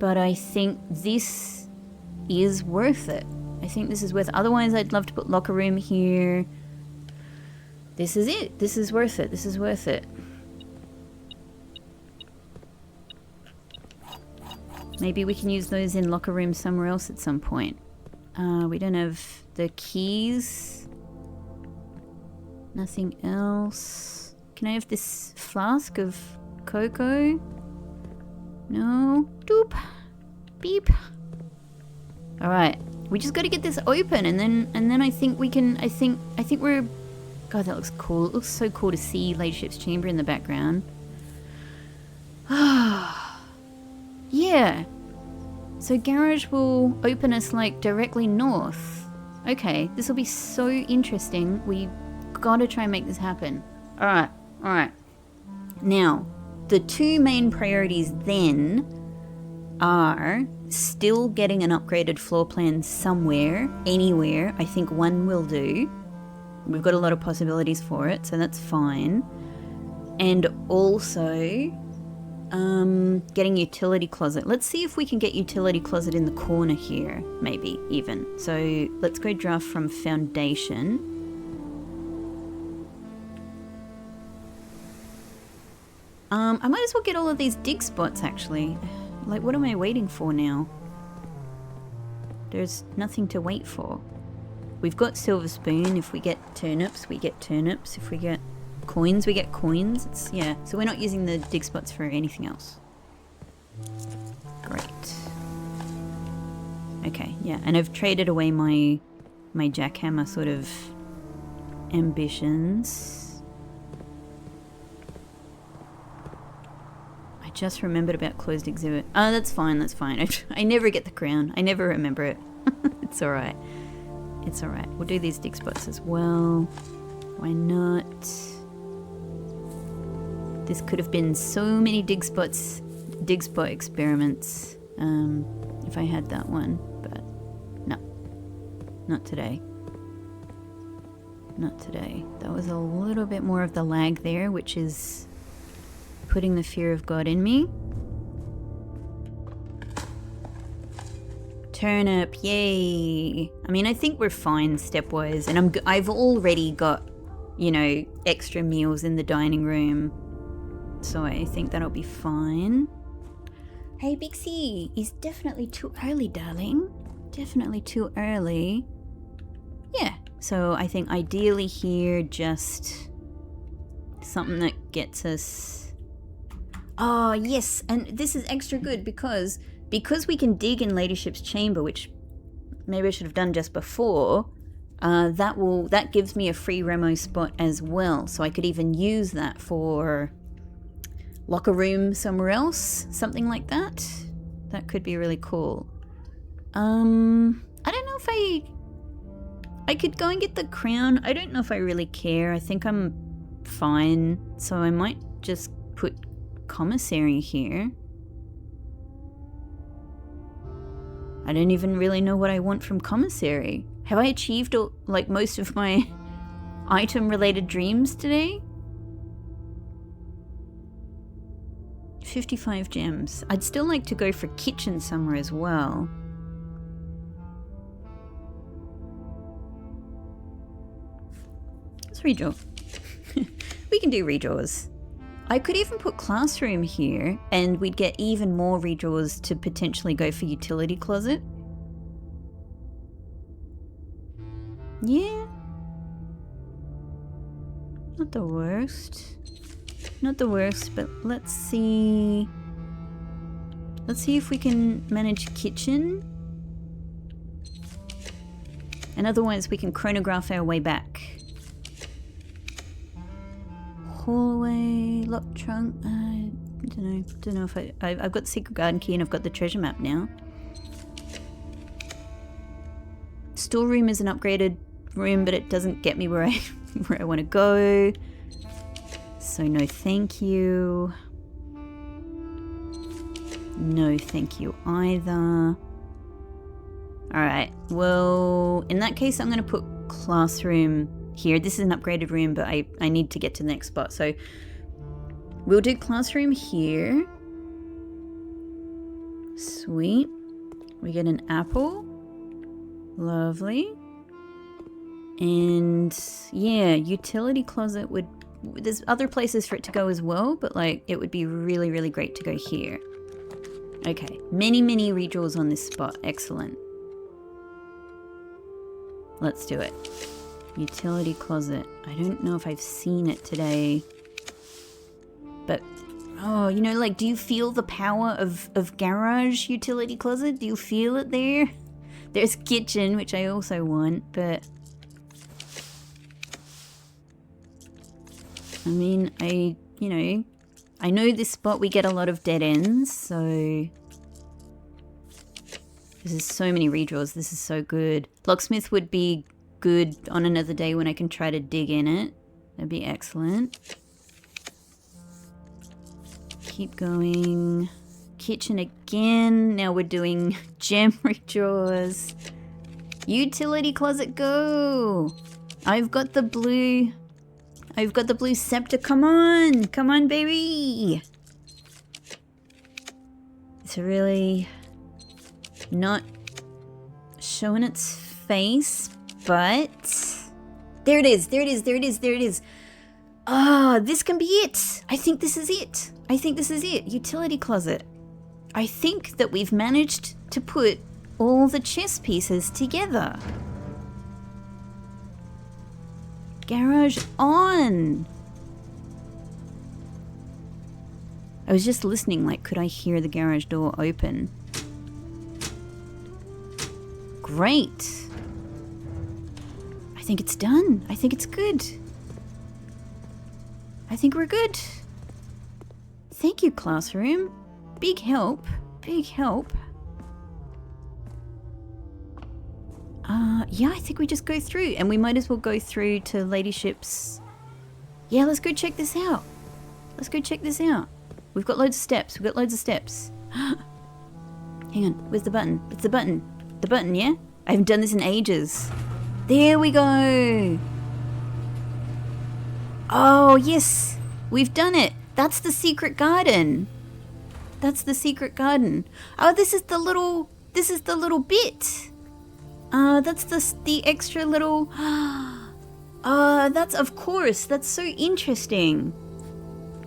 but I think this is worth it. I think this is worth it. Otherwise, I'd love to put locker room here. This is it. This is worth it. This is worth it. Maybe we can use those in locker room somewhere else at some point. We don't have the keys. Nothing else. Can I have this flask of cocoa? No. Doop. Beep. Alright. We just gotta get this open and then I think we can I think we're God, that looks cool. It looks so cool to see Ladyship's chamber in the background. Yeah. So garage will open us like directly north. Okay, this will be so interesting. We gotta try and make this happen. Alright, alright. Now, the two main priorities then are still getting an upgraded floor plan somewhere, anywhere. I think one will do. We've got a lot of possibilities for it, so that's fine. And also getting utility closet. Let's see if we can get utility closet in the corner here, maybe even. So let's go draft from foundation. I might as well get all of these dig spots actually. Like, what am I waiting for now? There's nothing to wait for. We've got silver spoon. If we get turnips, we get turnips. If we get coins, we get coins. It's, yeah, so we're not using the dig spots for anything else. Great. Okay, yeah, and I've traded away my jackhammer sort of ambitions. I just remembered about closed exhibit. Oh, that's fine, that's fine. I never get the crown. I never remember it. It's alright. It's alright. We'll do these dig spots as well. Why not? This could have been so many dig spot experiments if I had that one, but no. Not today. Not today. That was a little bit more of the lag there, which is putting the fear of God in me. Turnip, yay! I mean, I think we're fine stepwise, and I've already got, you know, extra meals in the dining room, so I think that'll be fine. Hey, Bixie, it's definitely too early, darling. Definitely too early. Yeah, so I think ideally here, just something that gets us... Oh, yes, and this is extra good because we can dig in Ladyship's chamber, which maybe I should have done just before, that gives me a free Remo spot as well. So I could even use that for locker room somewhere else, something like that. That could be really cool. I don't know if I could go and get the crown. I don't know if I really care. I think I'm fine. So I might just put commissary here. I don't even really know what I want from commissary. Have I achieved like most of my item related dreams today? 55 gems. I'd still like to go for kitchen somewhere as well. Let's redraw. We can do redraws. I could even put classroom here and we'd get even more redraws to potentially go for utility closet. Yeah. Not the worst. Not the worst, but let's see. Let's see if we can manage kitchen. And otherwise we can chronograph our way back. Hallway, lock trunk, I don't know if I've got the secret garden key and I've got the treasure map now. Storeroom is an upgraded room, but it doesn't get me where I want to go. So no thank you. No thank you either. Alright, well, in that case, I'm going to put classroom here. This is an upgraded room, but I need to get to the next spot. So we'll do classroom here. Sweet. We get an apple. Lovely. And yeah, utility closet would... There's other places for it to go as well, but like it would be really, really great to go here. Okay, many redraws on this spot. Excellent. Let's do it. Utility closet. I don't know if I've seen it today. But, oh, you know, like, do you feel the power of garage utility closet? Do you feel it there? There's kitchen, which I also want, but... I mean, I know this spot we get a lot of dead ends, so... This is so many redraws. This is so good. Locksmith would be good on another day when I can try to dig in it. That'd be excellent. Keep going. Kitchen again. Now we're doing gem redraws. Utility closet, go! I've got the blue scepter. Come on! Come on, baby! It's really not showing its face, but there it is, there it is, there it is, there it is. Ah, this can be it. I think this is it. I think this is it. Utility closet. I think that we've managed to put all the chess pieces together. Garage on. I was just listening, like, could I hear the garage door open? Great. I think it's done. I think it's good. I think we're good. Thank you, classroom. Big help. Big help. Yeah, I think we just go through, and we might as well go through to Ladyship's. Yeah, let's go check this out. Let's go check this out. We've got loads of steps. We've got loads of steps. Hang on. Where's the button? It's the button. The button, yeah? I haven't done this in ages. There we go. Oh, yes. We've done it. That's the secret garden. That's the secret garden. Oh, this is the little bit. That's the extra little... that's, of course, that's so interesting.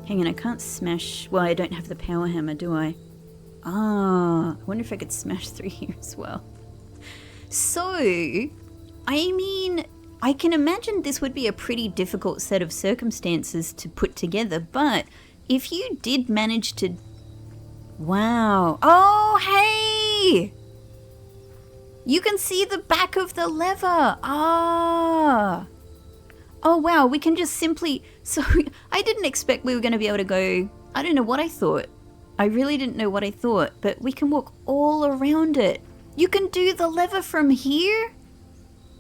Hang on, I can't smash... Well, I don't have the power hammer, do I? I wonder if I could smash through here as well. So, I mean, I can imagine this would be a pretty difficult set of circumstances to put together, but if you did manage to... Wow. Oh, hey! You can see the back of the lever. Ah. Oh, wow. We can just simply... So, I didn't expect we were going to be able to go... I don't know what I thought. I really didn't know what I thought, but we can walk all around it. You can do the lever from here?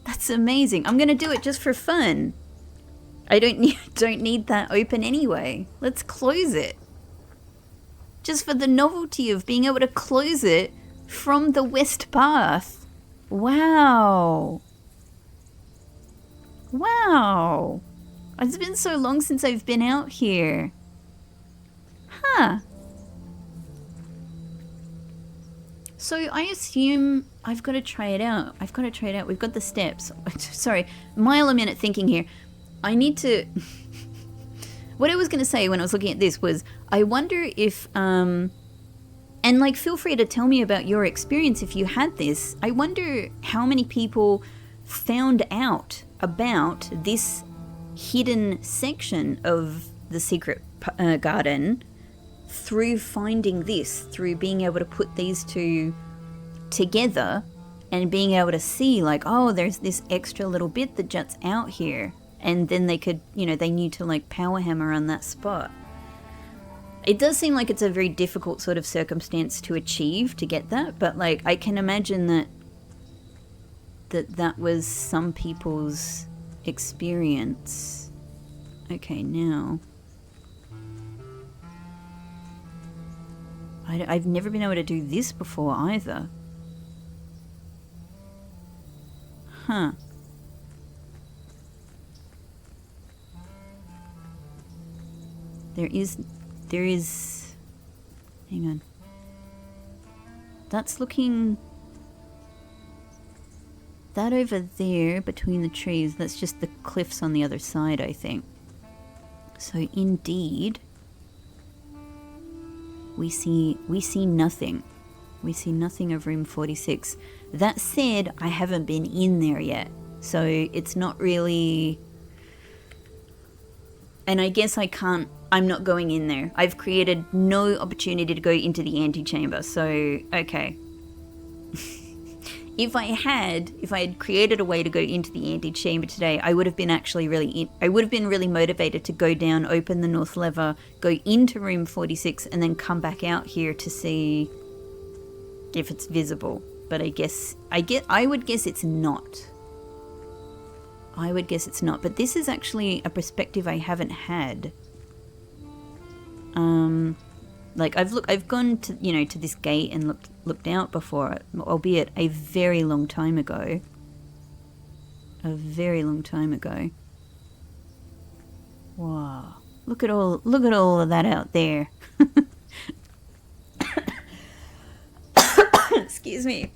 That's amazing. I'm going to do it just for fun. I don't need that open anyway. Let's close it. Just for the novelty of being able to close it from the west path. Wow. Wow. It's been so long since I've been out here. Huh. So I assume I've got to try it out. I've got to try it out. We've got the steps. Sorry, mile a minute thinking here. I need to... What I was going to say when I was looking at this was, I wonder if... And like, feel free to tell me about your experience if you had this. I wonder how many people found out about this hidden section of the secret garden through finding this, through being able to put these two together and being able to see like, oh, there's this extra little bit that juts out here. And then they could, you know, they knew to like power hammer on that spot. It does seem like it's a very difficult sort of circumstance to achieve, to get that, but like I can imagine that was some people's experience. Okay, now I've never been able to do this before either. Huh. There is, hang on. That's looking, that over there between the trees, that's just the cliffs on the other side, I think. So indeed, we see nothing. We see nothing of room 46. That said, I haven't been in there yet, so it's not really, and I guess I'm not going in there. I've created no opportunity to go into the antechamber, so okay. If I had created a way to go into the antechamber today, I would have been really motivated to go down, open the north lever, go into room 46, and then come back out here to see if it's visible. But I would guess it's not. I would guess it's not. But this is actually a perspective I haven't had. Like I've gone to, you know, to this gate and looked out before, albeit a very long time ago. A very long time ago. Wow. Look at all of that out there. Excuse me.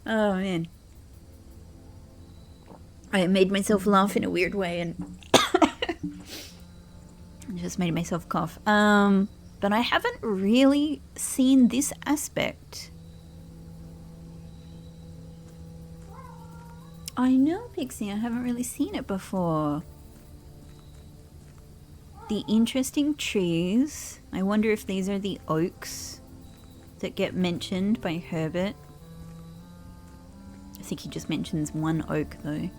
Oh man. I made myself laugh in a weird way and just made myself cough. But I haven't really seen this aspect. I know, Pixie, I haven't really seen it before. The interesting trees. I wonder if these are the oaks that get mentioned by Herbert. I think he just mentions one oak though.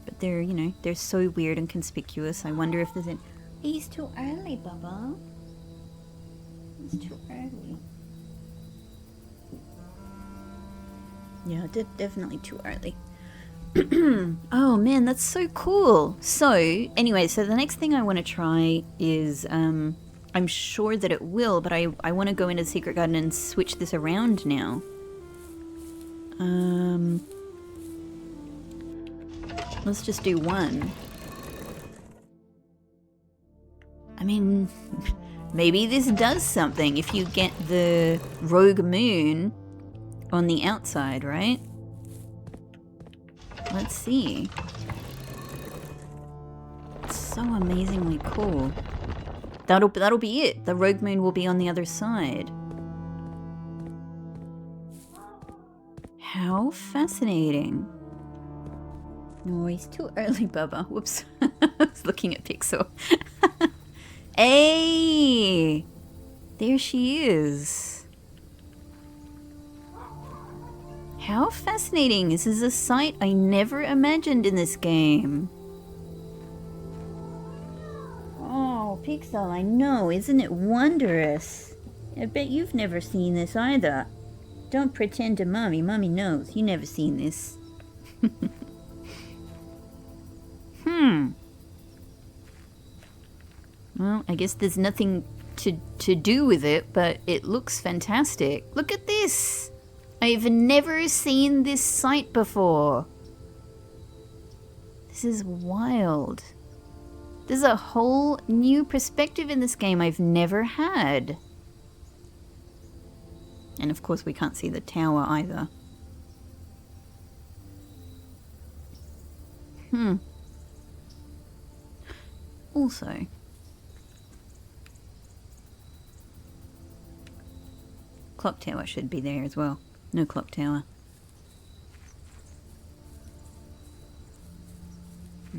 But they're, you know, they're so weird and conspicuous. I wonder if there's an... It's too early, Bubba. It's too early. Yeah, definitely too early. Oh man, that's so cool. So, anyway, so the next thing I want to try is, I'm sure that it will, but I want to go into the secret garden and switch this around now. Let's just do one. I mean, maybe this does something if you get the rogue moon on the outside, right? Let's see. It's so amazingly cool. That'll be it. The rogue moon will be on the other side. How fascinating. No, it's too early, Bubba. Whoops. I was looking at Pixel. Hey! There she is. How fascinating. This is a sight I never imagined in this game. Oh, Pixel, I know. Isn't it wondrous? I bet you've never seen this either. Don't pretend to Mommy. Mommy knows. You never seen this. Well, I guess there's nothing to do with it, but it looks fantastic. Look at this! I've never seen this sight before. This is wild. There's a whole new perspective in this game I've never had. And of course we can't see the tower either. Also, clock tower should be there as well. No clock tower.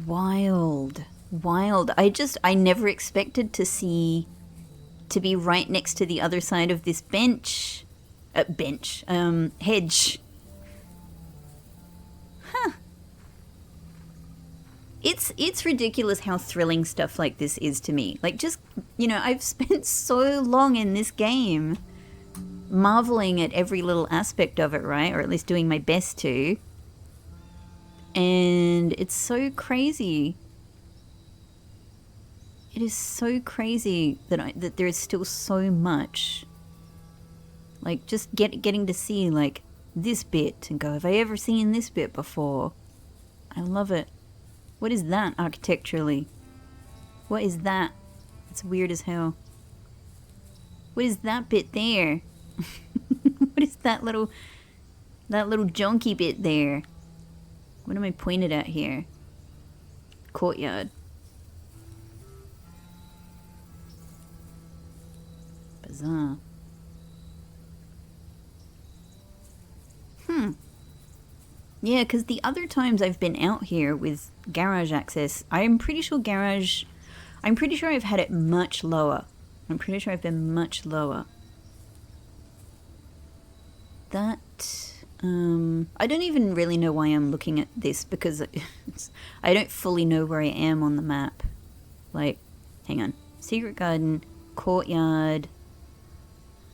Wild. Wild. I never expected to be right next to the other side of this hedge. Huh. It's ridiculous how thrilling stuff like this is to me. Like, just, you know, I've spent so long in this game marveling at every little aspect of it, right? Or at least doing my best to. And it's so crazy. It is so crazy that there is still so much. Like, just getting to see, like, this bit and go, have I ever seen this bit before? I love it. What is that architecturally? What is that? It's weird as hell. What is that bit there? What is that little jonky bit there? What am I pointed at here? Courtyard. Bizarre. Yeah, because the other times I've been out here with garage access, I'm pretty sure I've had it much lower. I'm pretty sure I've been much lower. That, I don't even really know why I'm looking at this, because I don't fully know where I am on the map. Like, hang on. Secret garden, courtyard,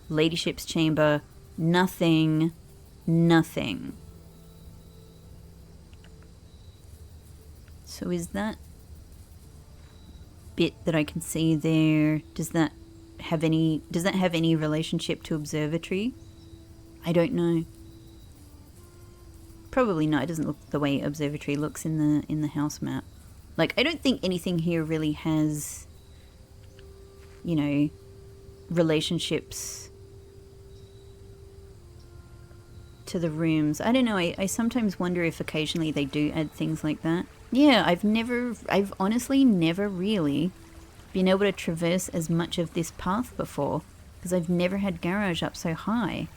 ladyship's chamber, nothing. So is that bit that I can see there, does that have any relationship to observatory? I don't know. Probably not. It doesn't look the way observatory looks in the house map. Like, I don't think anything here really has, you know, relationships to the rooms. I don't know. I sometimes wonder if occasionally they do add things like that. Yeah, I've honestly never really been able to traverse as much of this path before, because I've never had garage up so high.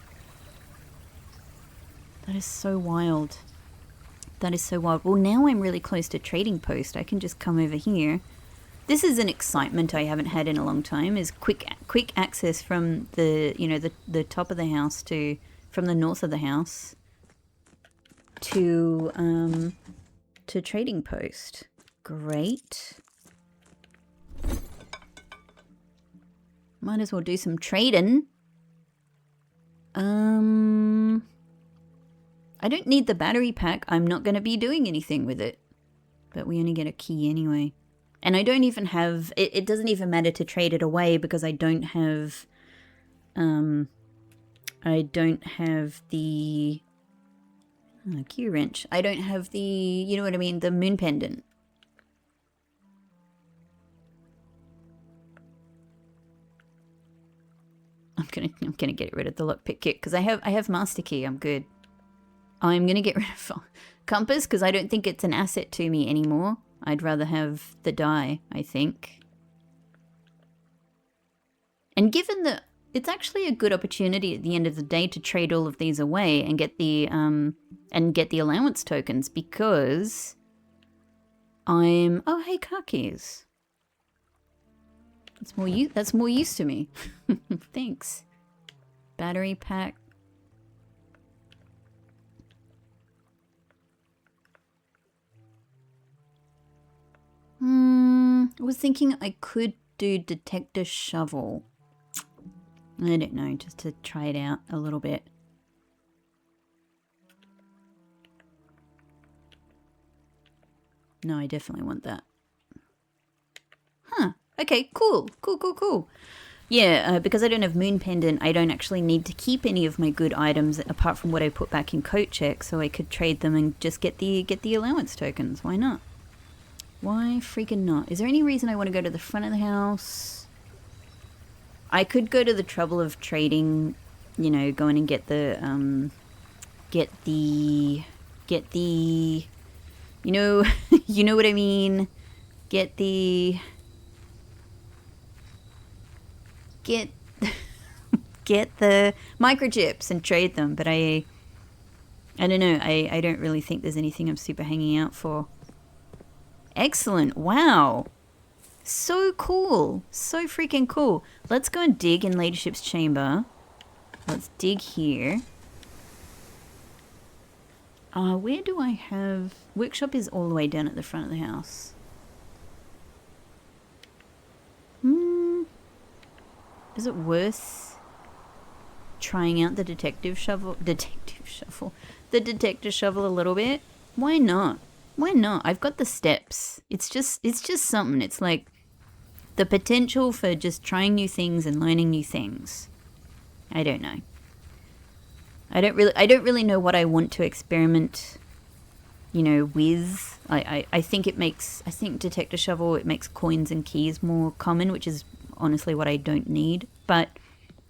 That is so wild. That is so wild. Well, now I'm really close to trading post. I can just come over here. This is an excitement I haven't had in a long time, is quick access from the, you know, the top of the house to, from the north of the house to trading post. Great. Might as well do some trading. I don't need the battery pack. I'm not going to be doing anything with it. But we only get a key anyway. And I don't even have... It doesn't even matter to trade it away, because I don't have... I don't have the... key wrench. I don't have the... You know what I mean? The moon pendant. I'm gonna get rid of the lockpick kit, because I have master key. I'm good. I'm gonna get rid of compass, because I don't think it's an asset to me anymore. I'd rather have the die, I think. And given that it's actually a good opportunity at the end of the day to trade all of these away and get the allowance tokens, because I'm... Oh, hey, car keys. That's more use to me. Thanks. Battery pack. I was thinking I could do detector shovel. I don't know, just to try it out a little bit. No, I definitely want that. Huh. Okay, cool. Yeah, because I don't have moon pendant, I don't actually need to keep any of my good items apart from what I put back in coat check, so I could trade them and just get the allowance tokens. Why not? Why freaking not? Is there any reason I want to go to the front of the house? I could go to the trouble of trading, you know, going and get the, you know, you know what I mean? Get the microchips and trade them, but I don't know, I don't really think there's anything I'm super hanging out for. Excellent. Wow. So cool. So freaking cool. Let's go and dig in Ladyship's chamber. Let's dig here. Where do I have... Workshop is all the way down at the front of the house. Is it worth trying out the detector shovel a little bit? Why not? Why not? I've got the steps. It's just something. It's like the potential for just trying new things and learning new things. I don't know. I don't really know what I want to experiment, you know, with. I think I think detector shovel, it makes coins and keys more common, which is honestly what I don't need, but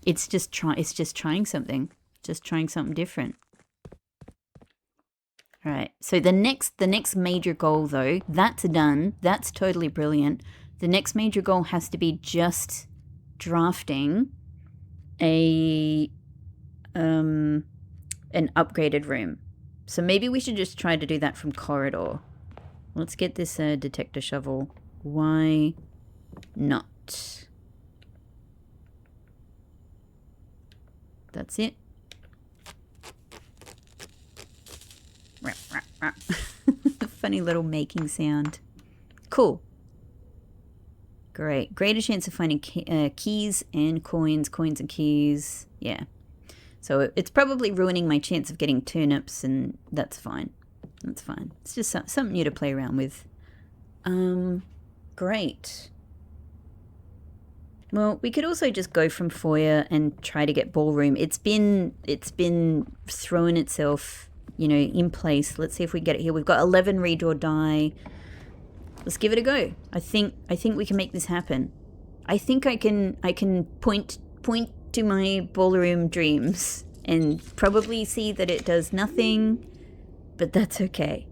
it's just trying something. Just trying something different. All right. So the next major goal though, that's done. That's totally brilliant. The next major goal has to be just drafting a an upgraded room. So maybe we should just try to do that from corridor. Let's get this detector shovel. Why not? That's it. Funny little making sound. Cool. Great. Greater chance of finding keys and coins and keys. Yeah. So it's probably ruining my chance of getting turnips, and that's fine. That's fine. It's just something new to play around with. Great. Well, we could also just go from foyer and try to get ballroom. It's been throwing itself, you know, in place. Let's see if we get it here. We've got 11 redraw die. Let's give it a go. I think we can make this happen. I think I can point to my ballroom dreams and probably see that it does nothing, but that's okay.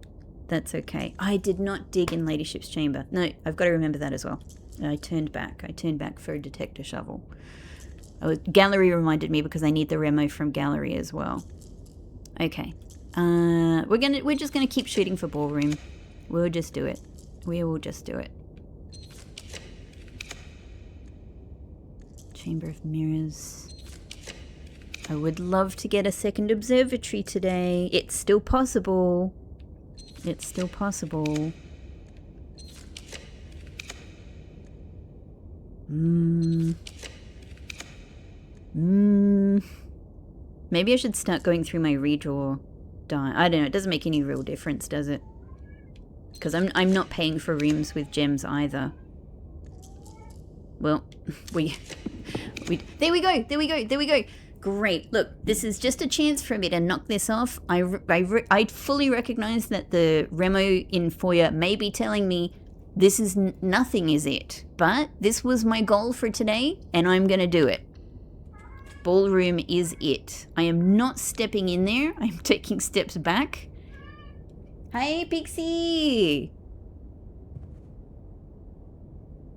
That's okay. I did not dig in Ladyship's chamber. No, I've got to remember that as well. I turned back for a detector shovel. Gallery reminded me because I need the remo from gallery as well. Okay. We're just gonna keep shooting for ballroom. We'll just do it. We will just do it. Chamber of Mirrors. I would love to get a second observatory today. It's still possible. It's still possible. Maybe I should start going through my redraw die. I don't know. It doesn't make any real difference, does it? Because I'm not paying for rooms with gems either. Well, there we go. Great. Look, this is just a chance for me to knock this off. I fully recognize that the remo in foyer may be telling me this is nothing, is it? But this was my goal for today, and I'm gonna do it. Ballroom is it. I am not stepping in there. I'm taking steps back. Hi, Pixie!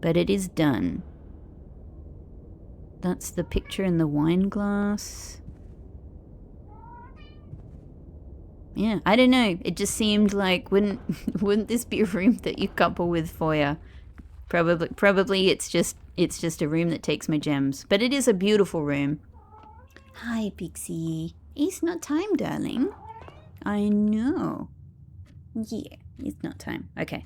But it is done. That's the picture in the wine glass. Yeah, I don't know. It just seemed like wouldn't this be a room that you couple with foyer? Probably it's just a room that takes my gems. But it is a beautiful room. Hi, Pixie. It's not time, darling. I know. Yeah, it's not time. Okay.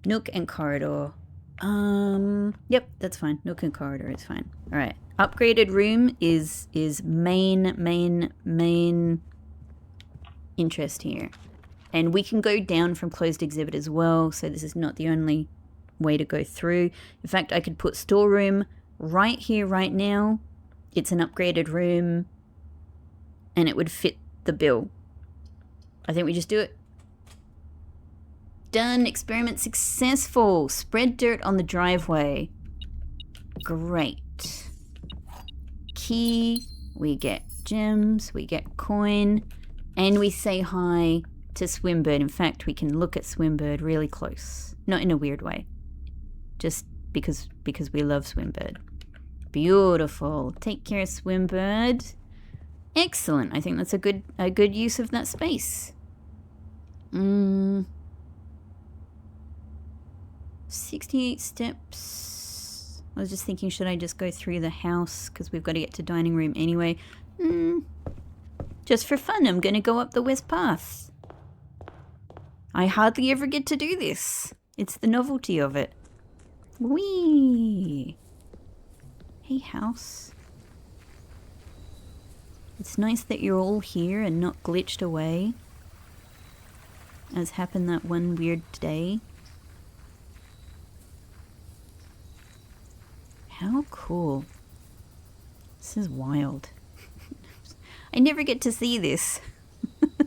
Nook and corridor. Yep, that's fine. Nook and corridor is fine. All right. Upgraded room is main interest here. And we can go down from closed exhibit as well, so this is not the only way to go through. In fact, I could put storeroom right here, right now. It's an upgraded room, and it would fit the bill. I think we just do it. Done. Experiment successful. Spread dirt on the driveway. Great. Key. We get gems. We get coin. And we say hi to Swimbird. In fact, we can look at Swimbird really close. Not in a weird way. Just because we love Swimbird. Beautiful. Take care, Swimbird. Excellent. I think that's a good use of that space. 68 steps. I was just thinking, should I just go through the house? Because we've got to get to dining room anyway. Just for fun, I'm going to go up the west path. I hardly ever get to do this. It's the novelty of it. Whee! Hey, house. It's nice that you're all here and not glitched away, as happened that one weird day. How cool. This is wild. I never get to see this.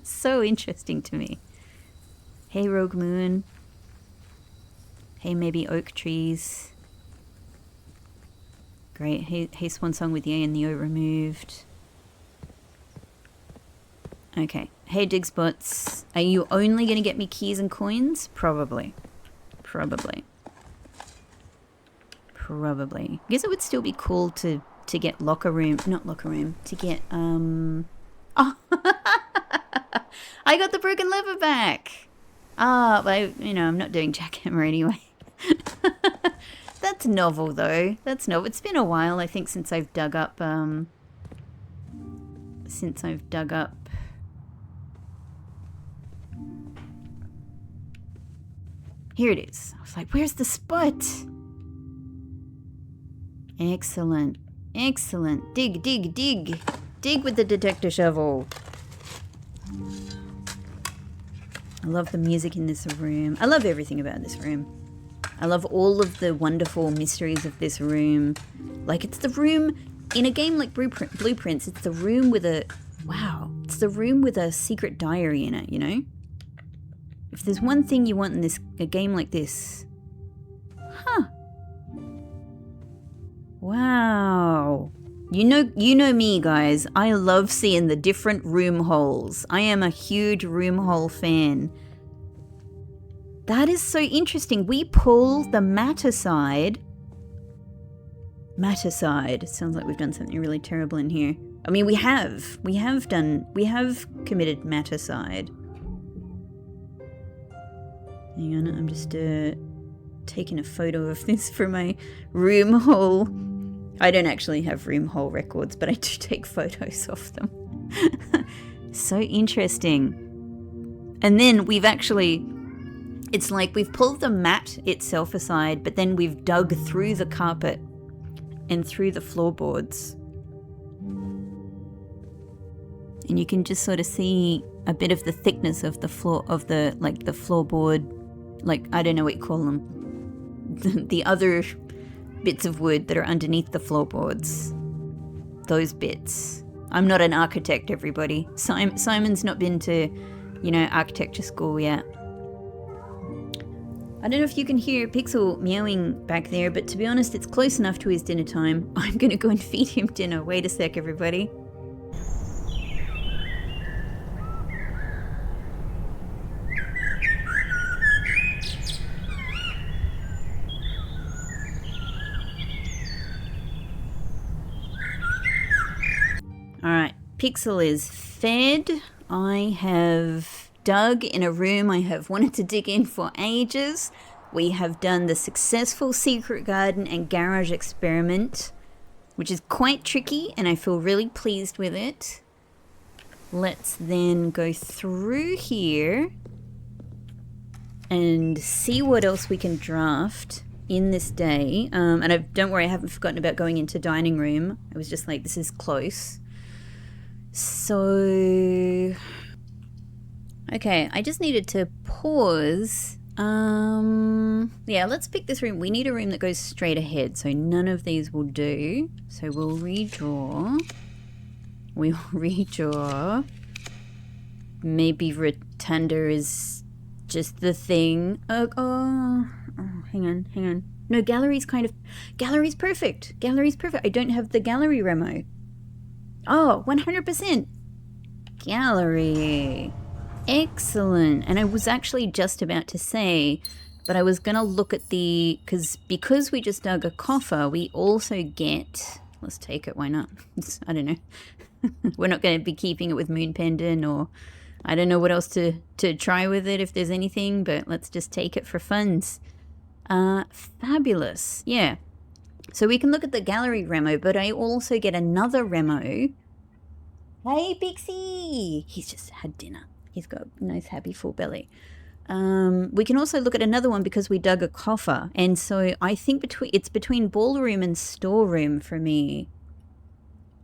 So interesting to me. Hey, Rogue Moon. Hey, maybe oak trees. Great. Hey, Swan Song with Yay and the O removed. Okay. Hey, Dig Spots. Are you only going to get me keys and coins? Probably. Probably. Probably. I guess it would still be cool to get locker room. Not locker room. To get, Oh! I got the broken lever back! Ah, well, you know, I'm not doing jackhammer anyway. That's novel, though. That's novel. It's been a while, I think, since I've dug up, Here it is. I was like, where's the spot? Excellent. Excellent. Dig, dig, dig. Dig with the detector shovel. I love the music in this room. I love everything about this room. I love all of the wonderful mysteries of this room. Like, it's the room in a game like Blueprints. It's the room with a... Wow. It's the room with a secret diary in it, you know? If there's one thing you want in a game like this... Huh. Wow. You know me, guys. I love seeing the different room holes. I am a huge room hole fan. That is so interesting. We pull the matter side. Matter side. Sounds like we've done something really terrible in here. I mean, we have committed matter side. Hang on, I'm just taking a photo of this for my room hole. I don't actually have room hole records, but I do take photos of them. So interesting. And then we've actually, it's like we've pulled the mat itself aside, but then we've dug through the carpet and through the floorboards. And you can just sort of see a bit of the thickness of the floor, of the, like the floorboard, like, I don't know what you call them. The other bits of wood that are underneath the floorboards. Those bits. I'm not an architect, everybody. Simon's not been to, you know, architecture school yet. I don't know if you can hear Pixel meowing back there, but to be honest, it's close enough to his dinner time. I'm gonna go and feed him dinner. Wait a sec, everybody. Alright, Pixel is fed. I have dug in a room I have wanted to dig in for ages. We have done the successful secret garden and garage experiment, which is quite tricky, and I feel really pleased with it. Let's then go through here and see what else we can draft in this day. And don't worry, I haven't forgotten about going into dining room. I was just like, this is close. So, okay, I just needed to pause. Yeah, let's pick this room. We need a room that goes straight ahead, so none of these will do. So we'll redraw. We'll redraw. Maybe Rotunda is just the thing. Oh, hang on. No, gallery's perfect. Gallery's perfect. I don't have the gallery remo. Oh, 100%. Gallery. Excellent. And I was actually just about to say, but I was going to look at because we just dug a coffer, we also get, let's take it, why not? I don't know. We're not going to be keeping it with Moon Pendant, or I don't know what else to try with it if there's anything, but let's just take it for funds. Fabulous. Yeah. So we can look at the gallery remo, but I also get another remo. Hey, Pixie! He's just had dinner. He's got a nice, happy, full belly. We can also look at another one because we dug a coffer. And so I think it's between ballroom and storeroom for me.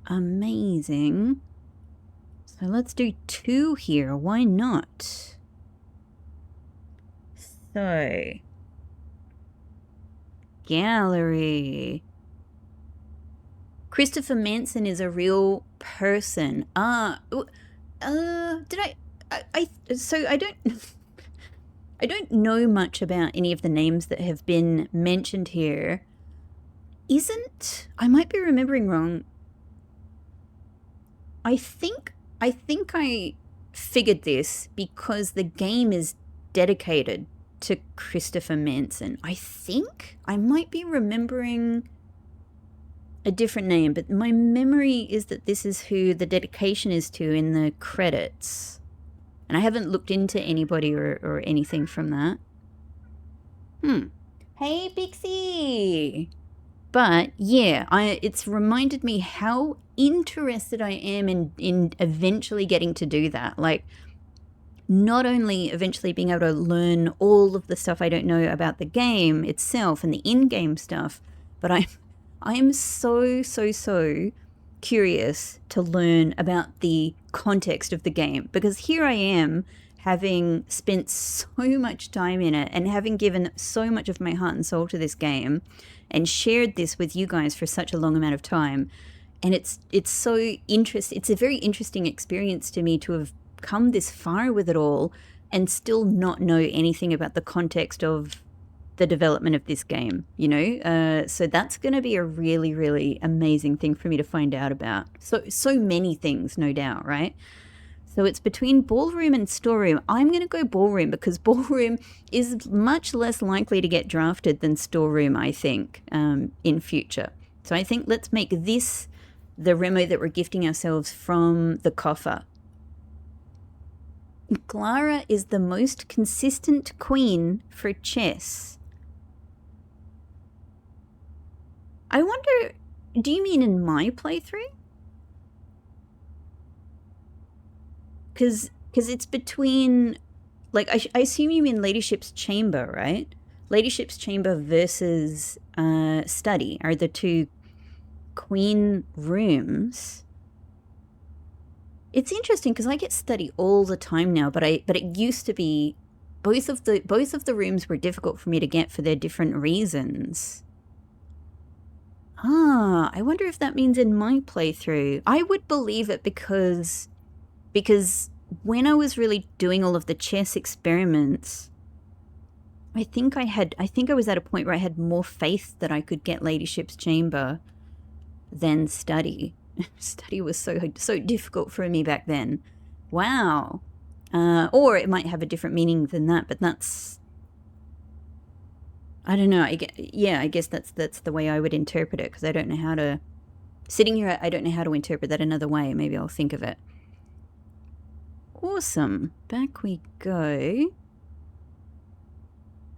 Amazing. So let's do 2 here. Why not? So... gallery. Christopher Manson is a real person. So I don't, I don't know much about any of the names that have been mentioned here. I might be remembering wrong. I think I figured this because the game is dedicated to Christopher Manson. I think I might be remembering a different name, but my memory is that this is who the dedication is to in the credits. And I haven't looked into anybody or anything from that. Hey, Bixie! But yeah, it's reminded me how interested I am in eventually getting to do that. Like, not only eventually being able to learn all of the stuff I don't know about the game itself and the in-game stuff, but I'm so curious to learn about the context of the game, because here I am having spent so much time in it and having given so much of my heart and soul to this game and shared this with you guys for such a long amount of time. And it's so interesting. It's a very interesting experience to me to have come this far with it all and still not know anything about the context of the development of this game, you know? So that's going to be a really, really amazing thing for me to find out about. So many things, no doubt, right? So it's between ballroom and storeroom. I'm going to go ballroom because ballroom is much less likely to get drafted than storeroom, I think, in future. So I think let's make this the remo that we're gifting ourselves from the coffer. Clara is the most consistent queen for chess. I wonder, do you mean in my playthrough? Because it's between, like, I assume you mean Ladyship's Chamber, right? Ladyship's Chamber versus Study are the two queen rooms. It's interesting because I get Study all the time now, but it used to be both of the rooms were difficult for me to get for their different reasons. I wonder if that means in my playthrough. I would believe it because when I was really doing all of the chess experiments, I think I was at a point where I had more faith that I could get Ladyship's Chamber than Study. Study was so difficult for me back then. Wow. Or it might have a different meaning than that, but that's, I don't know. I guess that's the way I would interpret it, because I don't know how to, sitting here, I don't know how to interpret that another way. Maybe I'll think of it. Awesome. Back we go.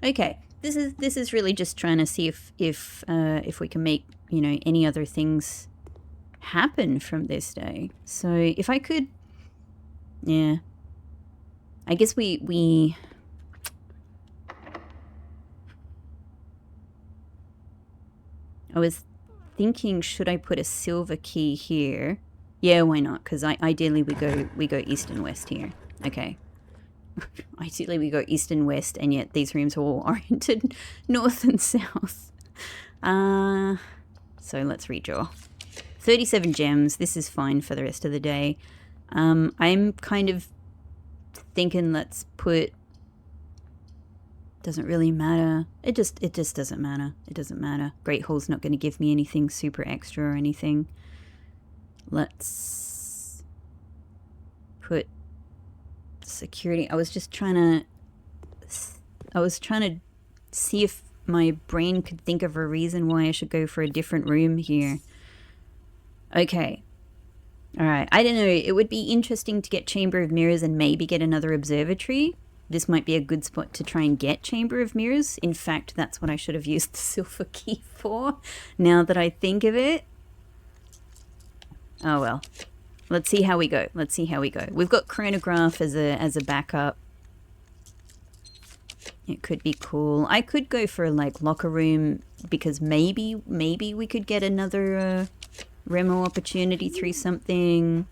Okay. This is really just trying to see if we can make, you know, any other things happen from this day. So if I could, yeah, I guess we I was thinking, should I put a silver key here? Yeah, why not? Because ideally we go east and west here. Okay. Ideally we go east and west, and yet these rooms are all oriented north and south. So let's redraw. 37 gems. This is fine for the rest of the day. I'm kind of thinking let's put, doesn't really matter. It just doesn't matter. It doesn't matter. Great Hall's not going to give me anything super extra or anything. Let's put security. I was trying to see if my brain could think of a reason why I should go for a different room here. Okay. All right. I don't know. It would be interesting to get Chamber of Mirrors and maybe get another observatory. This might be a good spot to try and get Chamber of Mirrors. In fact, that's what I should have used the silver key for, now that I think of it. Oh well. Let's see how we go. Let's see how we go. We've got chronograph as a backup. It could be cool. I could go for like locker room, because maybe we could get another Remo opportunity through something.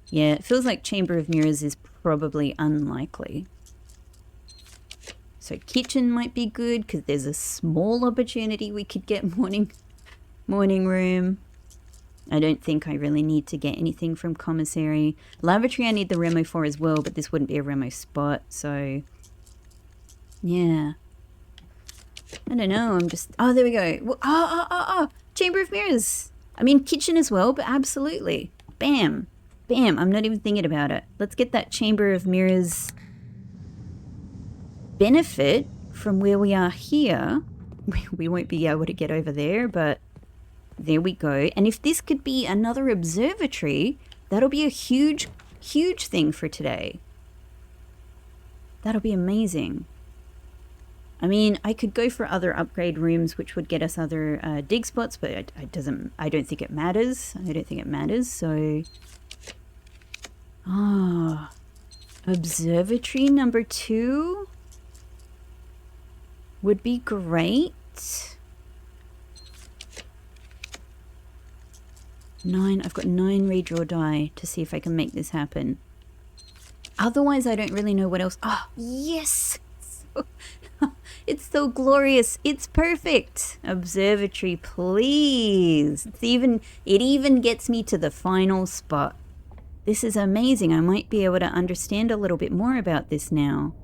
Yeah, it feels like Chamber of Mirrors is probably unlikely. So kitchen might be good because there's a small opportunity we could get morning room. I don't think I really need to get anything from commissary. Lavatory I need the remo for as well, but this wouldn't be a remo spot, so yeah. I don't know, I'm just... Oh, there we go. Chamber of mirrors. I mean, kitchen as well, but absolutely. Bam. Bam. I'm not even thinking about it. Let's get that chamber of mirrors benefit from where we are here. We won't be able to get over there, but there we go. And if this could be another observatory, that'll be a huge, huge thing for today. That'll be amazing. I mean, I could go for other upgrade rooms, which would get us other dig spots, but I don't think it matters. I don't think it matters, so... Observatory number 2 would be great. 9, I've got 9 redraw die to see if I can make this happen. Otherwise, I don't really know what else. Oh, yes! It's so glorious. It's perfect. Observatory, please. It even gets me to the final spot. This is amazing. I might be able to understand a little bit more about this now.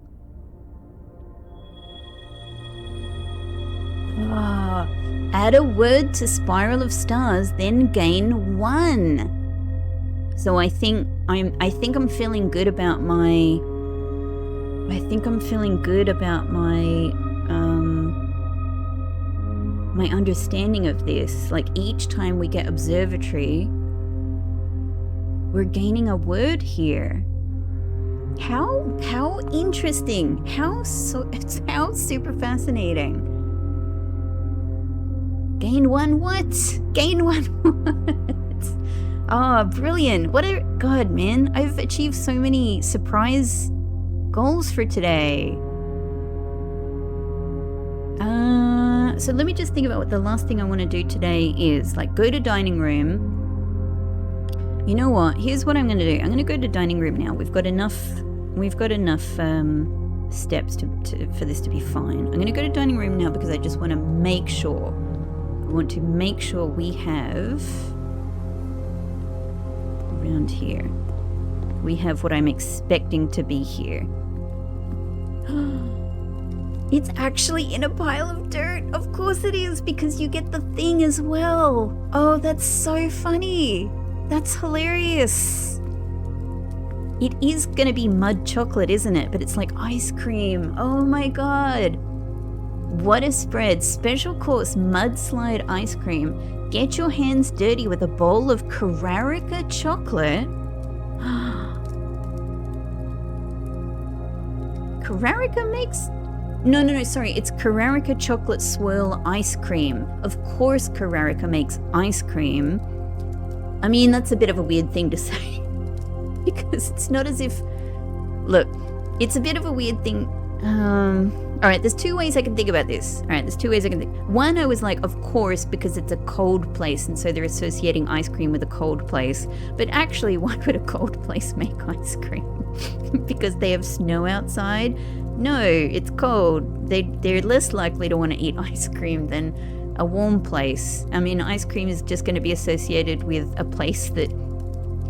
Add a word to Spiral of Stars, then gain 1. So I think I'm feeling good about my... my understanding of this. Like, each time we get observatory, we're gaining a word here. How interesting. How super fascinating. Gain 1 what? Gain 1 what? Oh, brilliant. God, man. I've achieved so many surprise goals for today. So let me just think about what the last thing I want to do today is. Like, go to dining room. You know what? Here's what I'm going to do. I'm going to go to dining room now. We've got enough steps for this to be fine. I'm going to go to dining room now because I just want to make sure. I want to make sure we have around here. We have what I'm expecting to be here. It's actually in a pile of dirt. Of course it is, because you get the thing as well. Oh, that's so funny. That's hilarious. It is going to be mud chocolate, isn't it? But it's like ice cream. Oh my god. What a spread. Special course mudslide ice cream. Get your hands dirty with a bowl of Carrarica chocolate. Carrarica makes... No, sorry. It's Carrarica chocolate swirl ice cream. Of course Carrarica makes ice cream. I mean, that's a bit of a weird thing to say. Because it's not as if... Look, it's a bit of a weird thing. Alright, there's 2 ways I can think about this. One, I was like, of course, because it's a cold place, and so they're associating ice cream with a cold place. But actually, why would a cold place make ice cream? Because they have snow outside? No, it's cold. They're less likely to want to eat ice cream than a warm place. I mean, ice cream is just going to be associated with a place that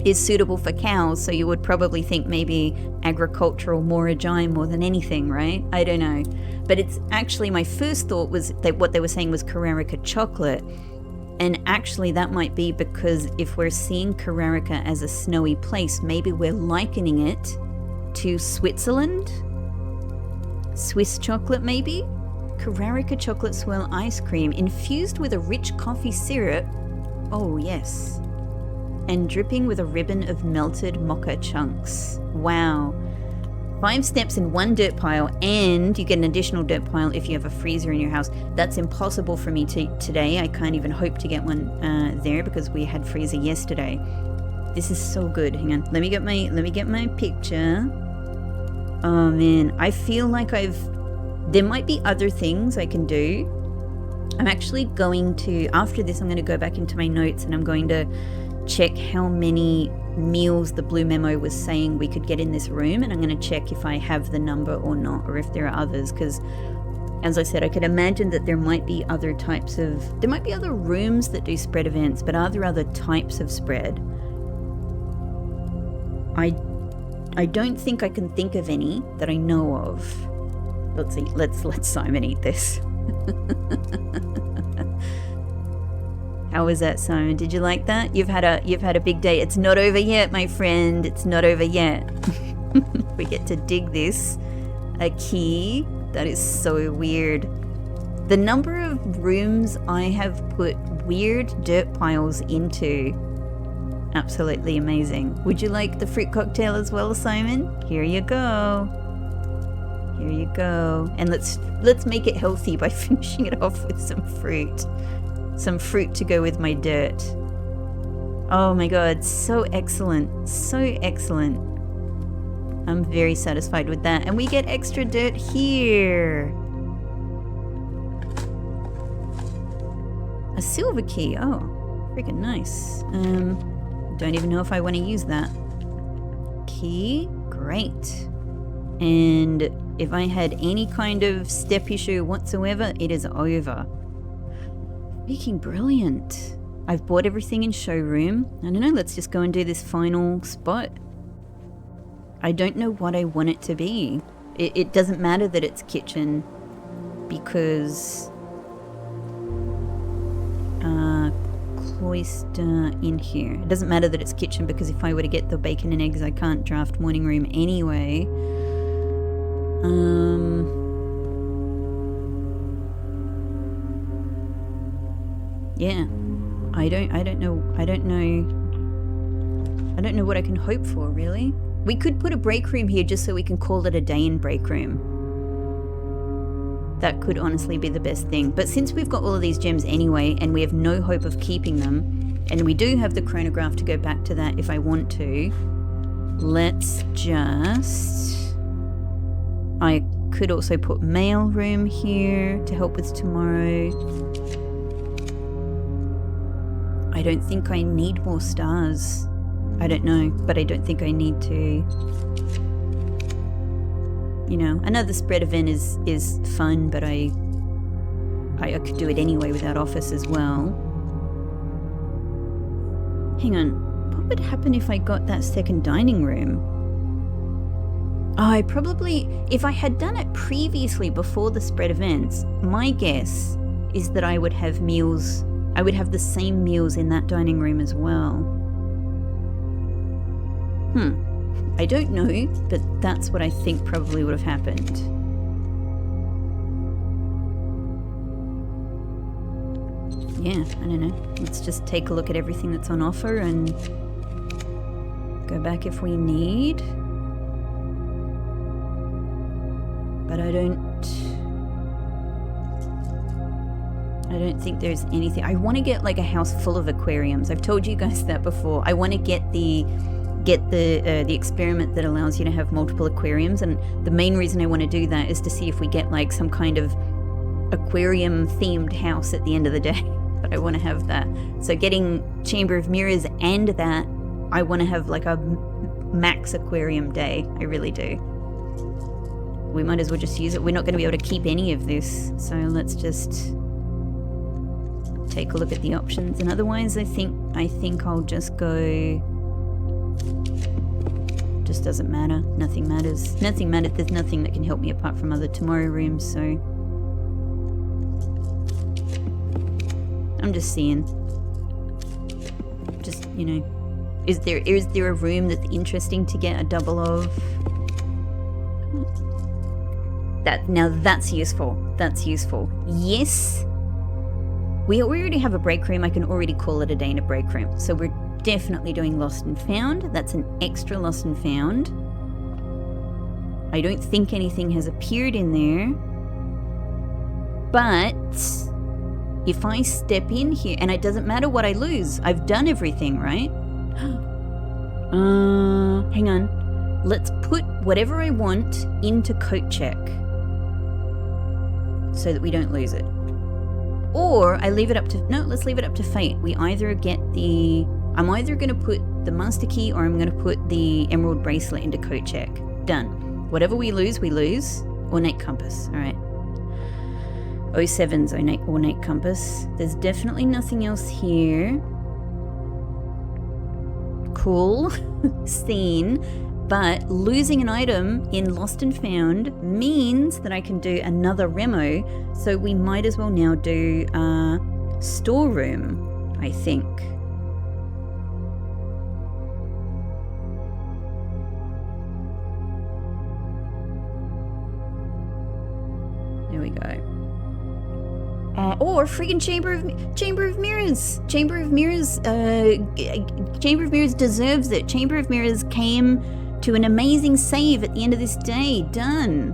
is suitable for cows, so you would probably think maybe agricultural Morajai more than anything, right? I don't know. But it's actually, my first thought was that what they were saying was Carrarica chocolate. And actually that might be because if we're seeing Carrarica as a snowy place, maybe we're likening it to Switzerland? Swiss chocolate maybe? Carrarica chocolate swirl ice cream infused with a rich coffee syrup. Oh yes. And dripping with a ribbon of melted mocha chunks. Wow. 5 steps in 1 dirt pile, and you get an additional dirt pile if you have a freezer in your house. That's impossible for me today. I can't even hope to get one there because we had freezer yesterday. This is so good. Hang on. Let me get my picture. Oh man, I feel like there might be other things I can do. I'm actually going to, after this, I'm going to go back into my notes and I'm going to check how many meals the blue memo was saying we could get in this room, and I'm going to check if I have the number or not, or if there are others, because as I said, I could imagine that there might be other types of, there might be other rooms that do spread events, but are there other types of spread? I don't think I can think of any that I know of. Let's see, let's let Simon eat this. How was that, Simon? Did you like that? You've had a big day. It's not over yet, my friend. It's not over yet. We get to dig this. A key. That is so weird. The number of rooms I have put weird dirt piles into. Absolutely amazing. Would you like the fruit cocktail as well, Simon? Here you go. Here you go. And let's make it healthy by finishing it off with some fruit. Some fruit to go with my dirt. Oh my god, so excellent. So excellent. I'm very satisfied with that. And we get extra dirt here. A silver key. Oh, freaking nice. Don't even know if I want to use that. Key. Great. And if I had any kind of step issue whatsoever, it is over. Freaking brilliant. I've bought everything in showroom. I don't know, let's just go and do this final spot. I don't know what I want it to be. It doesn't matter that it's kitchen because cloister in here. It doesn't matter that it's kitchen because if I were to get the bacon and eggs, I can't draft morning room anyway. Yeah, I don't know what I can hope for, really. We could put a break room here just so we can call it a day in break room. That could honestly be the best thing. But since we've got all of these gems anyway, and we have no hope of keeping them, and we do have the chronograph to go back to that if I want to, let's just... I could also put mail room here to help with tomorrow. I don't think I need more stars. I don't know, but I don't think I need to. You know, another spread event is fun, but I could do it anyway without office as well. Hang on, what would happen if I got that second dining room? I probably, if I had done it previously before the spread events, my guess is that I would have meals, I would have the same meals in that dining room as well. I don't know, but that's what I think probably would have happened. Yeah, I don't know. Let's just take a look at everything that's on offer and go back if we need. But I don't think there's anything. I want to get like a house full of aquariums. I've told you guys that before. I want to get the experiment that allows you to have multiple aquariums, and the main reason I want to do that is to see if we get like some kind of aquarium themed house at the end of the day. But I want to have that. So getting Chamber of Mirrors and that, I want to have like a max aquarium day. I really do. We might as well just use it. We're not going to be able to keep any of this, so let's just take a look at the options. And otherwise, I think I'll just go. Just doesn't matter. Nothing matters. Nothing matters. There's nothing that can help me apart from other tomorrow rooms, so I'm just seeing. Just, you know, is there a room that's interesting to get a double of? That's useful. That's useful. Yes. We already have a break room. I can already call it a day in a break room. So we're definitely doing lost and found. That's an extra lost and found. I don't think anything has appeared in there. But if I step in here, and it doesn't matter what I lose, I've done everything, right? Hang on. Let's put whatever I want into coat check so that we don't lose it. Or I leave it up to, no, let's leave it up to fate. We either get the I'm either going to put the master key or I'm going to put the emerald bracelet into code check. Done. Whatever we lose, we lose. Ornate compass. All right. 07's ornate compass. There's definitely nothing else here. Cool. Seen. But losing an item in Lost and Found means that I can do another remo. So we might as well now do storeroom, I think. There we go. Or freaking Chamber of Mirrors. Chamber of Mirrors deserves it. Chamber of Mirrors came to an amazing save at the end of this day. Done.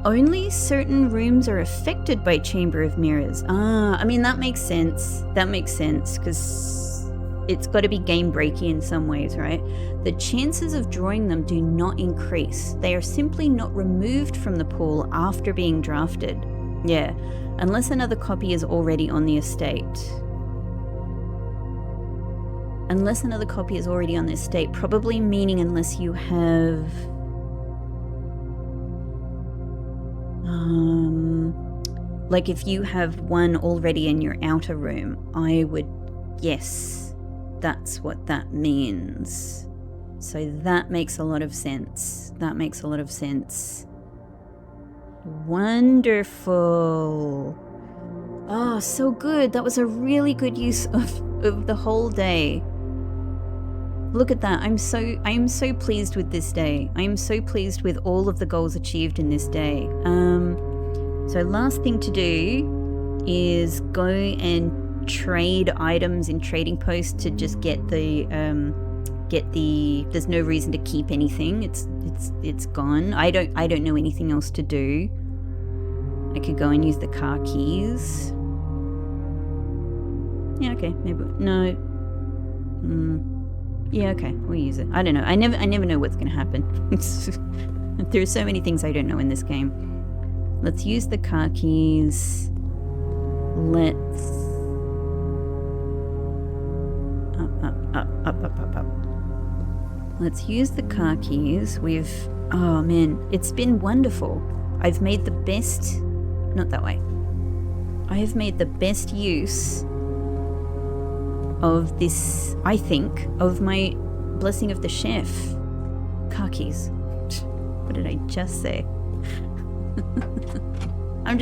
Only certain rooms are affected by Chamber of Mirrors. I mean, that makes sense. That makes sense, because it's got to be game breaking in some ways, right? The chances of drawing them do not increase. They are simply not removed from the pool after being drafted. Yeah, unless another copy is already on the estate. Unless another copy is already on the estate, probably meaning unless you have... like if you have one already in your outer room, I would guess that's what that means. So that makes a lot of sense. That makes a lot of sense. Wonderful. Oh, so good. That was a really good use of the whole day. Look at that. I am so pleased with this day. I am so pleased with all of the goals achieved in this day. So last thing to do is go and trade items in trading post to just get the there's no reason to keep anything. It's gone. I don't know anything else to do. I could go and use the car keys. Yeah, okay, maybe no. Yeah, okay, we'll use it. I don't know. I never know what's gonna happen. There are so many things I don't know in this game. Let's use the car keys. Let's up. Let's use the car keys. Oh man, it's been wonderful. I've made the best, not that way. I have made the best use of this, I think, of my blessing of the chef. Car keys. What did I just say? I'm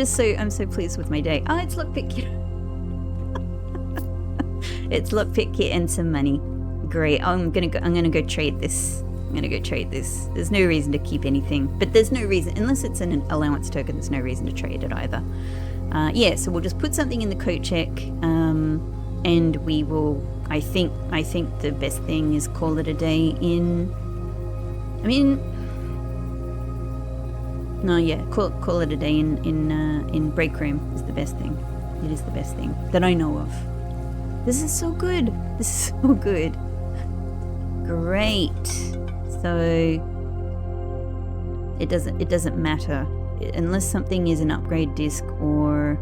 so pleased with my day. Oh, it's lockpick kit. It's lockpick kit and some money. Great. I'm gonna go trade this. There's no reason to keep anything, but there's no reason, unless it's an allowance token, there's no reason to trade it either. Yeah, so we'll just put something in the coat check, and we will, I think the best thing is call it a day call it a day in break room is the best thing. It is the best thing that I know of. This is so good. Great. So it doesn't matter unless something is an upgrade disc or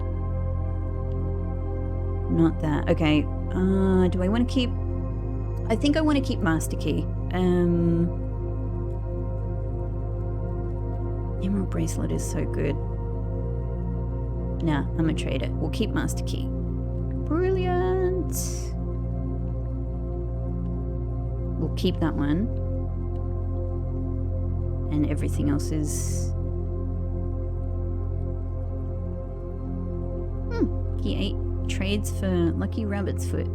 not that. Okay. Do I want to keep? I think I want to keep master key. Emerald bracelet is so good. Nah, I'm gonna trade it. We'll keep master key. Brilliant. We'll keep that one. And everything else is... Key 8 trades for Lucky Rabbit's Foot.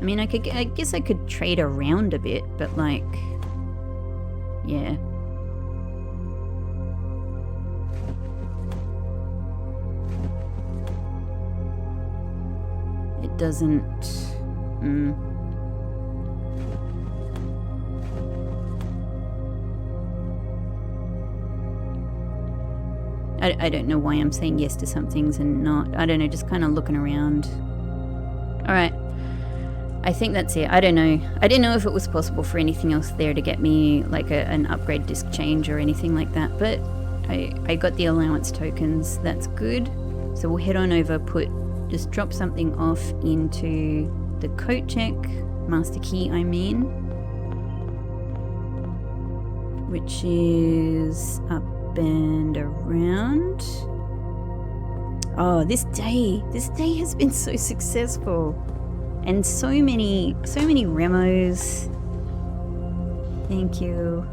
I mean, I guess I could trade around a bit, but like... Yeah. It doesn't... I don't know why I'm saying yes to some things and not. I don't know, just kind of looking around. Alright. I think that's it. I don't know. I didn't know if it was possible for anything else there to get me like an upgrade disc change or anything like that, but I got the allowance tokens. That's good. So we'll head on over, put just drop something off into the coat check, master key I mean, which is up and around. Oh, this day has been so successful, and so many remos. Thank you.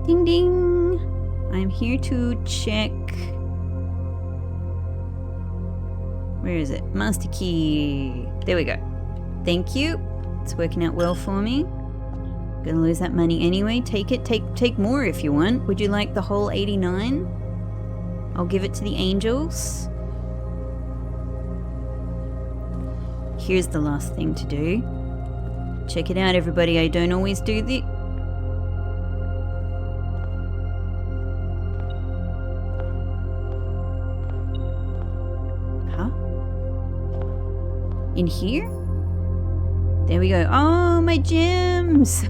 Ding ding. I'm here to check. Where is it? Master key. There we go. Thank you. It's working out well for me. Gonna lose that money anyway. Take it. Take more if you want. Would you like the whole 89? I'll give it to the angels. Here's the last thing to do. Check it out, everybody. I don't always do the... Huh? In here? There we go. Oh, my gems!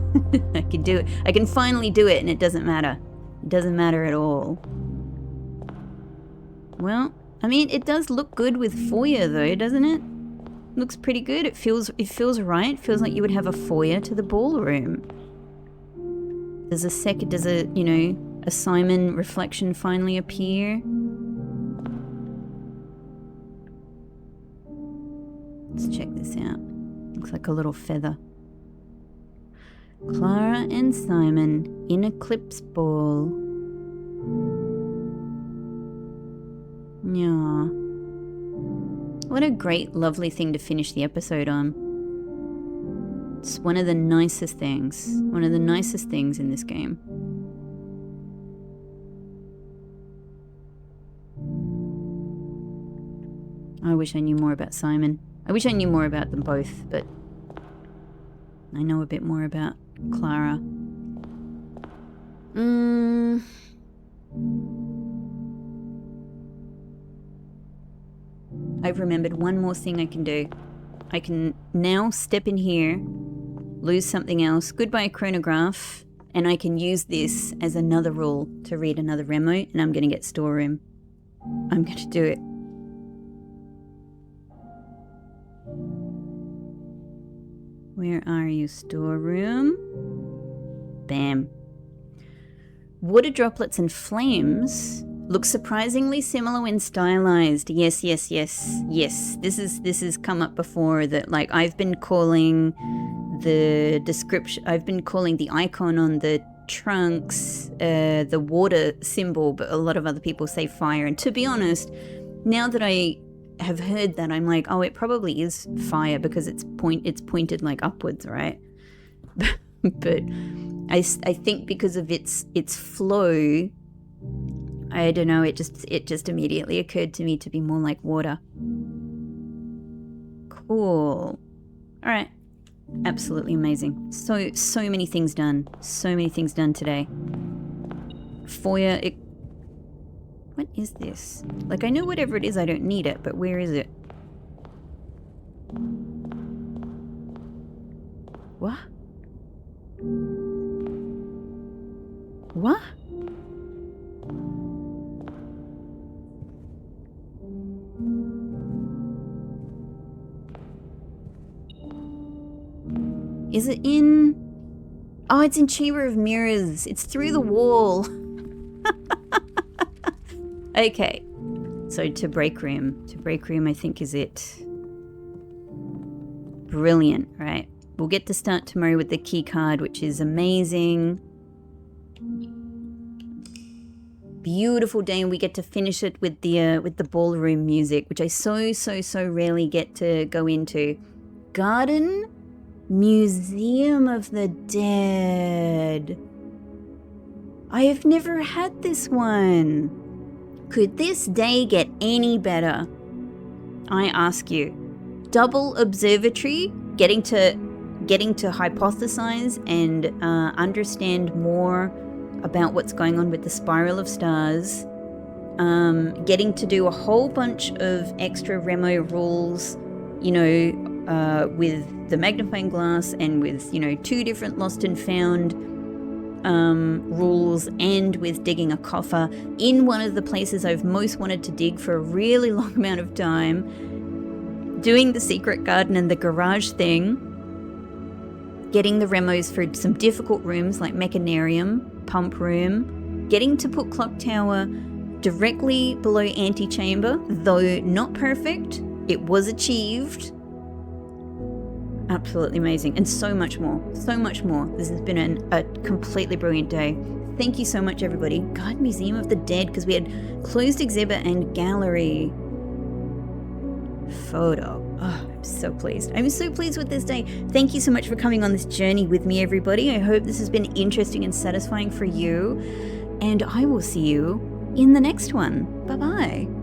I can do it. I can finally do it, and it doesn't matter. It doesn't matter at all. Well, I mean, it does look good with foyer, though, doesn't it? Looks pretty good. It feels right. It feels like you would have a foyer to the ballroom. Does a you know, a Simon reflection finally appear? Let's check this out. Looks like a little feather. Clara and Simon in Eclipse Ball. Yeah. What a great, lovely thing to finish the episode on. It's one of the nicest things. One of the nicest things in this game. I wish I knew more about Simon. I wish I knew more about them both, but I know a bit more about Clara. I've remembered one more thing I can do. I can now step in here, lose something else, goodbye chronograph, and I can use this as another rule to read another remo, and I'm going to get storeroom. I'm going to do it. Where are you, storeroom? Bam. Water droplets and flames look surprisingly similar when stylized. Yes. This has come up before, that like I've been calling the description, I've been calling the icon on the trunks the water symbol, but a lot of other people say fire. And to be honest, now that I have heard that, I'm like, oh, it probably is fire because it's pointed like upwards, right? But I think because of its flow, I don't know, it just immediately occurred to me to be more like water. Cool. All right. Absolutely amazing. So many things done. So many things done today. Foyer. What is this? Like, I know whatever it is, I don't need it, but where is it? What? What? Is it in... Oh, it's in Chamber of Mirrors. It's through the wall. Okay. So to break room. To break room, I think, is it. Brilliant, right? We'll get to start tomorrow with the key card, which is amazing. Beautiful day, and we get to finish it with the ballroom music, which I so rarely get to go into. Garden Museum of the Dead. I have never had this one. Could this day get any better? I ask you. Double observatory, getting to hypothesize and understand more about what's going on with the spiral of stars. Getting to do a whole bunch of extra remo rules, you know, with the magnifying glass and with, you know, 2 different lost and found rules and with digging a coffer in one of the places I've most wanted to dig for a really long amount of time, doing the secret garden and the garage thing, getting the remos for some difficult rooms like mechanarium, pump room, getting to put clock tower directly below antechamber, though not perfect, it was achieved. Absolutely amazing. And so much more. So much more. This has been a completely brilliant day. Thank you so much, everybody. God, Museum of the Dead, because we had closed exhibit and gallery photo. Oh, I'm so pleased. I'm so pleased with this day. Thank you so much for coming on this journey with me, everybody. I hope this has been interesting and satisfying for you. And I will see you in the next one. Bye-bye.